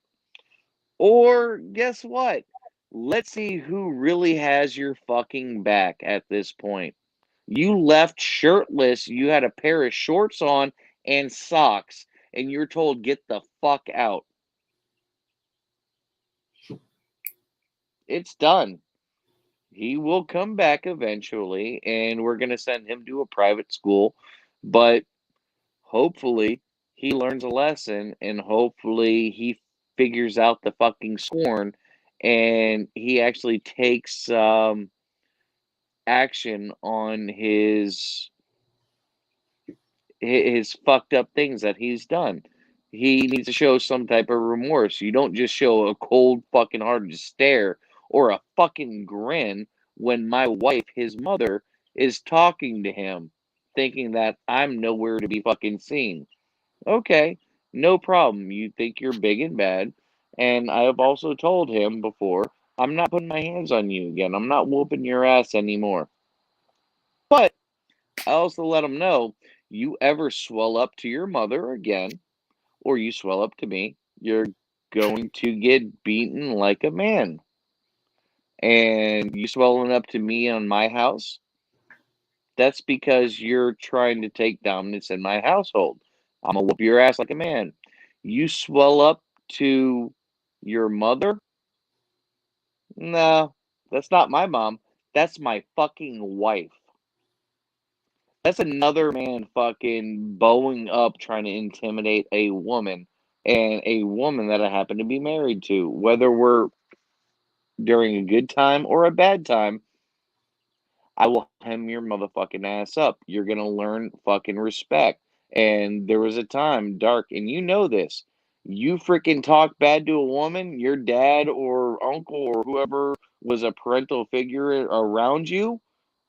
Or guess what? Let's see who really has your fucking back at this point. You left shirtless, you had a pair of shorts on and socks, and you're told, get the fuck out. It's done. He will come back eventually, and we're going to send him to a private school, but hopefully he learns a lesson, and hopefully he figures out the fucking scorn, and he actually takes action on his fucked up things that he's done. He needs to show some type of remorse. You don't just show a cold fucking hearted stare or a fucking grin when my wife, his mother, is talking to him, thinking that I'm nowhere to be fucking seen. Okay, no problem. You think you're big and bad. And I have also told him before, I'm not putting my hands on you again. I'm not whooping your ass anymore. But I also let him know, you ever swell up to your mother again, or you swell up to me, you're going to get beaten like a man. And you swelling up to me on my house, that's because you're trying to take dominance in my household. I'm gonna whoop your ass like a man. You swell up to your mother? No, that's not my mom. That's my fucking wife. That's another man fucking bowing up trying to intimidate a woman and a woman that I happen to be married to. Whether we're during a good time or a bad time, I will hem your motherfucking ass up. You're gonna learn fucking respect. And there was a time, Dark, and you know this. You freaking talk bad to a woman, your dad or uncle or whoever was a parental figure around you,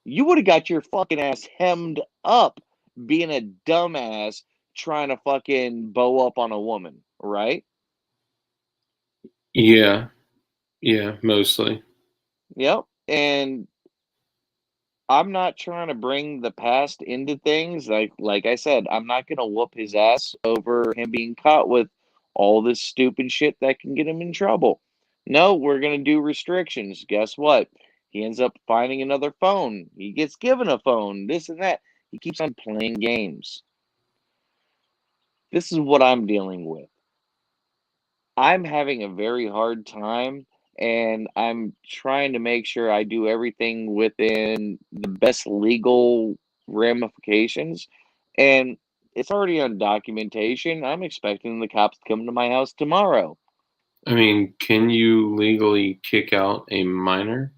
you would have got your fucking ass hemmed up being a dumbass trying to fucking bow up on a woman, right? Yeah, yeah, mostly. Yep. And I'm not trying to bring the past into things. Like I said, I'm not gonna whoop his ass over him being caught with all this stupid shit that can get him in trouble. No, we're gonna do restrictions. Guess what? He ends up finding another phone. He gets given a phone, this and that. He keeps on playing games. This is what I'm dealing with. I'm having a very hard time, and I'm trying to make sure I do everything within the best legal ramifications. And it's already on documentation. I'm expecting the cops to come to my house tomorrow. I mean, can you legally kick out a minor?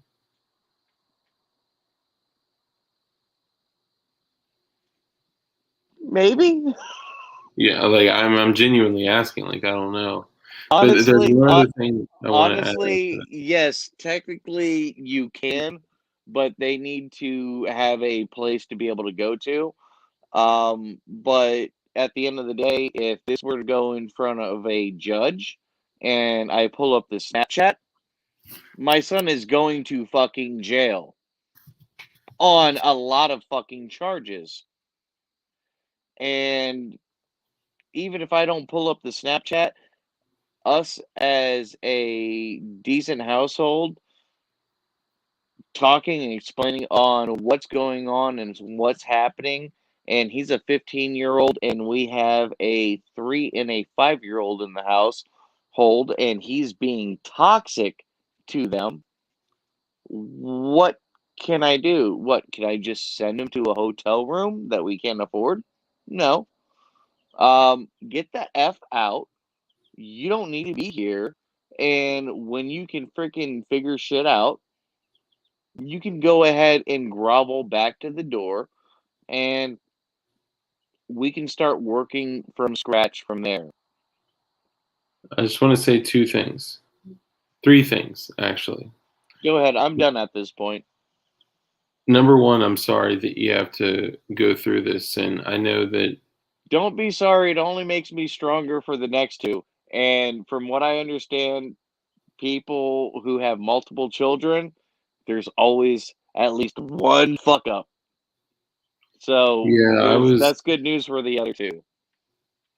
Maybe. Yeah, like I'm genuinely asking. Like I don't know. But there's Honestly, one other thing I want to add into honestly, yes, technically you can, but they need to have a place to be able to go to. But at the end of the day, if this were to go in front of a judge and I pull up the Snapchat, my son is going to fucking jail on a lot of fucking charges. And even if I don't pull up the Snapchat, us as a decent household talking and explaining on what's going on and what's happening. And he's a 15-year-old, and we have a 3 and a 5-year-old in the household, and he's being toxic to them. What can I do? What can I just send him to a hotel room that we can't afford? No. Get the F out. You don't need to be here. And when you can freaking figure shit out, you can go ahead and grovel back to the door and we can start working from scratch from there. I just want to say two things, three things actually. Go ahead. I'm done at this point. Number one, I'm sorry that you have to go through this, and I know that. Don't be sorry. It only makes me stronger for the next two. And from what I understand, people who have multiple children, there's always at least one fuck up. So Yeah, that's good news for the other two.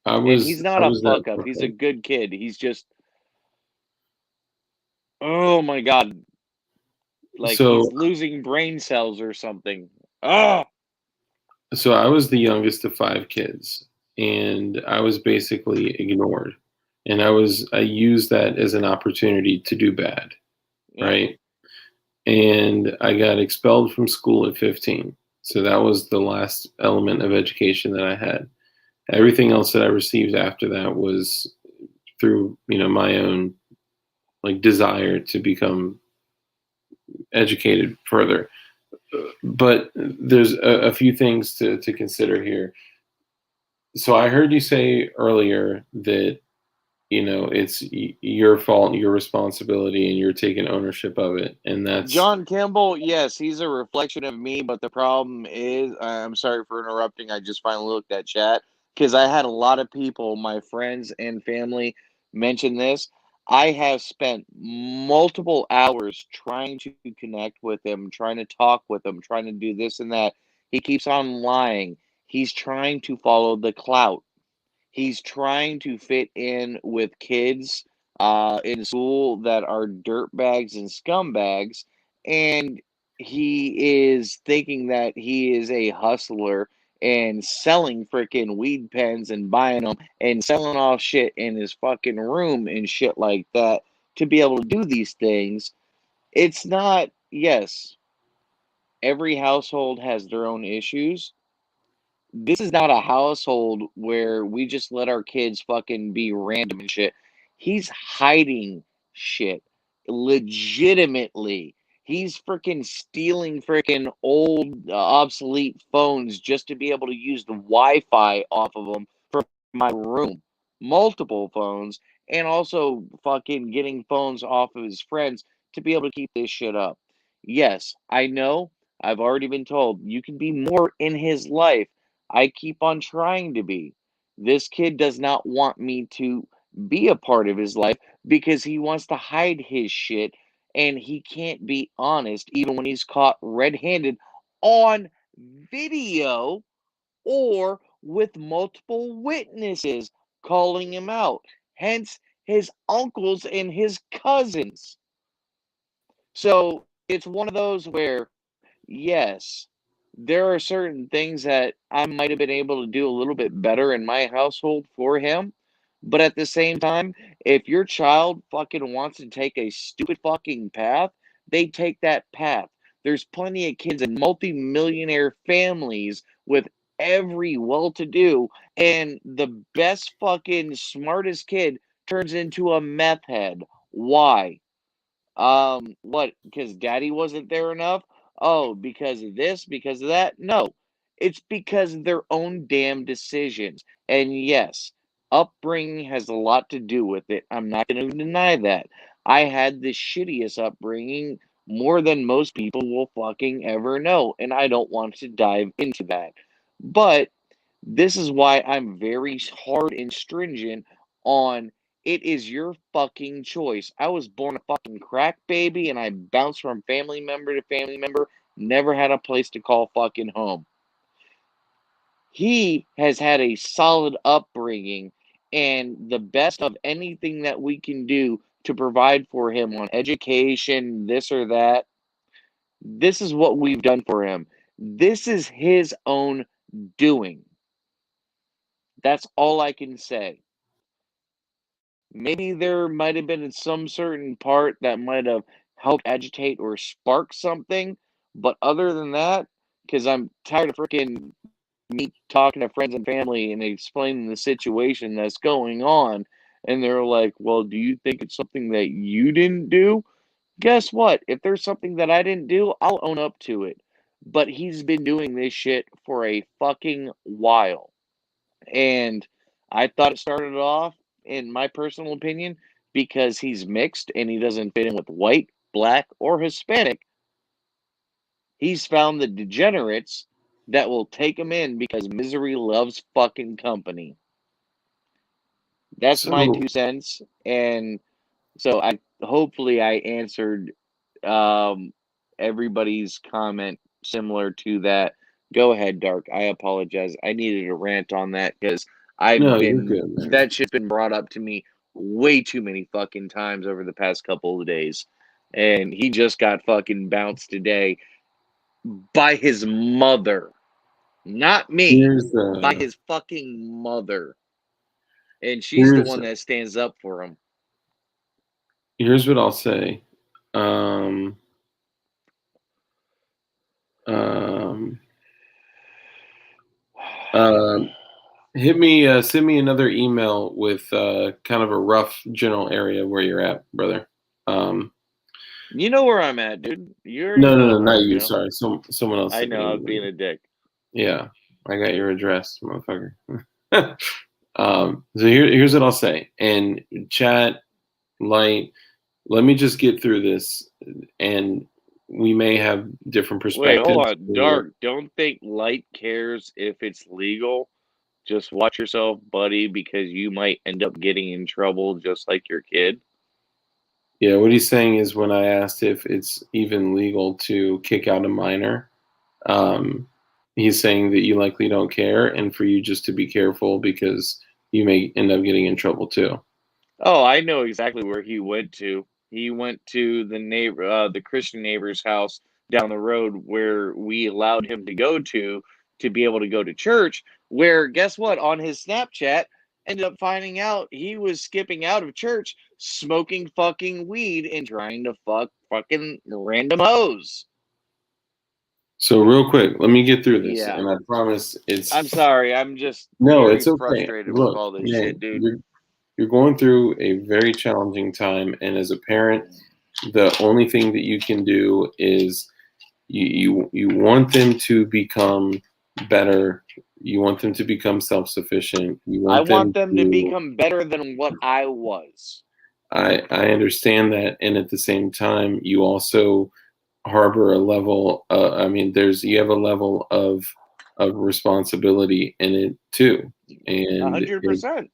I And he's was, I not a was that fuck up. He's a person. good kid. He's just, oh my god, like So, he's losing brain cells or something. Ah, so I was the youngest of five kids, and I was basically ignored, and I used that as an opportunity to do bad, yeah. right? And I got expelled from school at 15. So that was the last element of education that I had. Everything else that I received after that was through, my own like desire to become educated further. But there's a few things to consider here. So I heard you say earlier that it's your fault, your responsibility, and you're taking ownership of it, and that's John Campbell, yes, he's a reflection of me, but the problem is, I'm sorry for interrupting. I just finally looked at chat because I had a lot of people, my friends and family, mention this. I have spent multiple hours trying to connect with him, trying to talk with him, trying to do this and that. He keeps on lying. He's trying to follow the clout. He's trying to fit in with kids in school that are dirtbags and scumbags, and he is thinking that he is a hustler and selling freaking weed pens and buying them and selling off shit in his fucking room and shit like that to be able to do these things. It's not, yes, every household has their own issues. This is not a household where we just let our kids fucking be random and shit. He's hiding shit legitimately. He's freaking stealing freaking old, obsolete phones just to be able to use the Wi Fi off of them for my room. Multiple phones, and also fucking getting phones off of his friends to be able to keep this shit up. Yes, I know. I've already been told you can be more in his life. I keep on trying to be. This kid does not want me to be a part of his life because he wants to hide his shit and he can't be honest even when he's caught red handed on video or with multiple witnesses calling him out. Hence, his uncles and his cousins. So it's one of those where yes, there are certain things that I might have been able to do a little bit better in my household for him. But at the same time, if your child fucking wants to take a stupid fucking path, they take that path. There's plenty of kids in multi-millionaire families with every well to do, and the best fucking smartest kid turns into a meth head. Why? What? Because daddy wasn't there enough? Oh, because of this, because of that? No. It's because of their own damn decisions. And yes, upbringing has a lot to do with it. I'm not going to deny that. I had the shittiest upbringing more than most people will fucking ever know. And I don't want to dive into that. But this is why I'm very hard and stringent on it is your fucking choice. I was born a fucking crack baby and I bounced from family member to family member, never had a place to call fucking home. He has had a solid upbringing, and the best of anything that we can do to provide for him on education, this or that, this is what we've done for him. This is his own doing. That's all I can say. Maybe there might have been some certain part that might have helped agitate or spark something, but other than that, because I'm tired of freaking me talking to friends and family and explaining the situation that's going on, and they're like, "Well, do you think it's something that you didn't do?" Guess what? If there's something that I didn't do, I'll own up to it. But he's been doing this shit for a fucking while. And I thought it started off, in my personal opinion, because he's mixed and he doesn't fit in with white, black, or Hispanic. He's found the degenerates that will take him in because misery loves fucking company. That's my So 2 cents. And so I hopefully I answered um, everybody's comment similar to that. Go ahead, Dark. I apologize. I needed a rant on that because no, you're good, man. that shit's been brought up to me way too many fucking times over the past couple of days. And he just got fucking bounced today by his mother. Not me, Here's by his fucking mother. And she's the here's one that stands up for him. here's what I'll say. Um, um, um, send me another email with kind of a rough general area where you're at, brother. Um, You know where I'm at, dude. You already no, no, know no, where not I you. am. Sorry, someone else I sent me know I an was being email. a dick. Yeah, I got your address, motherfucker. So here's what I'll say. And chat, light, let me just get through this, and we may have different Wait, hold perspectives. on. Dark, don't think Light cares if it's legal. Just watch yourself, buddy, because you might end up getting in trouble just like your kid. Yeah, what he's saying is when I asked if it's even legal to kick out a minor, um, he's saying that you likely don't care, and for you just to be careful because you may end up getting in trouble too. Oh, I know exactly where he went to. He went to the Christian neighbor's house down the road where we allowed him to be able to go to church. Where guess what? On his Snapchat, ended up finding out he was skipping out of church, smoking fucking weed and trying to fuck fucking random hoes. So real quick, let me get through this, Yeah, and I promise it's I'm sorry. I'm just no, very it's okay. frustrated with Look, all this man, shit, dude. you're going through a very challenging time, and as a parent, the only thing that you can do is you want them to become better. You want them to become self-sufficient. You I want want them them to to. become better than what I was. I understand that, and at the same time, you also harbor a level. I mean, you have a level of responsibility in it too, and 100%.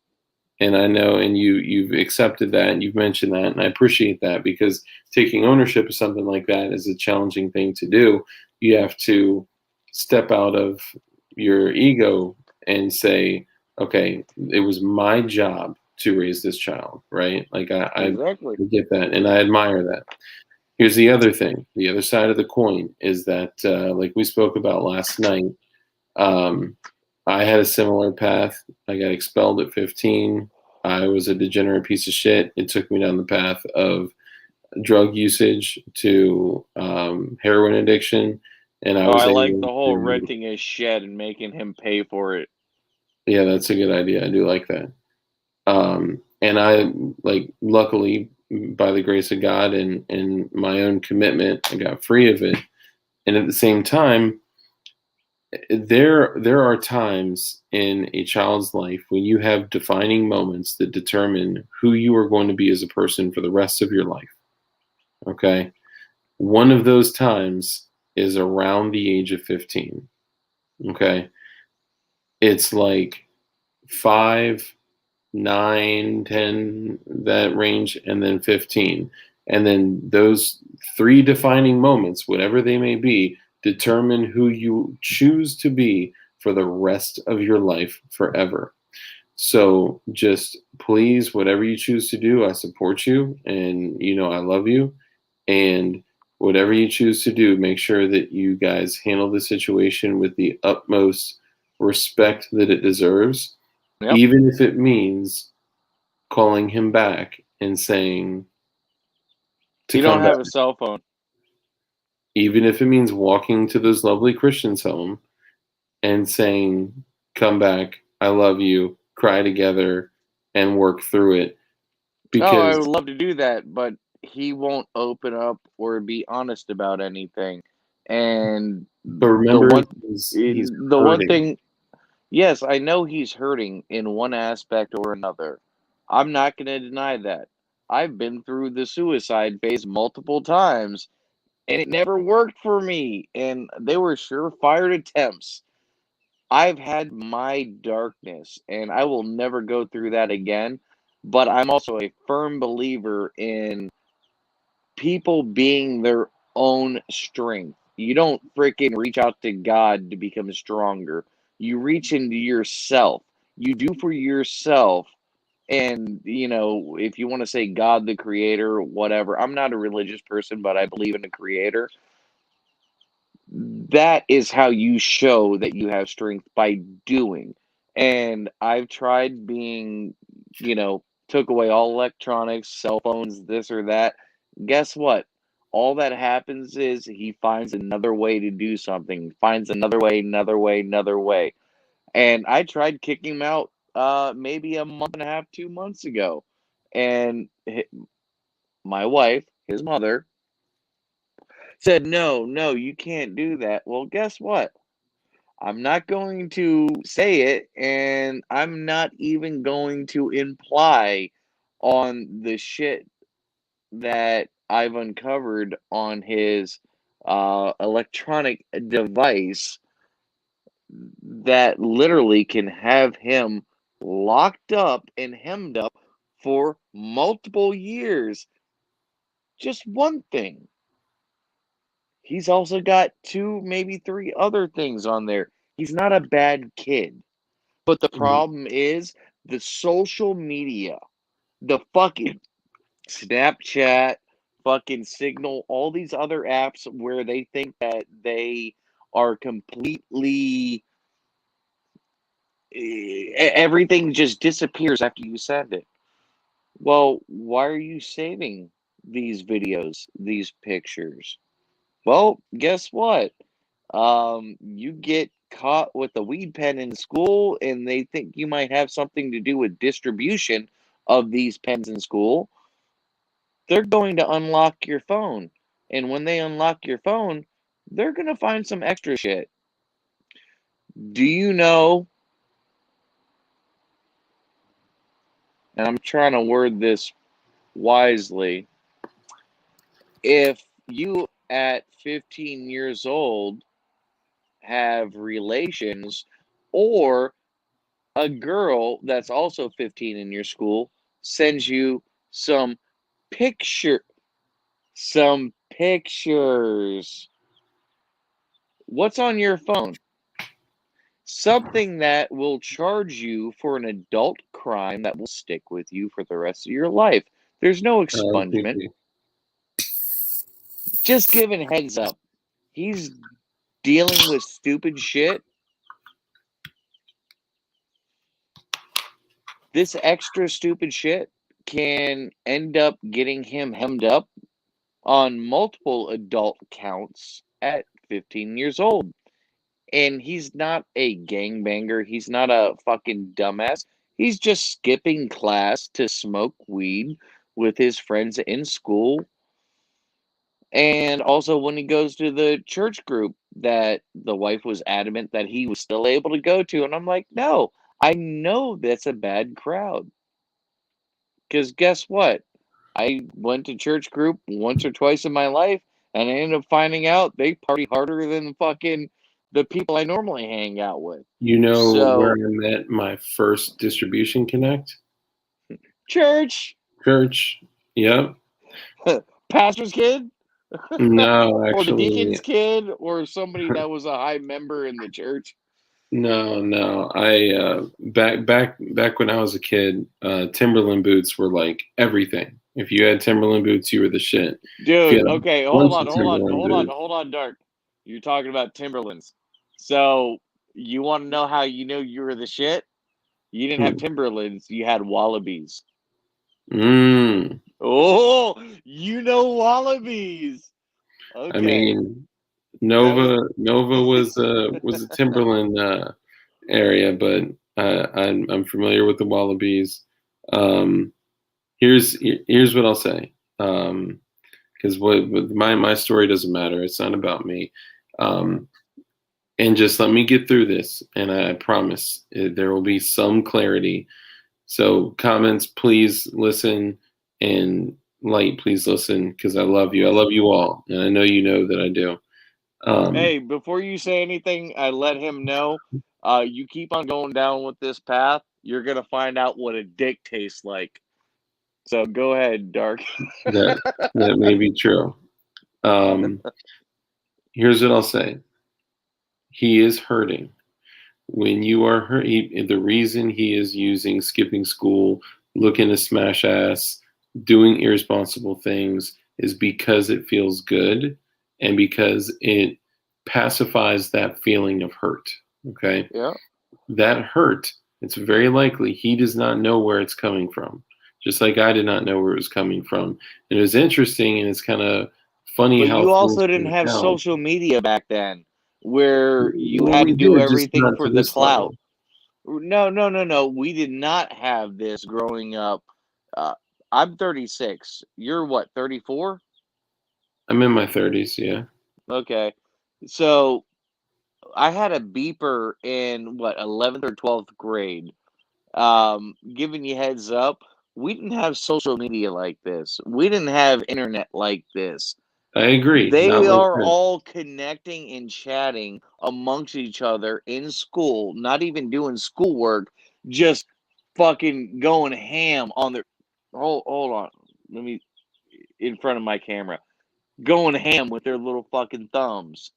and I know, and you've accepted that, and you've mentioned that, and I appreciate that because taking ownership of something like that is a challenging thing to do. You have to step out of your ego and say, okay, it was my job to raise this child, right? Like I Exactly. get that, and I admire that. Here's the other thing. The other side of the coin is that, like we spoke about last night, um, I had a similar path. I got expelled at 15. I was a degenerate piece of shit. It took me down the path of drug usage to heroin addiction, and I Oh, I was like able the whole to. renting a shed and making him pay for it. Yeah, that's a good idea. I do like that. and I, like, luckily, by the grace of God and my own commitment, I got free of it. And at the same time, there are times in a child's life when you have defining moments that determine who you are going to be as a person for the rest of your life. Okay? One of those times is around the age of 15. Okay? It's like 5, 9, 10, that range, and then 15. And then those three defining moments, whatever they may be, determine who you choose to be for the rest of your life forever. So just please, whatever you choose to do, I support you, and I love you. And whatever you choose to do, make sure that you guys handle the situation with the utmost respect that it deserves, Yep. even if it means calling him back and saying to You don't come back, have a cell phone. even if it means walking to this lovely Christian's home and saying, come back, I love you, cry together, and work through it. Oh, I Because, would love to do that, but he won't open up or be honest about anything. And but the remember, one he's the one hurting. thing, yes, I know he's hurting in one aspect or another. I'm not going to deny that. I've been through the suicide phase multiple times, and it never worked for me. And they were surefire attempts. I've had my darkness, and I will never go through that again. But I'm also a firm believer in people being their own strength. You don't freaking reach out to God to become stronger. You reach into yourself. You do for yourself. And, if you want to say God the creator, whatever, I'm not a religious person, but I believe in a creator. That is how you show that you have strength, by doing. And I've tried being, took away all electronics, cell phones, this or that. Guess what? All that happens is he finds another way to do something, finds another way, another way, another way. And I tried kicking him out maybe a month and a half, 2 months ago. And my wife, his mother, said, no, no, you can't do that. Well, guess what? I'm not going to say it, and I'm not even going to imply on the shit that I've uncovered on his electronic device that literally can have him locked up and hemmed up for multiple years. Just one thing. He's also got two, maybe three other things on there. He's not a bad kid. But the problem is the social media, the fucking Snapchat, fucking Signal, all these other apps where they think that they are completely, everything just disappears after you send it. Well, why are you saving these videos, these pictures? Well, guess what? You get caught with a weed pen in school, and they think you might have something to do with distribution of these pens in school. They're going to unlock your phone. And when they unlock your phone, they're going to find some extra shit. Do you know? And I'm trying to word this wisely. If you at 15 years old have relations, or a girl that's also 15 in your school sends you some picture some pictures, what's on your phone? Something that will charge you for an adult crime that will stick with you for the rest of your life. There's no expungement. Creepy. Just giving heads up. He's dealing with stupid shit. This extra stupid shit can end up getting him hemmed up on multiple adult counts at 15 years old. And he's not a gangbanger. He's not a fucking dumbass. He's just skipping class to smoke weed with his friends in school. And also when he goes to the church group that the wife was adamant that he was still able to go to. And I'm like, no, I know that's a bad crowd. Because guess what? I went to church group once or twice in my life, and I ended up finding out they party harder than fucking the people I normally hang out with. You know where So, I met my first distribution connect? church, Church. Yep. pastor's kid, No, or the actually, deacon's kid, or somebody that was a high member in the church. no. Back when I was a kid, Timberland boots were like everything. If you had Timberland boots, you were the shit. If you Dude, had a okay, bunch of Timberland boots, hold on, Dark. You're talking about Timberlands. So, you want to know how you know you were the shit? You didn't have hmm. Timberlands, you had Wallabies. Mm. Oh, you know Wallabies. I Okay. mean, That was Nova was a Timberland area, but I'm familiar with the Wallabies. Um, here's what I'll say. Because what my story doesn't matter. It's not about me. Um, and just let me get through this, and I promise there will be some clarity. So comments, please listen, and light, please listen, because I love you. I love you all, and I know you know that I do. Um, Hey, before you say anything, I let him know. You keep on going down with this path, you're gonna find out what a dick tastes like. So go ahead, Dark. that that may be true. Um, here's what I'll say. He is hurting. When you are hurt, the reason he is using skipping school, looking to smash ass, doing irresponsible things is because it feels good and because it pacifies that feeling of hurt. Okay. Yeah. That hurt, it's very likely he does not know where it's coming from, just like I did not know where it was coming from. And it was interesting, and it's kind of funny But how you things also didn't work have out. social media back then where you Well, had we to do did, just everything not for to the this clout. level. No. We did not have this growing up. Uh, I'm 36. You're what, 34? I'm in my 30s, yeah. Okay. So I had a beeper in what, 11th or 12th grade. Giving you heads up, we didn't have social media like this. We didn't have internet like this. I agree. Not They like are this. all connecting and chatting amongst each other in school, not even doing schoolwork, just fucking going ham on their. Hold on. Let me, in front of my camera. Going ham with their little fucking thumbs.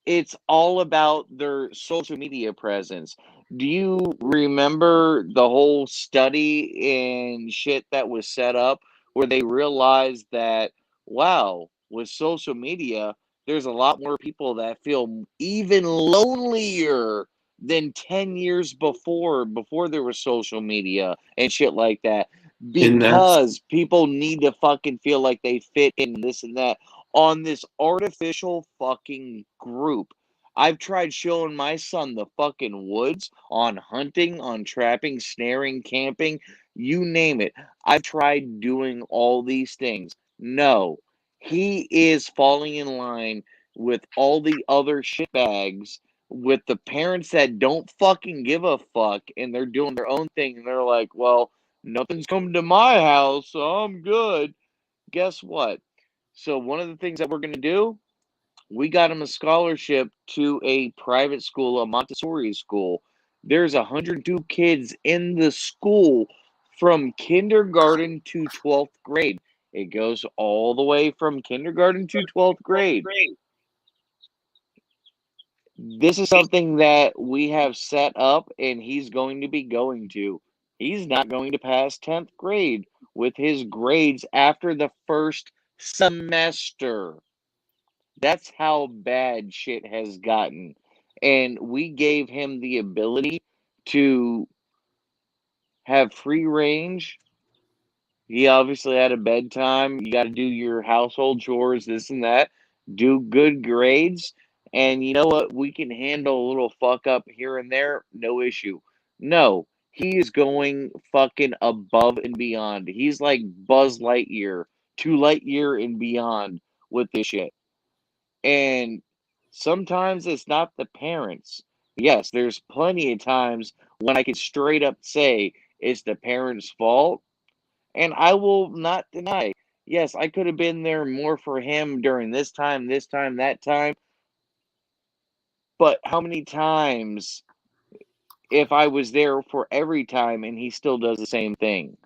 It's all about their social media presence. Do you remember the whole study and shit that was set up where they realized that, wow, with social media, there's a lot more people that feel even lonelier than 10 years before there was social media and shit like that, And that's because people need to fucking feel like they fit in this and that on this artificial fucking group. I've tried showing my son the fucking woods on hunting, on trapping, snaring, camping, you name it. I've tried doing all these things. No, he is falling in line with all the other shitbags, with the parents that don't fucking give a fuck and they're doing their own thing and they're like, well, nothing's coming to my house, so I'm good. Guess what? So one of the things that we're going to do, we got him a scholarship to a private school, a Montessori school. There's 102 kids in the school from kindergarten to 12th grade. It goes all the way from kindergarten to 12th grade. This is something that we have set up and he's going to be going to. He's not going to pass 10th grade with his grades after the first semester. That's how bad shit has gotten. And we gave him the ability to have free range. He obviously had a bedtime. You got to do your household chores, this and that. Do good grades. And you know what? We can handle a little fuck up here and there. No issue. No, He is going fucking above and beyond. He's like Buzz Lightyear, to Lightyear and beyond with this shit. And sometimes it's not the parents. Yes, there's plenty of times when I can straight up say it's the parents' fault. And I will not deny, yes, I could have been there more for him during this time, that time. But how many times if I was there for every time and he still does the same thing?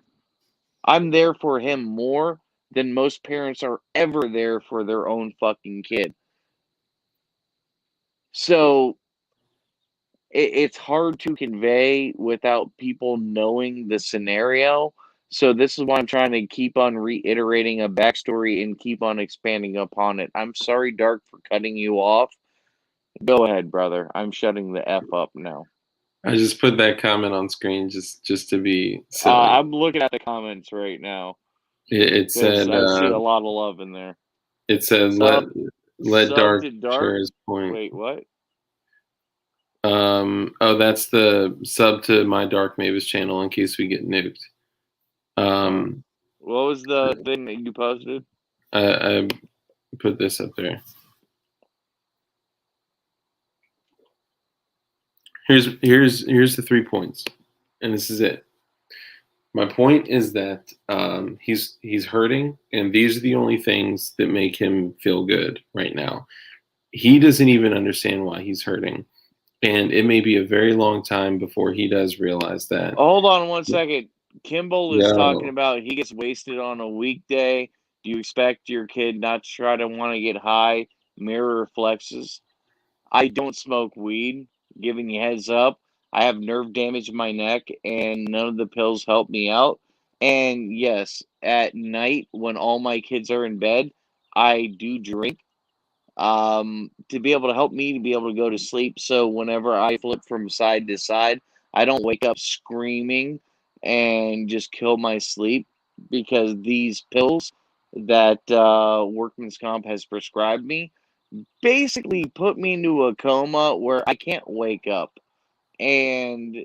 I'm there for him more than most parents are ever there for their own fucking kid. So it's hard to convey without people knowing the scenario. So this is why I'm trying to keep on reiterating a backstory and keep on expanding upon it. I'm sorry, Dark, for cutting you off. Go ahead, brother. I'm shutting the F up now. I just put that comment on screen just to be silly. I'm looking at the comments right now. It said I see a lot of love in there. it said Sub let Dark to Dark. share his point. Wait, what? Oh, that's the sub to my Dark Mavis channel in case we get nuked. What was the thing that you posted? I put this up there. Here's the 3 points, and this is it. My point is that he's hurting, and these are the only things that make him feel good right now. He doesn't even understand why he's hurting, and it may be a very long time before he does realize that. Hold on one second. Kimball is No. talking about he gets wasted on a weekday. Do you expect your kid not to try to want to get high? Mirror reflexes. I don't smoke weed. Giving you heads up. I have nerve damage in my neck, and none of the pills help me out. And yes, at night when all my kids are in bed, I do drink to be able to help me to be able to go to sleep. So whenever I flip from side to side, I don't wake up screaming and just kill my sleep because these pills that Workman's Comp has prescribed me basically put me into a coma where I can't wake up. And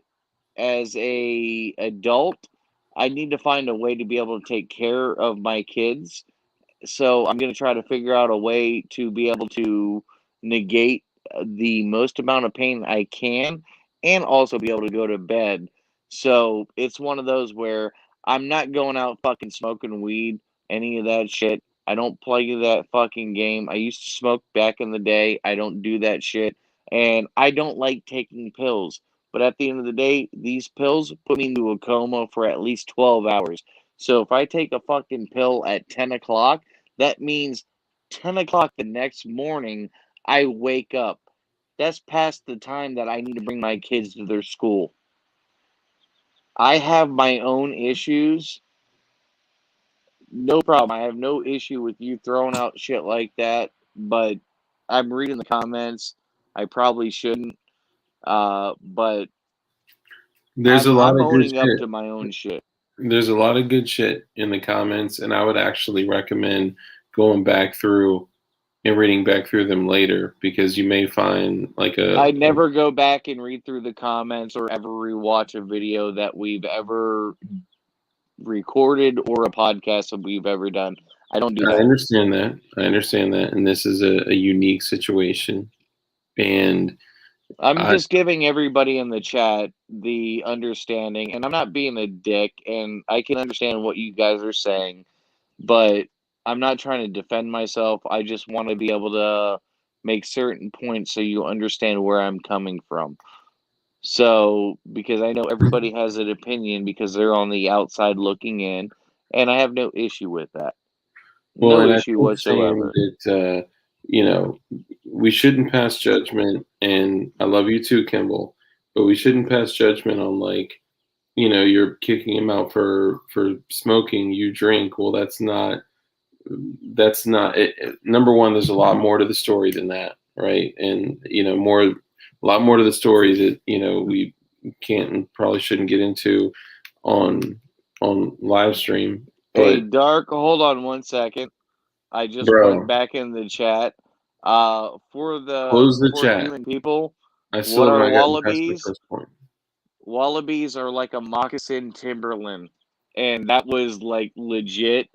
as a adult, I need to find a way to be able to take care of my kids. So I'm going to try to figure out a way to be able to negate the most amount of pain I can and also be able to go to bed. So it's one of those where I'm not going out fucking smoking weed, any of that shit. I don't play that fucking game. I used to smoke back in the day. I don't do that shit. And I don't like taking pills. But at the end of the day, these pills put me into a coma for at least 12 hours. So if I take a fucking pill at 10 o'clock, that means 10 o'clock the next morning, I wake up. That's past the time that I need to bring my kids to their school. I have my own issues. No problem. I have no issue with you throwing out shit like that, but I'm reading the comments. I probably shouldn't. But there's a lot I'm of good owning up shit. to my own shit. There's a lot of good shit in the comments, and I would actually recommend going back through and reading back through them later because you may find like I never go back and read through the comments or ever rewatch a video that we've ever recorded or a podcast that we've ever done. I don't do I that. understand that, and this is a unique situation, and I'm just giving everybody in the chat the understanding, and I'm not being a dick, and I can understand what you guys are saying, but I'm not trying to defend myself. I just want to be able to make certain points so you understand where I'm coming from. So, because I know everybody has an opinion because they're on the outside looking in, and I have no issue with that. No issue whatsoever. That we shouldn't pass judgment, and I love you too, Kimball, but we shouldn't pass judgment on you're kicking him out for smoking. You drink. Well, that's not it. Number one, there's a lot more to the story than that, right? And a lot more to the story that we can't and probably shouldn't get into on live stream. But hey, Dark, hold on one second. I just put back in the chat. For the close the poor chat. human people, I still what have are not gotten past the wallabies? first point. Wallabies are like a moccasin Timberland, and that was like legit,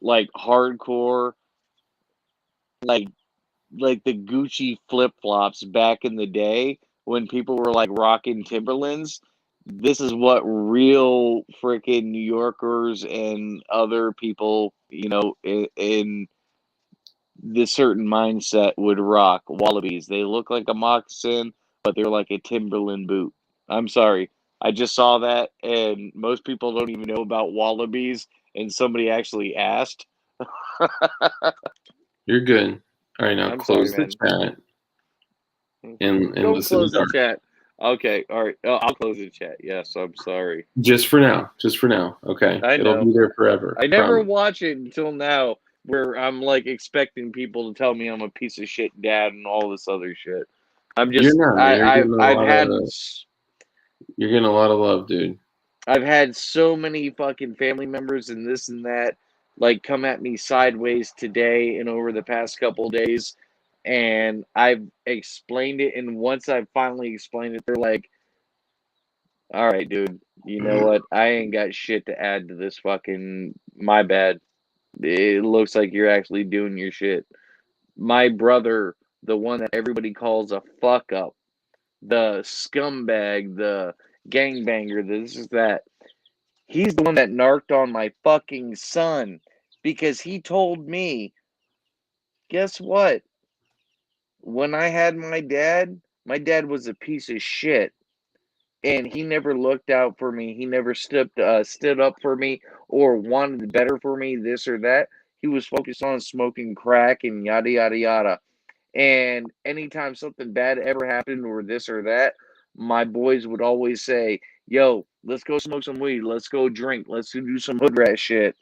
like hardcore, like the Gucci flip flops back in the day when people were like rocking Timberlands. This is what real freaking New Yorkers and other people, in this certain mindset would rock. Wallabies. They look like a moccasin, but they're like a Timberland boot. I'm sorry. I just saw that, and most people don't even know about Wallabies, and somebody actually asked. You're good. All right, now I'm sorry, close the man. chat and Don't listen to close the Dark. chat. Okay, all right. I'll close the chat. Yes, I'm sorry. Just for now. Just for now. Okay. I It'll know. be there forever. I never Promise. watch it until now, where I'm like expecting people to tell me I'm a piece of shit dad and all this other shit. I'm You're just not, man. You're getting a lot of love, dude. I've had so many fucking family members and this and that like come at me sideways today and over the past couple days, and I've explained it, and once I've finally explained it, they're like, all right, dude, you know what? I ain't got shit to add to this fucking, my bad. It looks like you're actually doing your shit. My brother, the one that everybody calls a fuck up, the scumbag, the gangbanger, this is that. He's the one that narked on my fucking son because he told me, guess what? When I had my dad was a piece of shit, and he never looked out for me. He never stood up for me or wanted better for me, this or that. He was focused on smoking crack and yada yada yada. And anytime something bad ever happened or this or that, my boys would always say, "Yo, let's go smoke some weed. Let's go drink. Let's do some hood rat shit."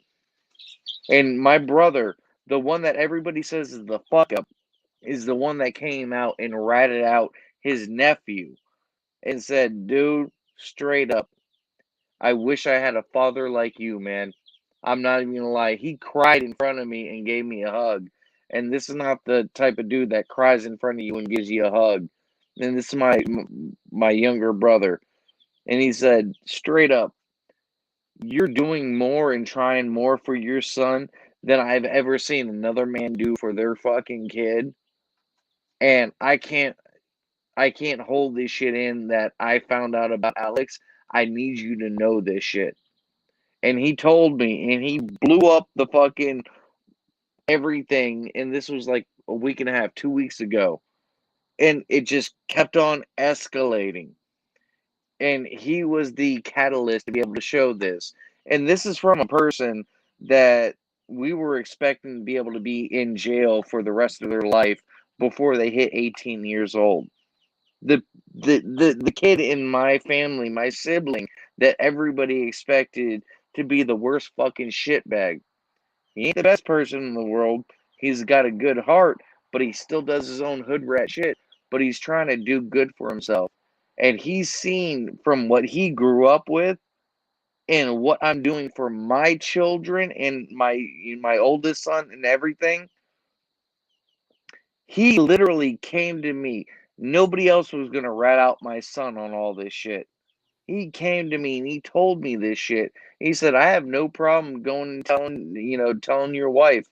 And my brother, the one that everybody says is the fuck up, is the one that came out and ratted out his nephew and said, "Dude, straight up, I wish I had a father like you, man. I'm not even gonna lie." He cried in front of me and gave me a hug. And this is not the type of dude that cries in front of you and gives you a hug. And this is my younger brother. And he said, straight up, you're doing more and trying more for your son than I've ever seen another man do for their fucking kid. And I can't hold this shit in that I found out about Alex. I need you to know this shit. And he told me, and he blew up the fucking everything. And this was like a week and a half, 2 weeks ago. And it just kept on escalating. And he was the catalyst to be able to show this. And this is from a person that we were expecting to be able to be in jail for the rest of their life before they hit 18 years old. The kid in my family, my sibling, that everybody expected to be the worst fucking shitbag. He ain't the best person in the world. He's got a good heart, but he still does his own hood rat shit. But he's trying to do good for himself. And he's seen from what he grew up with and what I'm doing for my children and my oldest son and everything. He literally came to me. Nobody else was gonna rat out my son on all this shit. He came to me and he told me this shit. He said, I have no problem going and telling your wife.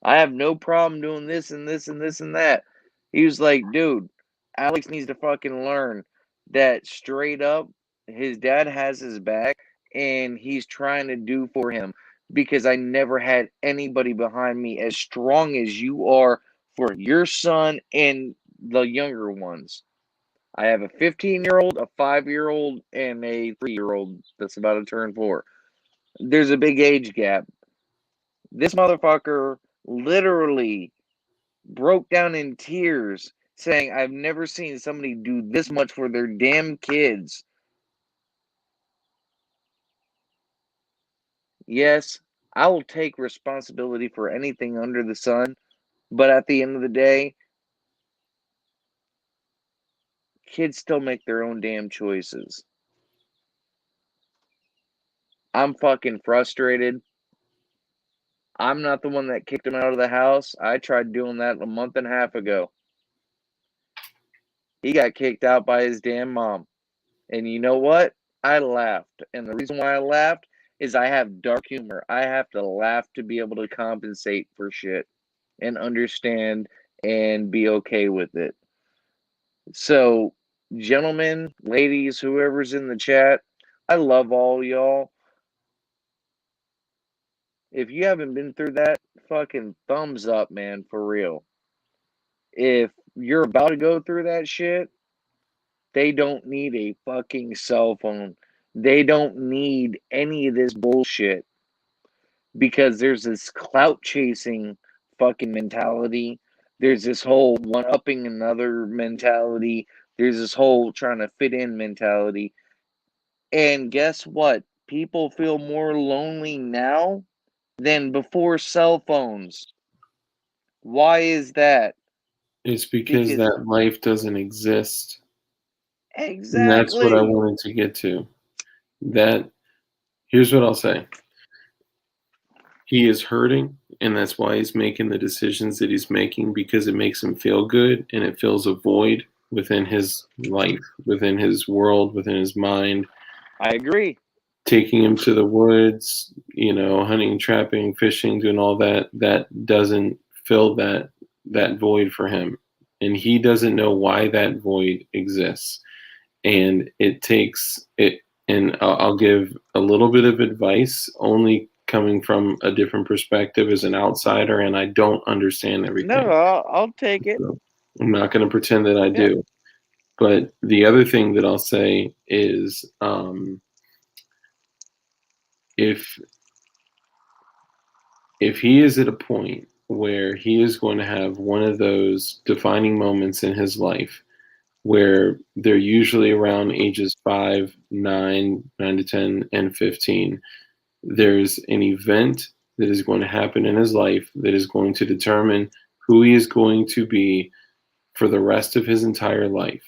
I have no problem doing this and this and this and that. He was like, dude, Alex needs to fucking learn that straight up, his dad has his back and he's trying to do for him because I never had anybody behind me as strong as you are for your son and the younger ones. I have a 15-year-old, a 5-year-old, and a 3-year-old that's about to turn 4. There's a big age gap. This motherfucker literally broke down in tears saying, I've never seen somebody do this much for their damn kids. Yes, I will take responsibility for anything under the sun, but at the end of the day, kids still make their own damn choices. I'm fucking frustrated. I'm not the one that kicked him out of the house. I tried doing that a month and a half ago. He got kicked out by his damn mom. And you know what? I laughed. And the reason why I laughed is I have dark humor. I have to laugh to be able to compensate for shit and understand and be okay with it. So, gentlemen, ladies, whoever's in the chat, I love all y'all. If you haven't been through that, fucking thumbs up, man, for real. If you're about to go through that shit, they don't need a fucking cell phone. They don't need any of this bullshit because there's this clout chasing fucking mentality. There's this whole one upping another mentality. There's this whole trying to fit in mentality. And guess what? People feel more lonely now than before cell phones. Why is that? It's because Because that life doesn't exist. And that's what I exactly. wanted to get to. That here's what I'll say. He is hurting, and that's why he's making the decisions that he's making because it makes him feel good and it fills a void within his life, within his world, within his mind. I agree. Taking him to the woods, hunting, trapping, fishing, doing all that, that doesn't fill that void for him. And he doesn't know why that void exists. And it takes it, and I'll give a little bit of advice only coming from a different perspective as an outsider, and I don't understand No, everything. I'll take it. So I'm not going to pretend that I Yeah. do. But the other thing that I'll say is if he is at a point where he is going to have one of those defining moments in his life where they're usually around ages 5, 9 to 10, and 15, there's an event that is going to happen in his life that is going to determine who he is going to be for the rest of his entire life.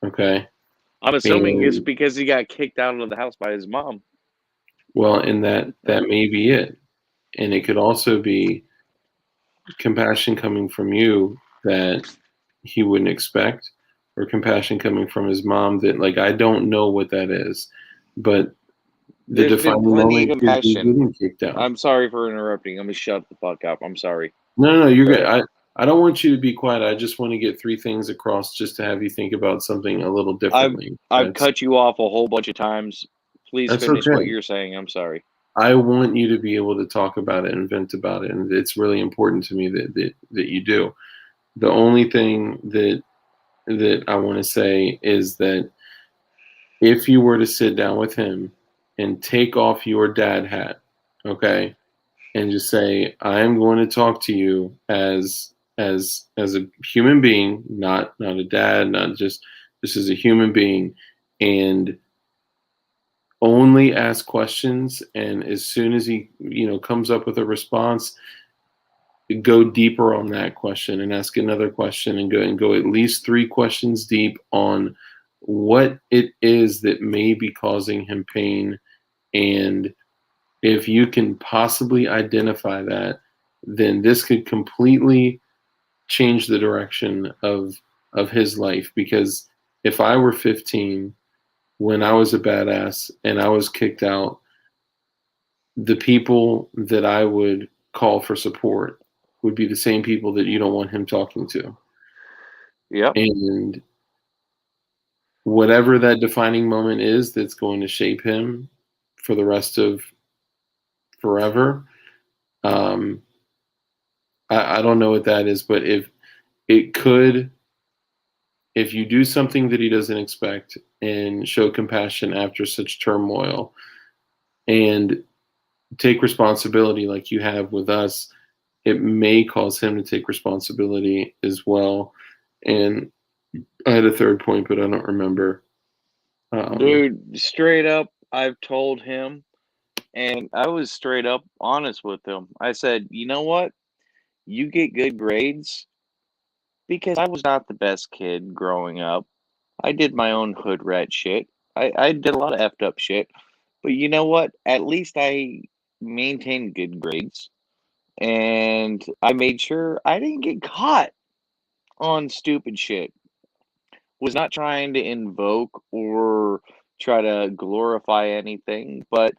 Okay? I'm assuming it's And because he got kicked out of the house by his mom. well, and that may be it. And it could also be compassion coming from you that he wouldn't expect, or compassion coming from his mom that, like, I don't know what that is, but the There's been defining plenty of moment is you compassion. getting kicked out. I'm sorry for interrupting. I'm gonna shut the fuck up. I'm sorry. No, you're good. But I don't want you to be quiet. I just want to get three things across just to have you think about something a little I've differently. I've cut you off a whole bunch of times. Please That's finish what okay. you're saying. I'm sorry. I want you to be able to talk about it and vent about it, and it's really important to me that you do. The only thing that I want to say is that if you were to sit down with him and take off your dad hat, okay, and just say, I am going to talk to you as a human being, not a dad, not just as a human being, and only ask questions. And as soon as he comes up with a response, go deeper on that question and ask another question, and go at least three questions deep on what it is that may be causing him pain. And if you can possibly identify that, then this could completely change the direction of his life. Because if I were 15 when I was a badass and I was kicked out, the people that I would call for support would be the same people that you don't want him talking to. Yep. And whatever that defining moment is that's going to shape him for the rest of forever, um, I don't know what that is, but if it could, if you do something that he doesn't expect and show compassion after such turmoil and take responsibility like you have with us, it may cause him to take responsibility as well. And I had a third point, but I don't remember. Dude, straight up, I've told him, and I was straight up honest with him. I said, you know what? You get good grades because I was not the best kid growing up. I did my own hood rat shit. I did a lot of effed up shit. But you know what? At least I maintained good grades. And I made sure I didn't get caught on stupid shit. was not trying to invoke or try to glorify anything, but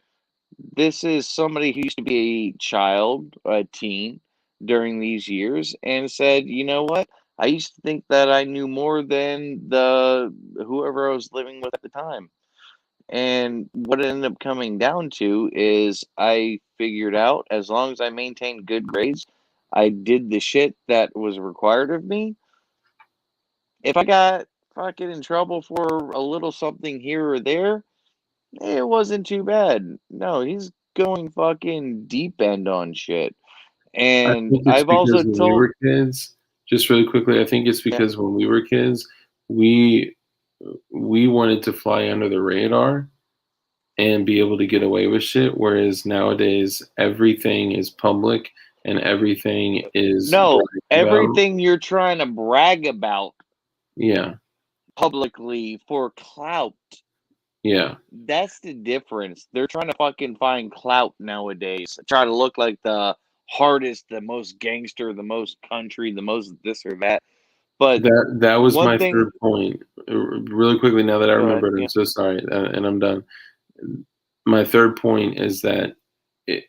this is somebody who used to be a child, a teen during these years, and said, "You know what? I used to think that I knew more than the whoever I was living with at the time." And what it ended up coming down to is I figured out as long as I maintained good grades, I did the shit that was required of me. If I got fucking in trouble for a little something here or there, it wasn't too bad. No, he's going fucking deep end on shit. I And think it's I've also because when we told, were kids, just really quickly, I think it's yeah, because when we were kids, we we wanted to fly under the radar and be able to get away with shit, whereas nowadays everything is public and everything is no, bragged about. everything you're trying to brag about Yeah, publicly for clout. yeah. That's the difference. They're trying to fucking find clout nowadays. Try to look like the hardest, the most gangster, the most country, the most this or that. But That was one my thing, third point. Really quickly, now that I go ahead. remembered, I'm Yeah. so sorry, and I'm done. My third point is that it,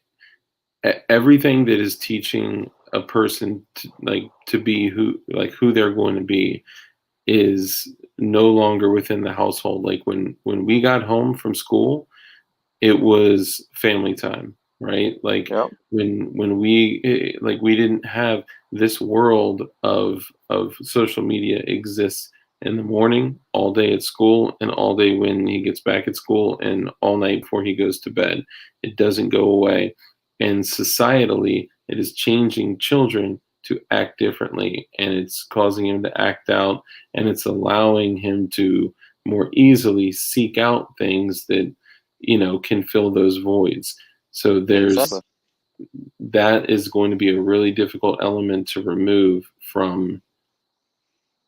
everything that is teaching a person to, to be who they're going to be is no longer within the household. Like when we got home from school, it was family time, right? Like Yep. when we like we didn't have this world of social media exists in the morning, all day at school, and all day when he gets back at school, and all night before he goes to bed. It doesn't go away, and societally, it is changing children to act differently, and it's causing him to act out, and it's allowing him to more easily seek out things that can fill those voids. So Exactly. that is going to be a really difficult element to remove from,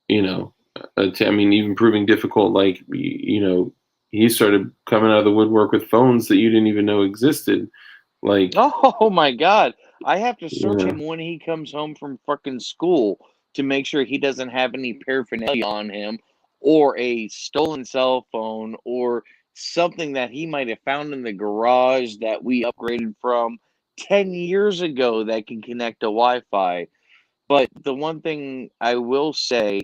you know, I mean, even proving difficult, like, he started coming out of the woodwork with phones that you didn't even know existed. Like, Oh my God. I have to you search him know, when he comes home from fucking school to make sure he doesn't have any paraphernalia on him or a stolen cell phone or something that he might have found in the garage that we upgraded from 10 years ago that can connect to Wi Fi. But the one thing I will say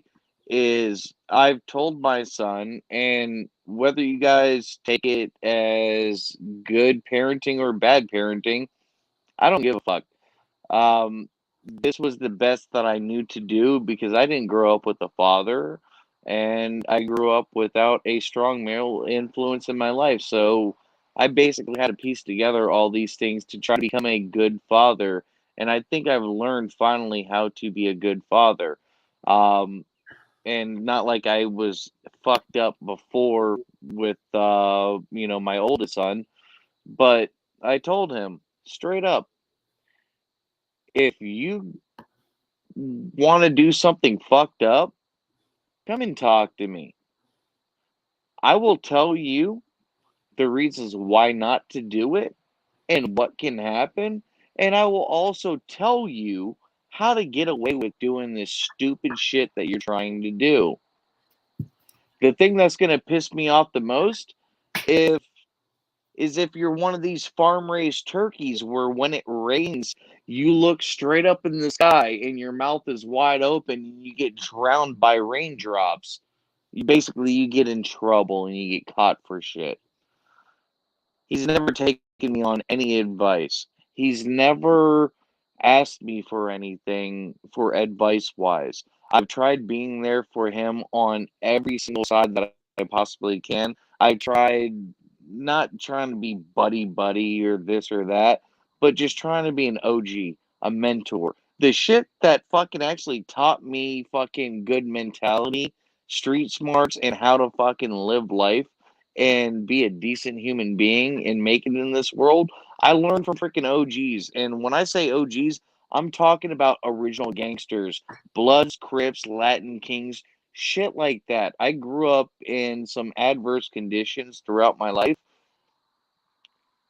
is I've told my son, and whether you guys take it as good parenting or bad parenting, I don't give a fuck. Um, this was the best that I knew to do because I didn't grow up with a father and I grew up without a strong male influence in my life. So I basically had to piece together all these things to try to become a good father. And I think I've learned finally how to be a good father. Um, and not like I was fucked up before with my oldest son, but I told him straight up, if you want to do something fucked up, come and talk to me. I will tell you the reasons why not to do it and what can happen. And I will also tell you how to get away with doing this stupid shit that you're trying to do. The thing that's going to piss me off the most if is if you're one of these farm raised turkeys where when it rains, you look straight up in the sky and your mouth is wide open and you get drowned by raindrops. You get in trouble and you get caught for shit. He's never taken me on any advice. He's never asked me for anything for advice wise. I've tried being there for him on every single side that I possibly can. I tried not trying to be buddy buddy or this or that, but just trying to be an OG, a mentor. The shit that fucking actually taught me fucking good mentality, street smarts, and how to fucking live life and be a decent human being and make it in this world, I learned from freaking OGs. And when I say OGs, I'm talking about original gangsters, Bloods, Crips, Latin Kings, shit like that. I grew up in some adverse conditions throughout my life.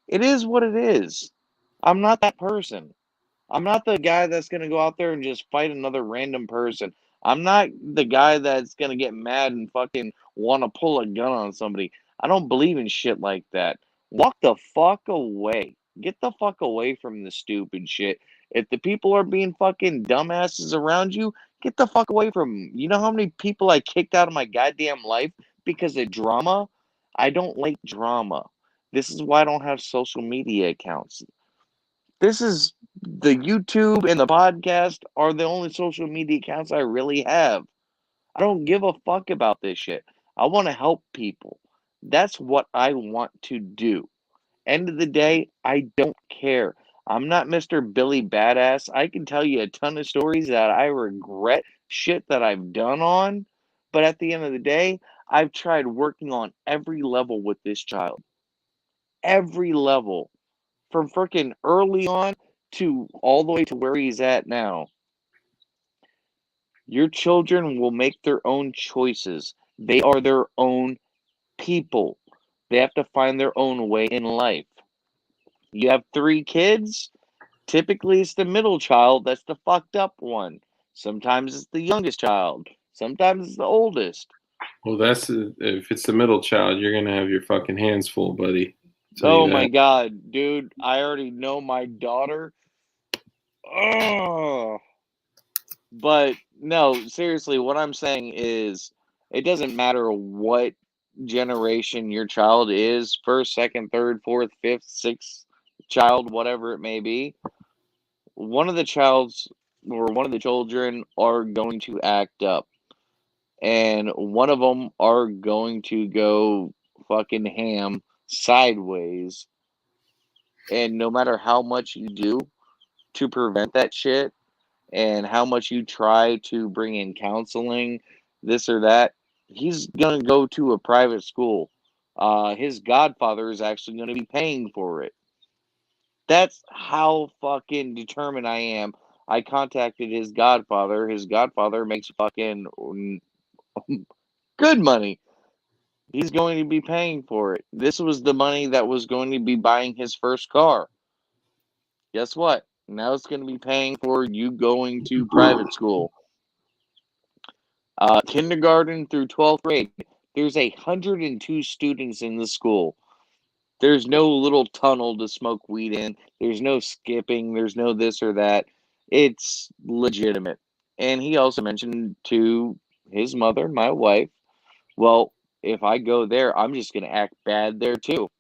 It is what it is. I'm not that person. I'm not the guy that's going to go out there and just fight another random person. I'm not the guy that's gonna get mad and fucking want to pull a gun on somebody. I don't believe in shit like that. Walk the fuck away. Get the fuck away from the stupid shit. If the people are being fucking dumbasses around you, get the fuck away from them. You know how many people I kicked out of my goddamn life because of drama? I don't like drama. This is why I don't have social media accounts. This is the YouTube and the podcast are the only social media accounts I really have. I don't give a fuck about this shit. I want to help people. That's what I want to do. End of the day, I don't care. I'm not Mr. Billy Badass. I can tell you a ton of stories that I regret shit that I've done on, but at the end of the day, I've tried working on every level with this child. Every level. From freaking early on to all the way to where he's at now. Your children will make their own choices. They are their own people. They have to find their own way in life. You have 3 kids, typically it's the middle child that's the fucked up one. Sometimes it's the youngest child. Sometimes it's the oldest. Well, if it's the middle child, you're gonna have your fucking hands full, buddy. I'll tell you Oh that. my god, dude, I already know my daughter. Oh. But no, seriously, what I'm saying is it doesn't matter what generation your child is, first, second, third, fourth, fifth, sixth child, whatever it may be. One of the childs or one of the children are going to act up, and one of them are going to go fucking ham sideways. And no matter how much you do to prevent that shit, and how much you try to bring in counseling, this or that, he's going to go to a private school. His godfather is actually going to be paying for it. That's how fucking determined I am. I contacted his godfather. His godfather makes fucking good money. He's going to be paying for it. This was the money that was going to be buying his first car. Guess what? Now it's going to be paying for you going to private school. Kindergarten through 12th grade. There's 102 students in the school. There's no little tunnel to smoke weed in. There's no skipping. There's no this or that. It's legitimate. And he also mentioned to his mother, my wife, well, if I go there, I'm just going to act bad there too.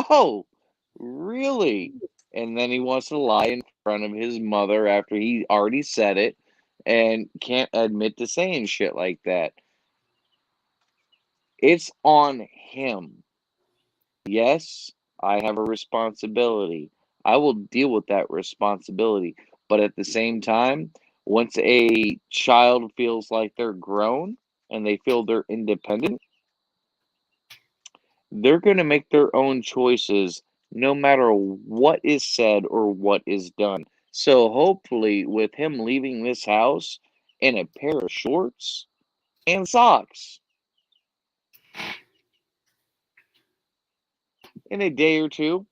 Oh, really? And then he wants to lie in front of his mother after he already said it and can't admit to saying shit like that. It's on him. Yes, I have a responsibility. I will deal with that responsibility. But at the same time, once a child feels like they're grown and they feel they're independent, they're going to make their own choices no matter what is said or what is done. So hopefully, with him leaving this house in a pair of shorts and socks in a day or two,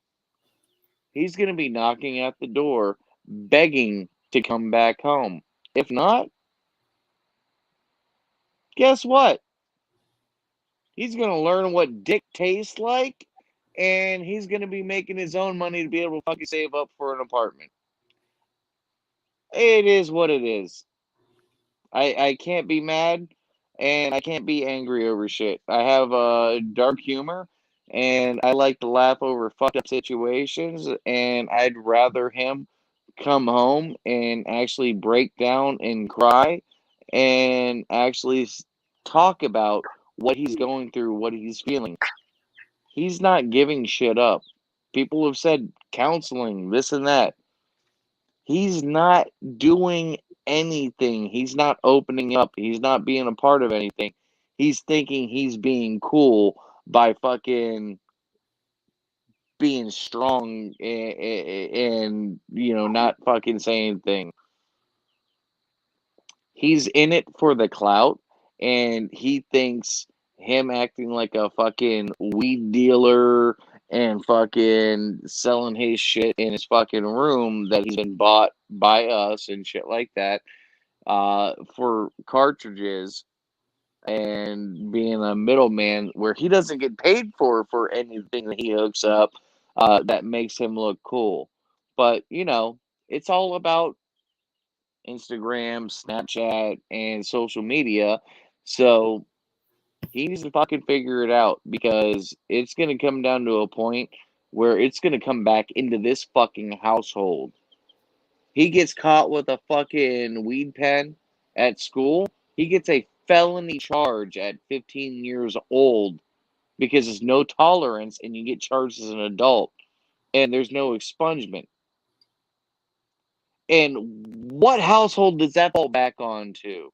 he's going to be knocking at the door, begging to come back home. If not, guess what? He's going to learn what dick tastes like, and he's going to be making his own money to be able to fucking save up for an apartment. It is what it is. I can't be mad, and I can't be angry over shit. I have dark humor, and I like to laugh over fucked up situations, and I'd rather him come home and actually break down and cry and actually talk about what he's going through, what he's feeling. He's not giving shit up. People have said counseling, this and that. He's not doing anything. He's not opening up. He's not being a part of anything. He's thinking he's being cool by fucking being strong and not fucking saying anything. He's in it for the clout, and he thinks him acting like a fucking weed dealer and fucking selling his shit in his fucking room that he's been bought by us and shit like that. for cartridges and being a middleman where he doesn't get paid for anything that he hooks up that makes him look cool. But it's all about Instagram, Snapchat, and social media. So he needs to fucking figure it out because it's going to come down to a point where it's going to come back into this fucking household. He gets caught with a fucking weed pen at school. He gets a felony charge at 15 years old because there's no tolerance and you get charged as an adult and there's no expungement. And what household does that fall back on to?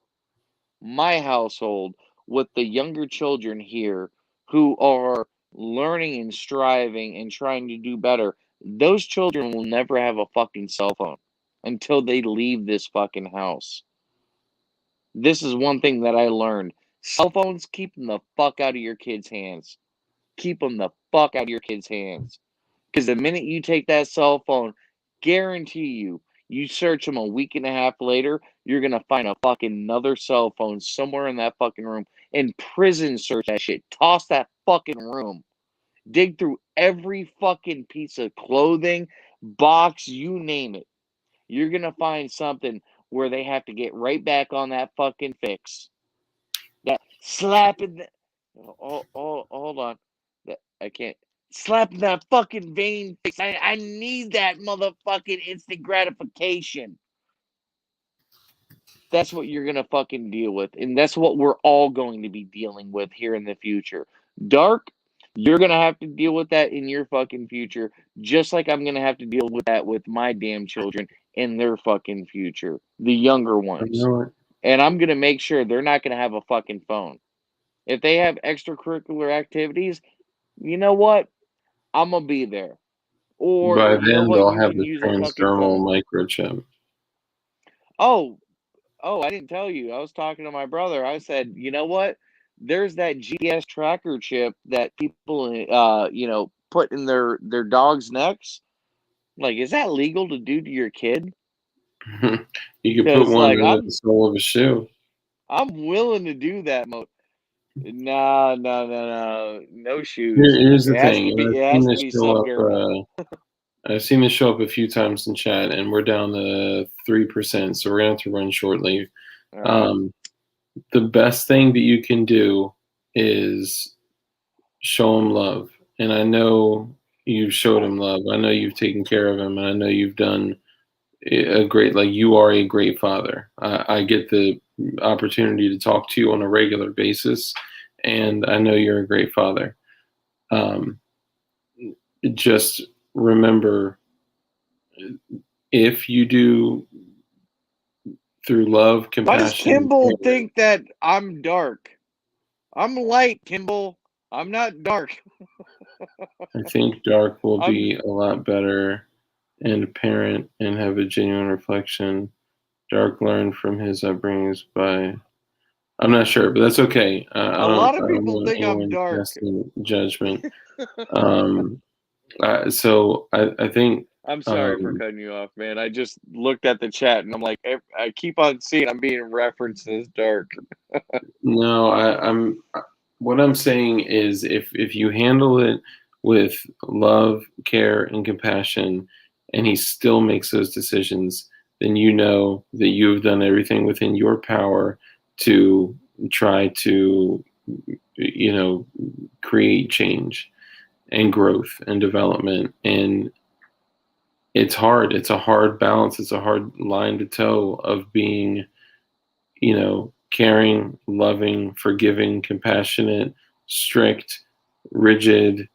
My household with the younger children here who are learning and striving and trying to do better. Those children will never have a fucking cell phone until they leave this fucking house. This is one thing that I learned. Cell phones, keep them the fuck out of your kids' hands. Keep them the fuck out of your kids' hands. Because the minute you take that cell phone, guarantee you search them a week and a half later, you're going to find a fucking another cell phone somewhere in that fucking room. And prison search that shit. Toss that fucking room. Dig through every fucking piece of clothing, box, you name it. You're going to find something where they have to get right back on that fucking fix. That slapping the... hold on. I can't. Slapping that fucking vein fix. I need that motherfucking instant gratification. That's what you're going to fucking deal with. And that's what we're all going to be dealing with here in the future. Dark, you're going to have to deal with that in your fucking future. Just like I'm going to have to deal with that with my damn children in their fucking future. The younger ones. And I'm going to make sure they're not going to have a fucking phone. If they have extracurricular activities, you know what? I'm going to be there. Or, By you know then, what? they'll You have can the use a fucking transdermal phone. microchip. Oh, I didn't tell you. I was talking to my brother. I said, you know what? There's that GPS tracker chip that people, put in their dogs' necks. Like, is that legal to do to your kid? You could put Because, one like, under the sole of a shoe. I'm willing to do that. No, no shoes. Here's the It has thing. to And be. I've It seen has to this be show subdermal. up. I've seen this show up a few times in chat, and we're down to 3%, so we're gonna have to run shortly. All right. The best thing that you can do is show him love, and I know you've showed him love. I know you've taken care of him, and I know you've done a great. Like, you are a great father. I get the opportunity to talk to you on a regular basis, and I know you're a great father. Um, just remember, if you do through love, Why does compassion, Kimball think that I'm dark? I'm light, Kimball. I'm not dark. I think Dark will I'm be a lot better and a parent and have a genuine reflection. Dark learned from his upbringings by. I'm not sure, but that's okay. a lot I of don't people want think I'm anyone dark. casting judgment. Um, so I think. I'm sorry for cutting you off, man. I just looked at the chat and I'm like, I keep on seeing I'm being referenced as dark. No, I'm. What I'm saying is, if you handle it with love, care, and compassion, and he still makes those decisions, then you know that you have done everything within your power to try to, create change and growth and development. And it's hard. It's a hard balance. It's a hard line to toe of being, caring, loving, forgiving, compassionate, strict, rigid.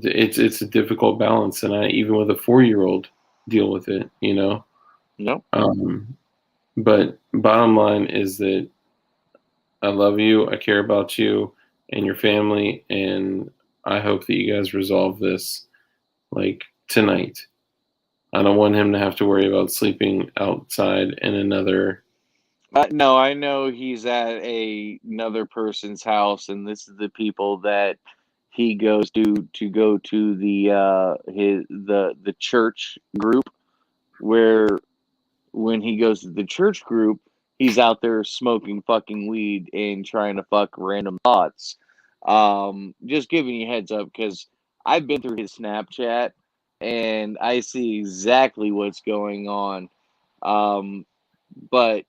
It's a difficult balance, and I, even with a 4-year-old, deal with it. No. But bottom line is that I love you, I care about you and your family, and I hope that you guys resolve this like tonight. I don't want him to have to worry about sleeping outside in another. No, I know he's at another person's house, and this is the people that he goes to go to the church group. Where when he goes to the church group, He's out there smoking fucking weed and trying to fuck random thoughts. Just giving you a heads up because I've been through his Snapchat and I see exactly what's going on. But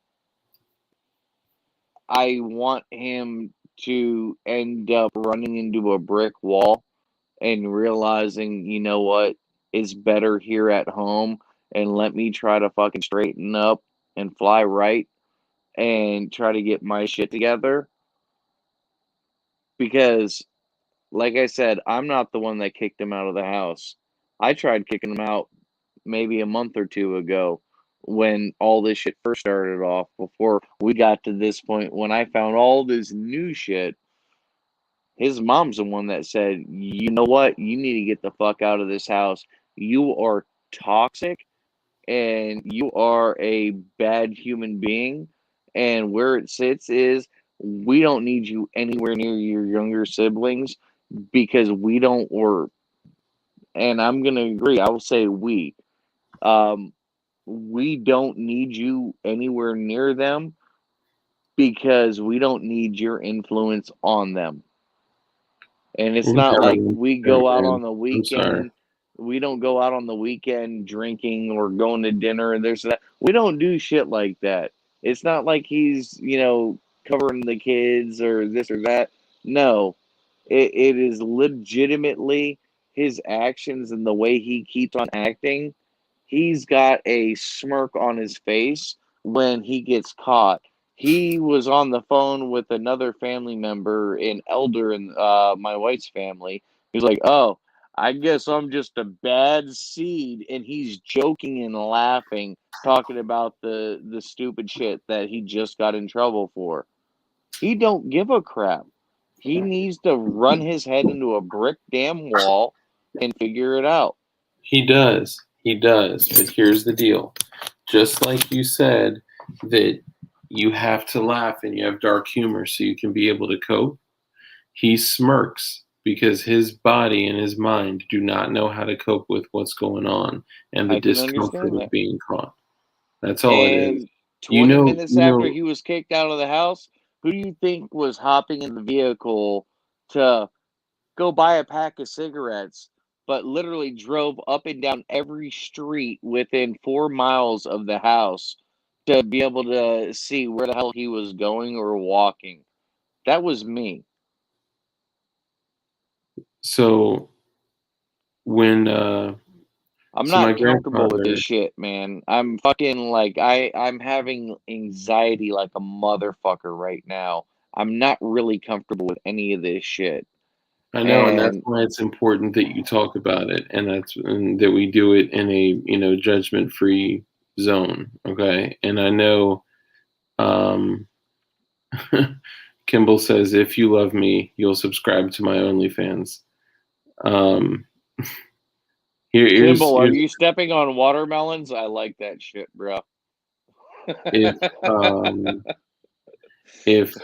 I want him to end up running into a brick wall and realizing, you know what, it's better here at home and let me try to fucking straighten up and fly right and try to get my shit together. Because, like I said, I'm not the one that kicked him out of the house. I tried kicking him out maybe a month or two ago when all this shit first started off, before we got to this point when I found all this new shit. His mom's the one that said, you know what? You need to get the fuck out of this house. You are toxic and you are a bad human being. And where it sits is we don't need you anywhere near your younger siblings because we don't, or, and I'm going to agree, I will say um, we don't need you anywhere near them because we don't need your influence on them. And it's We not never like went we there, go out man. on the I'm sorry. weekend. We don't go out on the weekend drinking or going to dinner and there's that. We don't do shit like that. It's not like he's, covering the kids or this or that. No, it is legitimately his actions and the way he keeps on acting. He's got a smirk on his face when he gets caught. He was on the phone with another family member, an elder in my wife's family. He's like, "Oh, I guess I'm just a bad seed," and he's joking and laughing, talking about the stupid shit that he just got in trouble for. He don't give a crap. He needs to run his head into a brick damn wall and figure it out. He does. He does. But here's the deal. Just like you said that you have to laugh and you have dark humor so you can be able to cope, he smirks because his body and his mind do not know how to cope with what's going on and the I can discomfort understand of that. being caught. That's all it is. And 20 minutes You after know, he was kicked out of the house, who do you think was hopping in the vehicle to go buy a pack of cigarettes, but literally drove up and down every street within 4 miles of the house to be able to see where the hell he was going or walking? That was me. so when I'm so my not comfortable with this grandfather, shit, man. I'm fucking like I'm having anxiety like a motherfucker right now. I'm not really comfortable with any of this shit. I know, and that's And why it's important that you talk about it, and that we do it in a judgment-free zone. Okay, and I know, um, Kimball says, "If you love me, you'll subscribe to my OnlyFans." Um, Kimball, are here's you stepping on watermelons? I like that shit, bro. if um, if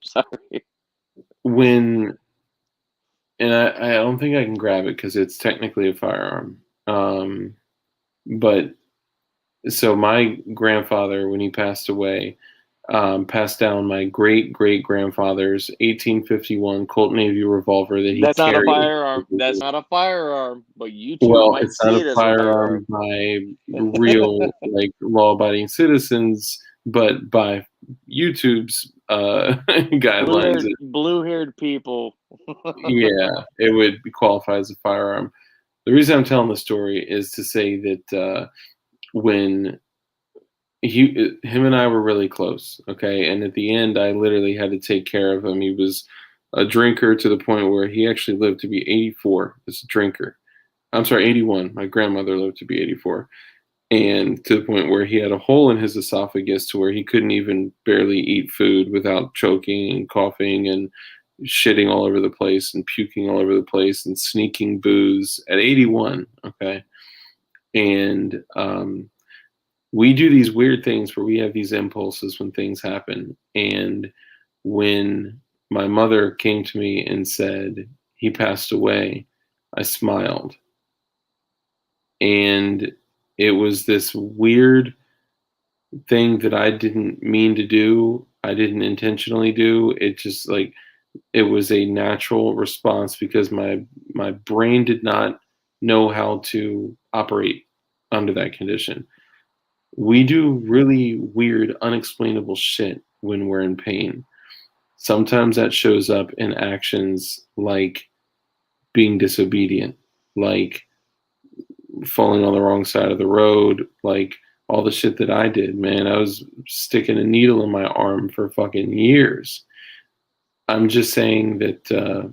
Sorry. when and I don't think I can grab it because it's technically a firearm. But so my grandfather, when he passed away, passed down my great great grandfather's 1851 Colt Navy revolver that he That's not a carried. firearm. That's not a firearm, but YouTube Well, might it's not see a it as a firearm. firearm by real like law-abiding citizens, but by YouTube's guidelines. Blue-haired people. Yeah, it would qualify as a firearm. The reason I'm telling the story is to say that when him and I were really close, okay, and at the end, I literally had to take care of him. He was a drinker to the point where he actually lived to be 84 as a drinker. I'm sorry, 81. My grandmother lived to be 84, and to the point where he had a hole in his esophagus to where he couldn't even barely eat food without choking and coughing and shitting all over the place and puking all over the place and sneaking booze at 81. Okay, and we do these weird things where we have these impulses when things happen. And when my mother came to me and said he passed away, I smiled. And it was this weird thing that I didn't mean to do. I didn't intentionally do. It just like it was a natural response because my brain did not know how to operate under that condition. We do really weird, unexplainable shit when we're in pain. Sometimes that shows up in actions like being disobedient, like falling on the wrong side of the road, like all the shit that I did, man. I was sticking a needle in my arm for fucking years. I'm just saying that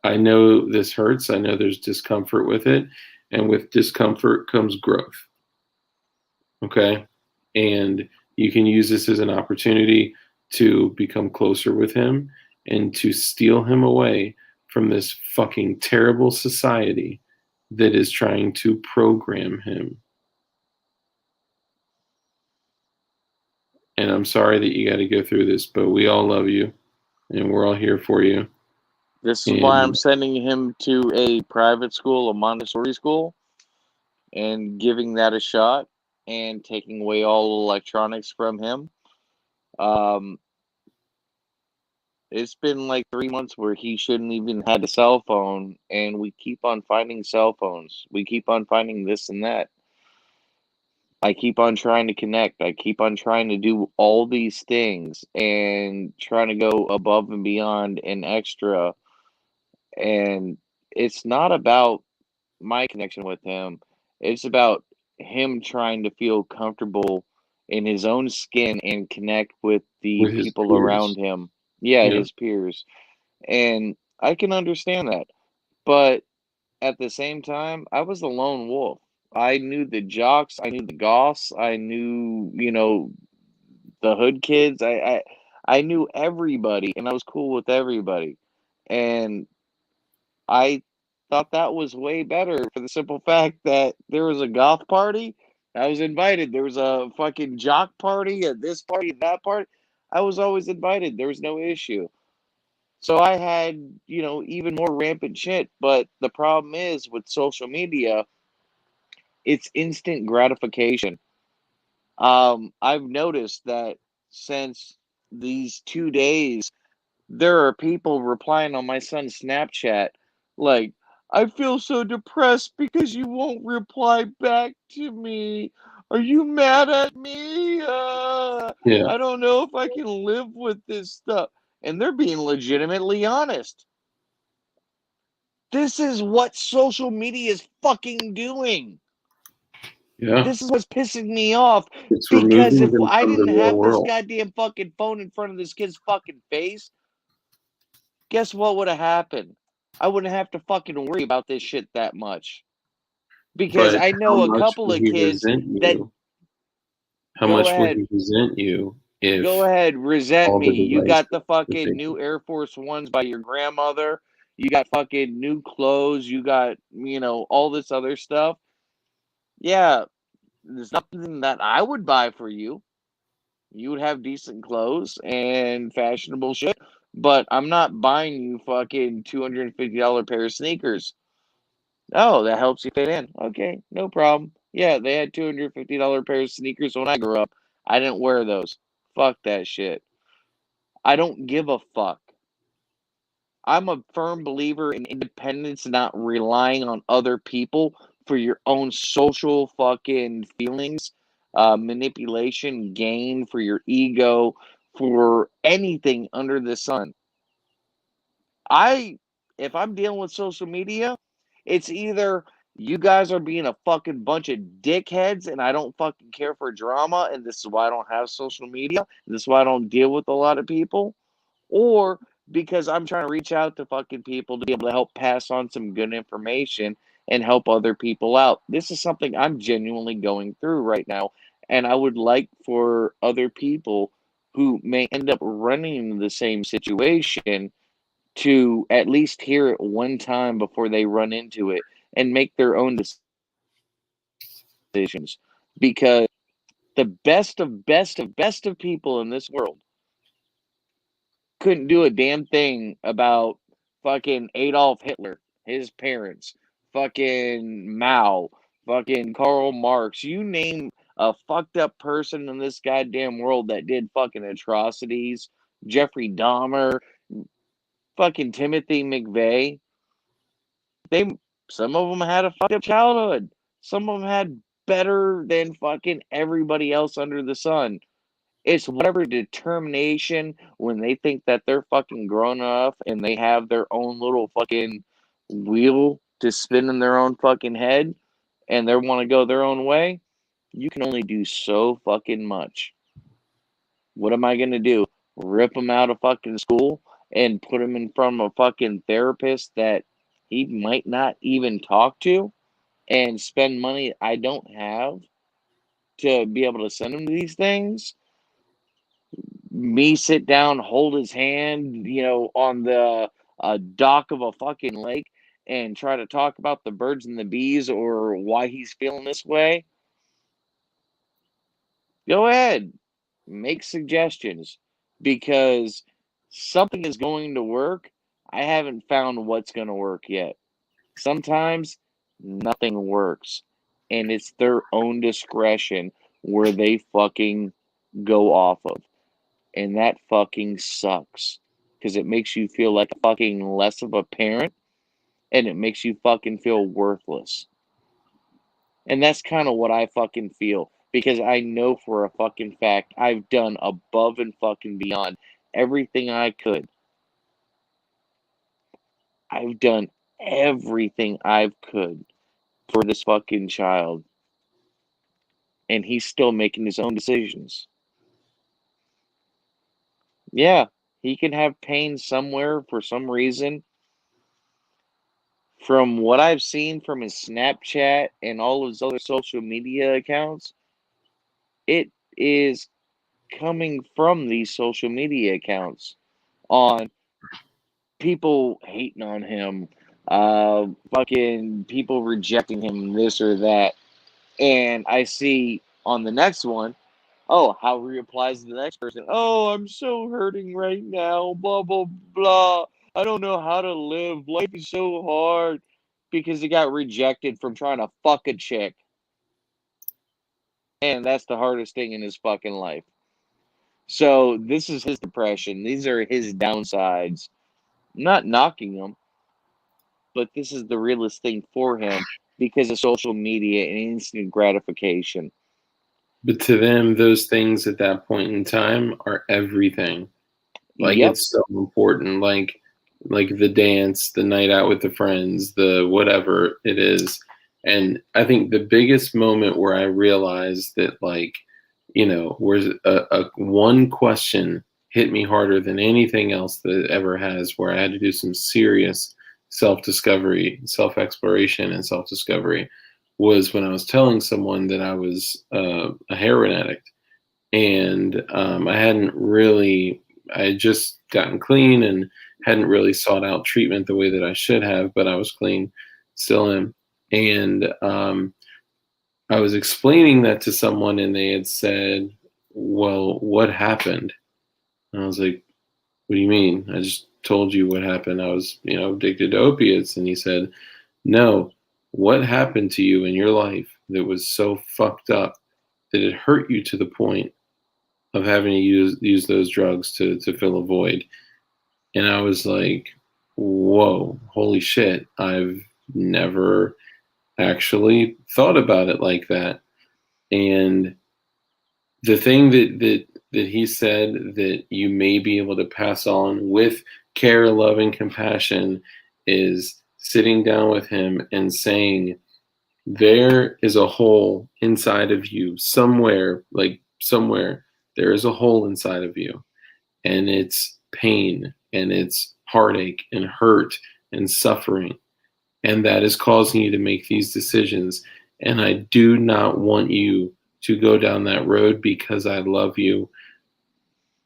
I know this hurts. I know there's discomfort with it. And with discomfort comes growth. Okay. And you can use this as an opportunity to become closer with him and to steal him away from this fucking terrible society that is trying to program him. And I'm sorry that you got to go through this, but we all love you and we're all here for you. This is why I'm And sending him to a private school, a Montessori school, and giving that a shot and taking away all electronics from him. Um, it's been like 3 months where he shouldn't even had a cell phone, and we keep on finding cell phones. We keep on finding this and that. I keep on trying to connect. I keep on trying to do all these things and trying to go above and beyond and extra. And it's not about my connection with him. It's about him trying to feel comfortable in his own skin and connect with the with his people around peers. him. Yeah, Yeah. his peers. And I can understand that. But at the same time, I was the lone wolf. I knew the jocks, I knew the goths, I knew, the hood kids. I knew everybody and I was cool with everybody. And I thought that was way better for the simple fact that there was a goth party. I was invited. There was a fucking jock party, at this party, that party. I was always invited. There was no issue. So I had, even more rampant shit. But the problem is with social media, it's instant gratification. I've noticed that since these 2 days, there are people replying on my son's Snapchat like, I feel so depressed because you won't reply back to me. Are you mad at me? Yeah. I don't know if I can live with this stuff. And they're being legitimately honest. This is what social media is fucking doing. Yeah. This is what's pissing me off It's because removing if them I from the didn't real have this world. goddamn fucking phone in front of this kid's fucking face, guess what would have happened? I wouldn't have to fucking worry about this shit that much. Because But I how know a much couple would of he kids resent that you? How go much would ahead, he resent you go if ahead, resent all the me. You devices got the were fucking taken? new Air Force Ones by your grandmother. You got fucking new clothes. You got, all this other stuff. Yeah, there's nothing that I would buy for you. You would have decent clothes and fashionable shit, but I'm not buying you fucking $250 pair of sneakers. Oh, that helps you fit in. Okay, no problem. Yeah, they had $250 pair of sneakers when I grew up. I didn't wear those. Fuck that shit. I don't give a fuck. I'm a firm believer in independence, not relying on other people for your own social fucking feelings, manipulation, gain for your ego, for anything under the sun. I, if I'm dealing with social media, it's either you guys are being a fucking bunch of dickheads and I don't fucking care for drama and this is why I don't have social media. This is why I don't deal with a lot of people. Or because I'm trying to reach out to fucking people to be able to help pass on some good information and help other people out. This is something I'm genuinely going through right now. And I would like for other people who may end up running into the same situation to at least hear it one time before they run into it and make their own decisions. Because the best of people in this world couldn't do a damn thing about fucking Adolf Hitler, his parents, fucking Mao, fucking Karl Marx. You name a fucked up person in this goddamn world that did fucking atrocities. Jeffrey Dahmer, fucking Timothy McVeigh. They some of them had a fucked up childhood. Some of them had better than fucking everybody else under the sun. It's whatever determination when they think that they're fucking grown enough and they have their own little fucking wheel to spin in their own fucking head and they want to go their own way. You can only do so fucking much. What am I going to do? Rip him out of fucking school and put him in front of a fucking therapist that he might not even talk to and spend money I don't have to be able to send him to these things? Me sit down, hold his hand, on the dock of a fucking lake and try to talk about the birds and the bees or why he's feeling this way? Go ahead, make suggestions because something is going to work. I haven't found what's going to work yet. Sometimes nothing works, and it's their own discretion where they fucking go off of. And that fucking sucks because it makes you feel like a fucking less of a parent and it makes you fucking feel worthless. And that's kind of what I fucking feel because I know for a fucking fact I've done above and fucking beyond everything I could. I've done everything I could for this fucking child. And he's still making his own decisions. Yeah, he can have pain somewhere for some reason. From what I've seen from his Snapchat and all his other social media accounts, it is coming from these social media accounts on people hating on him, fucking people rejecting him, this or that. And I see on the next one, oh, how he replies to the next person. Oh, I'm so hurting right now, blah, blah, blah. I don't know how to live. Life is so hard because he got rejected from trying to fuck a chick. And that's the hardest thing in his fucking life. So this is his depression. These are his downsides. I'm not knocking him, but this is the realest thing for him because of social media and instant gratification. But to them, those things at that point in time are everything. Like Yep. it's so important. Like the dance, the night out with the friends, the whatever it is. And I think the biggest moment where I realized that, like, where a one question hit me harder than anything else that it ever has, where I had to do some serious self-discovery, self-exploration, and self-discovery, was when I was telling someone that I was a heroin addict, and I had just gotten clean and hadn't really sought out treatment the way that I should have, but I was clean, still am. And I was explaining that to someone, and they had said, "Well, what happened?" And I was like, "What do you mean? I just told you what happened. I was, addicted to opiates." And he said, "No, what happened to you in your life that was so fucked up that it hurt you to the point of having to use those drugs to fill a void?" And I was like, "Whoa, holy shit. I've never actually thought about it like that." And the thing that he said that you may be able to pass on with care, love, and compassion is sitting down with him and saying, there is a hole inside of you somewhere, there is a hole inside of you, and it's pain and it's heartache and hurt and suffering, and that is causing you to make these decisions. And I do not want you to go down that road because I love you.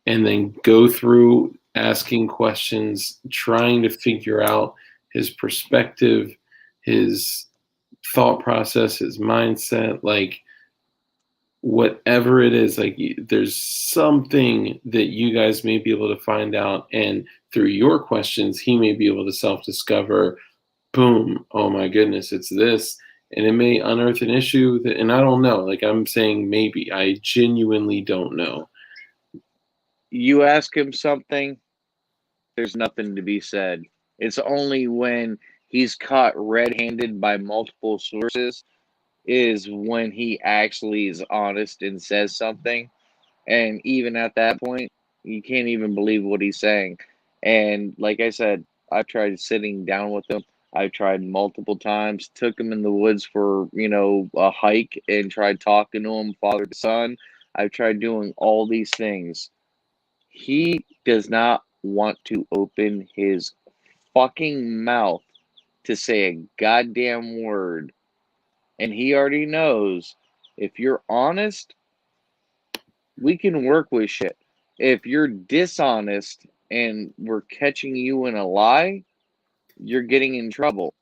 And then go through asking questions, trying to figure out his perspective, his thought process, his mindset, like whatever it is, like there's something that you guys may be able to find out. And through your questions, he may be able to self-discover, boom, oh my goodness, it's this. and it may unearth an issue that, and I don't know. Like I'm saying, maybe I genuinely don't know. You ask him something, there's nothing to be said. It's only when he's caught red-handed by multiple sources is when he actually is honest and says something. And even at that point, you can't even believe what he's saying. And like I said, I've tried sitting down with him. I've tried multiple times, took him in the woods for, a hike and tried talking to him, father to son. I've tried doing all these things. He does not want to open his fucking mouth to say a goddamn word. And he already knows if you're honest, we can work with shit. If you're dishonest and we're catching you in a lie, you're getting in trouble.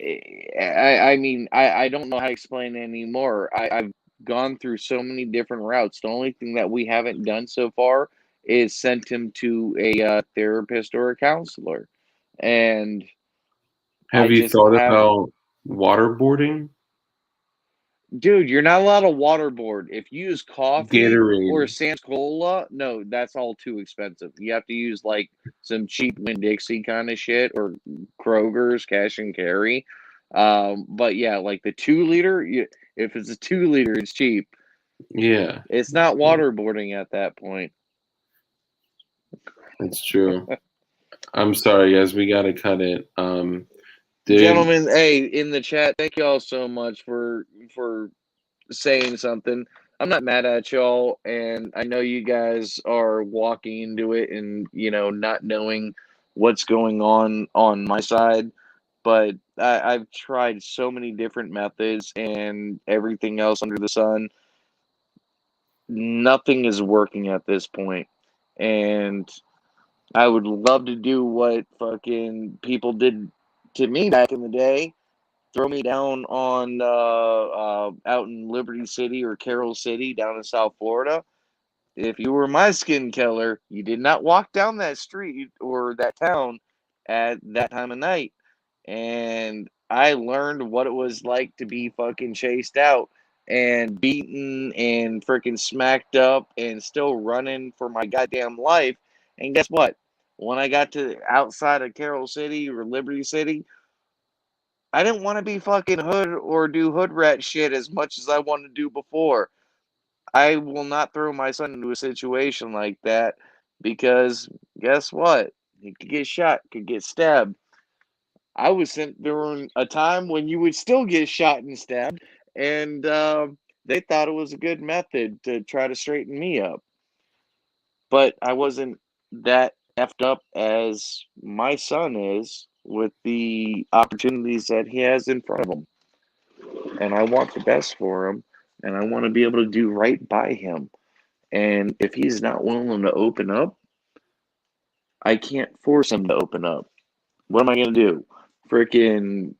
I mean, I don't know how to explain it anymore. I've gone through so many different routes. The only thing that we haven't done so far is sent him to a therapist or a counselor. And I Have you just thought have, about waterboarding? dude, you're not allowed to waterboard. If you use coffee or Gatorade. Sans Cola, no, that's all too expensive. You have to use like some cheap Winn-Dixie kind of shit or Kroger's cash and carry. But yeah, like the 2 liter, if it's a 2 liter, it's cheap. Yeah, It's not waterboarding at that point. that's true. I'm sorry, guys. We gotta cut it. Dude, Gentlemen, hey, in the chat, thank you all so much for saying something. I'm not mad at y'all, and I know you guys are walking into it and not knowing what's going on my side, but I've tried so many different methods and everything else under the sun. Nothing is working at this point, and I would love to do what fucking people did to me back in the day, throw me down on out in Liberty City or Carroll City down in South Florida. If you were my skin color, you did not walk down that street or that town at that time of night. And I learned what it was like to be fucking chased out and beaten and freaking smacked up and still running for my goddamn life. And guess what? When I got to outside of Carroll City or Liberty City, I didn't want to be fucking hood or do hood rat shit as much as I wanted to do before. I will not throw my son into a situation like that because guess what? He could get shot, could get stabbed. I was sent during a time when you would still get shot and stabbed, and they thought it was a good method to try to straighten me up. But I wasn't that effed up as my son is with the opportunities that he has in front of him. And I want the best for him, and I want to be able to do right by him. And if he's not willing to open up, I can't force him to open up. What am I going to do? Freaking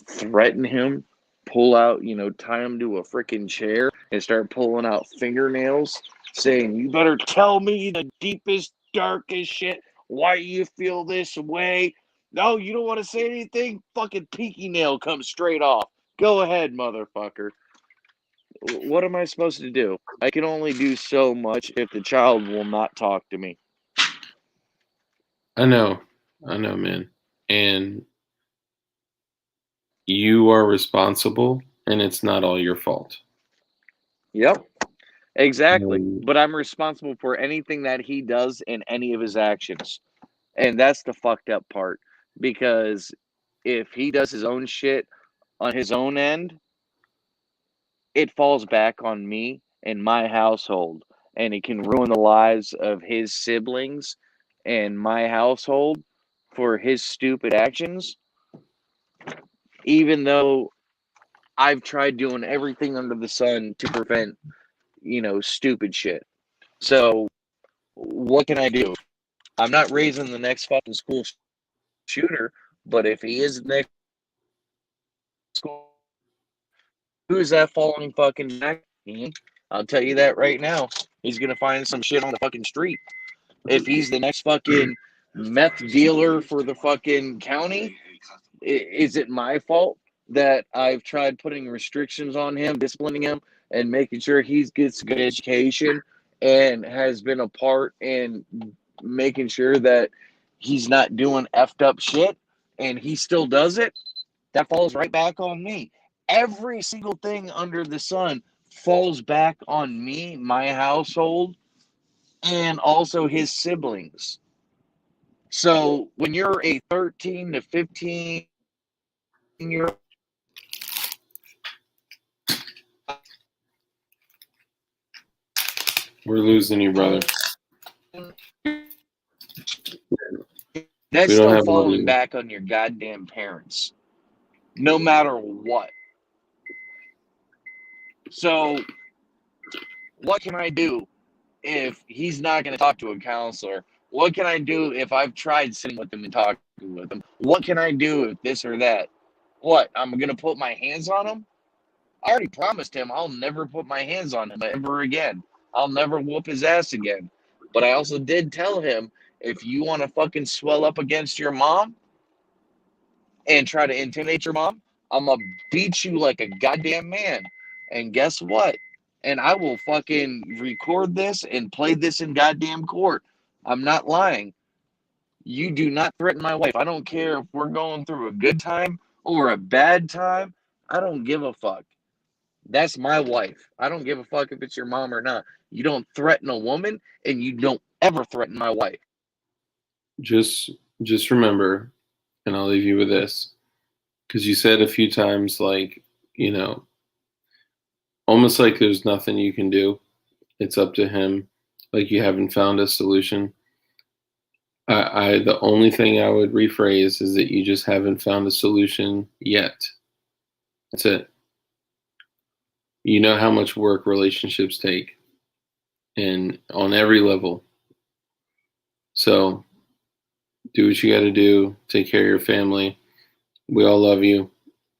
threaten him? Pull out, tie him to a freaking chair and start pulling out fingernails saying, "You better tell me the deepest, darkest shit. Why you feel this way? No, you don't want to say anything? Fucking pinky nail comes straight off. Go ahead, motherfucker." What am I supposed to do? I can only do so much if the child will not talk to me. I know, man. And you are responsible, and it's not all your fault. Yep, exactly. Um, But I'm responsible for anything that he does in any of his actions. And that's the fucked up part. Because if he does his own shit on his own end, it falls back on me and my household. And it can ruin the lives of his siblings and my household for his stupid actions. Even though I've tried doing everything under the sun to prevent, stupid shit. So, what can I do? I'm not raising the next fucking school shooter, but if he is the next school, who's that falling fucking back? I'll tell you that right now. He's gonna find some shit on the fucking street. If he's the next fucking meth dealer for the fucking county, is it my fault? that I've tried putting restrictions on him, disciplining him, and making sure he gets a good education, and has been a part in making sure that he's not doing effed up shit, and he still does it, that falls right back on me. Every single thing under the sun falls back on me, my household, and also his siblings. So when you're a 13 to 15-year We're losing you, brother. that's We don't still have falling audio. back on your goddamn parents, no matter what. So what can I do if he's not going to talk to a counselor? What can I do if I've tried sitting with him and talking with him? What can I do if this or that? What, I'm going to put my hands on him? I already promised him I'll never put my hands on him ever again. I'll never whoop his ass again. But I also did tell him, if you want to fucking swell up against your mom and try to intimidate your mom, I'm going to beat you like a goddamn man. And guess what? And I will fucking record this and play this in goddamn court. I'm not lying. You do not threaten my wife. I don't care if we're going through a good time or a bad time. I don't give a fuck. That's my wife. I don't give a fuck if it's your mom or not. You don't threaten a woman, and you don't ever threaten my wife. Just remember, and I'll leave you with this, because you said a few times, like, you know, almost like there's nothing you can do. It's up to him. Like you haven't found a solution. I the only thing I would rephrase is that you just haven't found a solution yet. That's it. You know how much work relationships take, and on every level. So do what you got to do. Take care of your family. We all love you,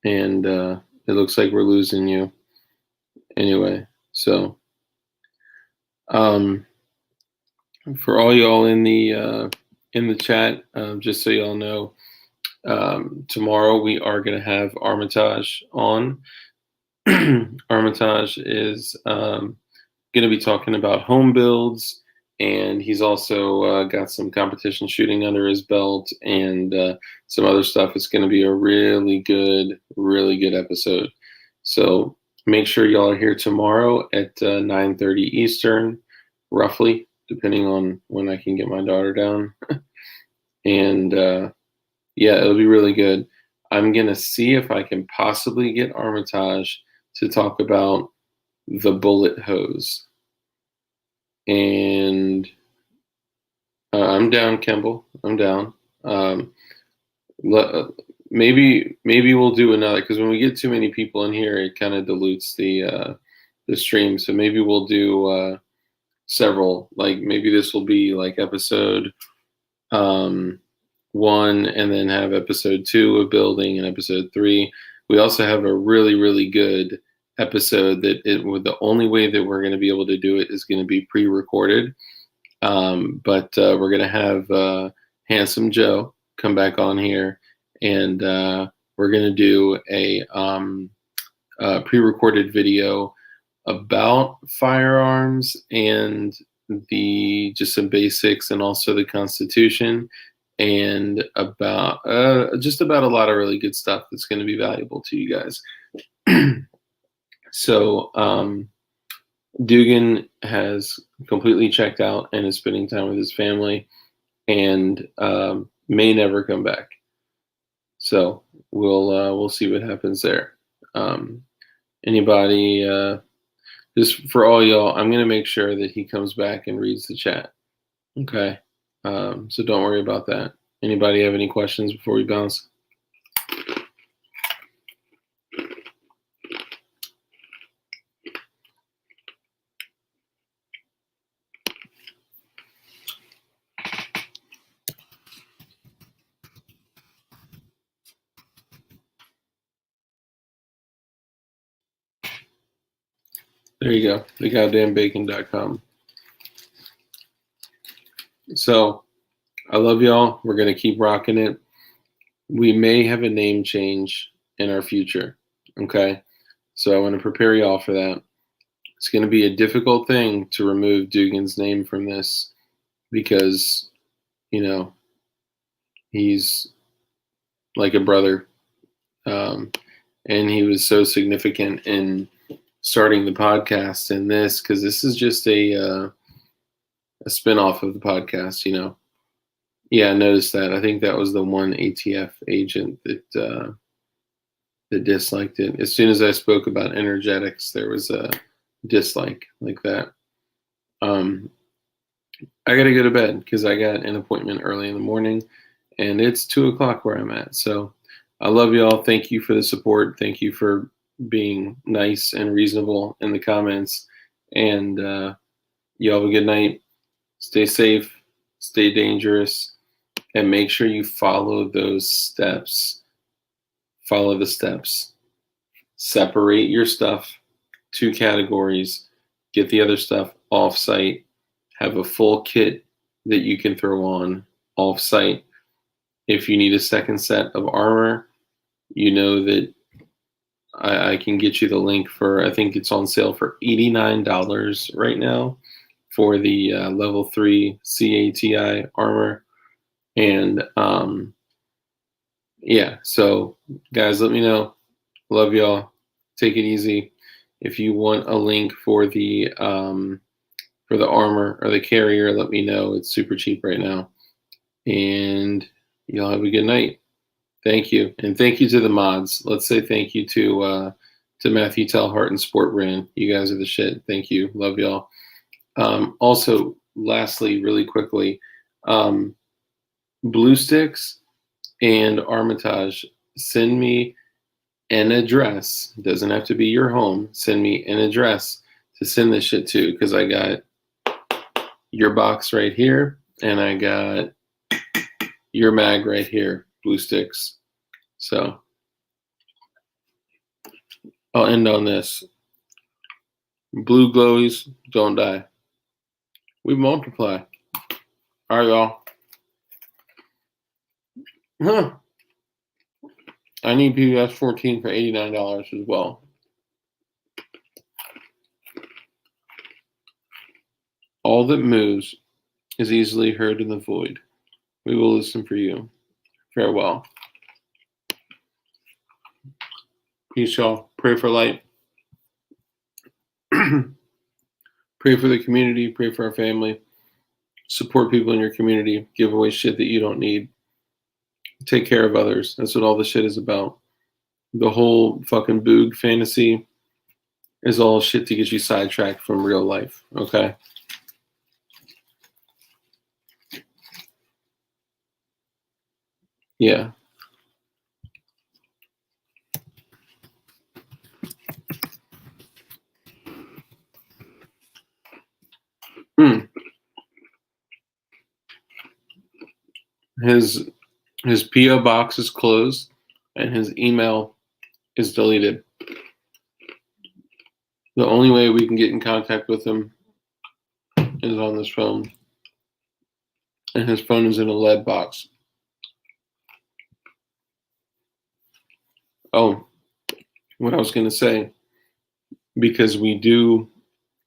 and it looks like we're losing you anyway. So, for all y'all in the chat, just so y'all know, tomorrow we are going to have Armitage on. Armitage is going to be talking about home builds, and he's also got some competition shooting under his belt and some other stuff. It's going to be a really good episode. So make sure y'all are here tomorrow at 9:30 Eastern, roughly, depending on when I can get my daughter down. And yeah, it'll be really good. I'm going to see if I can possibly get Armitage to talk about the bullet hose. And I'm down, Kimball. I'm down. Maybe we'll do another, because when we get too many people in here, it kind of dilutes the stream. So maybe we'll do several. Like maybe this will be like episode 1, and then have episode 2 of building and episode 3. We also have a really good episode that the only way that we're going to be able to do it is going to be pre-recorded. But we're going to have Handsome Joe come back on here, and we're going to do a pre-recorded video about firearms and just some basics, and also the Constitution, and about just about a lot of really good stuff that's going to be valuable to you guys. So Dugan has completely checked out and is spending time with his family, and may never come back. So we'll see what happens there. Anybody, just for all y'all, I'm gonna make sure that he comes back and reads the chat. Okay, so don't worry about that. Anybody have any questions before we bounce? There you go, thegoddamnbacon.com. So I love y'all. We're going to keep rocking it. We may have a name change in our future. Okay. So I want to prepare you all for that. It's going to be a difficult thing to remove Dugan's name from this because, you know, he's like a brother. And he was so significant in starting the podcast and this, because this is just a spinoff of the podcast, you know. Yeah, I noticed that. I think that was the one ATF agent that disliked it. As soon as I spoke about energetics, there was a dislike like that. I got to go to bed because I got an appointment early in the morning, and it's 2:00 where I'm at. So I love y'all. Thank you for the support. Thank you for being nice and reasonable in the comments. And you have a good night. Stay safe. Stay dangerous. And make sure you follow those steps. Follow the steps. Separate your stuff, 2 categories. Get the other stuff off site. Have a full kit that you can throw on off site. If you need a second set of armor, you know that I can get you the link for, I think it's on sale for $89 right now for the level 3 CATI armor. And yeah, so guys, let me know. Love y'all. Take it easy. If you want a link for the armor or the carrier, let me know. It's super cheap right now. And y'all have a good night. Thank you. And thank you to the mods. Let's say thank you to Matthew Telhart and Sport Brand. You guys are the shit. Thank you. Love y'all. Also, lastly, really quickly, Blue Sticks and Armitage, send me an address. It doesn't have to be your home. Send me an address to send this shit to, because I got your box right here, and I got your mag right here, Blue Sticks. So I'll end on this. Blue glowies don't die. We multiply. All right, y'all. Huh. I need PBS 14 for $89 as well. All that moves is easily heard in the void. We will listen for you. Farewell. Peace, y'all. Pray for light. Pray for the community. Pray for our family. Support people in your community. Give away shit that you don't need. Take care of others. That's what all this shit is about. The whole fucking boog fantasy is all shit to get you sidetracked from real life. Okay? Yeah. His PO box is closed and his email is deleted. The only way we can get in contact with him is on this phone. And his phone is in a lead box. Oh, what I was going to say, because we do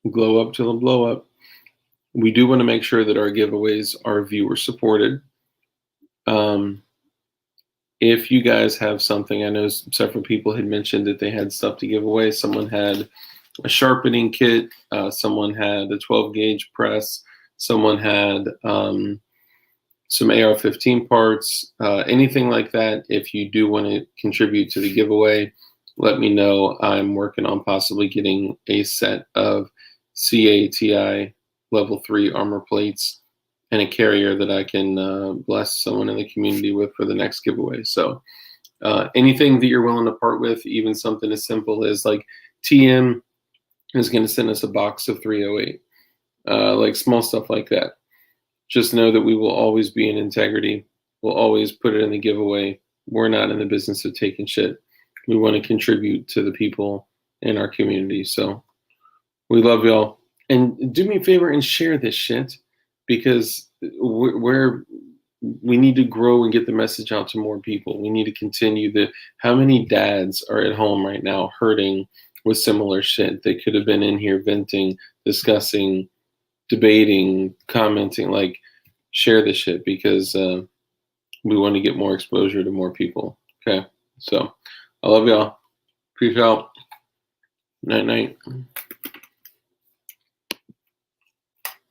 glow up till the blow up, we do want to make sure that our giveaways are viewer supported. If you guys have something, I know several people had mentioned that they had stuff to give away. Someone had a sharpening kit. Someone had a 12 gauge press. Someone had some AR-15 parts, anything like that. If you do want to contribute to the giveaway, let me know. I'm working on possibly getting a set of CATI level 3 armor plates and a carrier that I can bless someone in the community with for the next giveaway. So anything that you're willing to part with, even something as simple as like TM is going to send us a box of 308, like small stuff like that. Just know that we will always be in integrity. We'll always put it in the giveaway. We're not in the business of taking shit. We want to contribute to the people in our community. So we love y'all. And do me a favor and share this shit, because we're we need to grow and get the message out to more people. We need to continue the. How many dads are at home right now hurting with similar shit? They could have been in here venting, discussing, debating, commenting. Like, share the shit because we want to get more exposure to more people. Okay, so I love y'all. Peace out. Night night.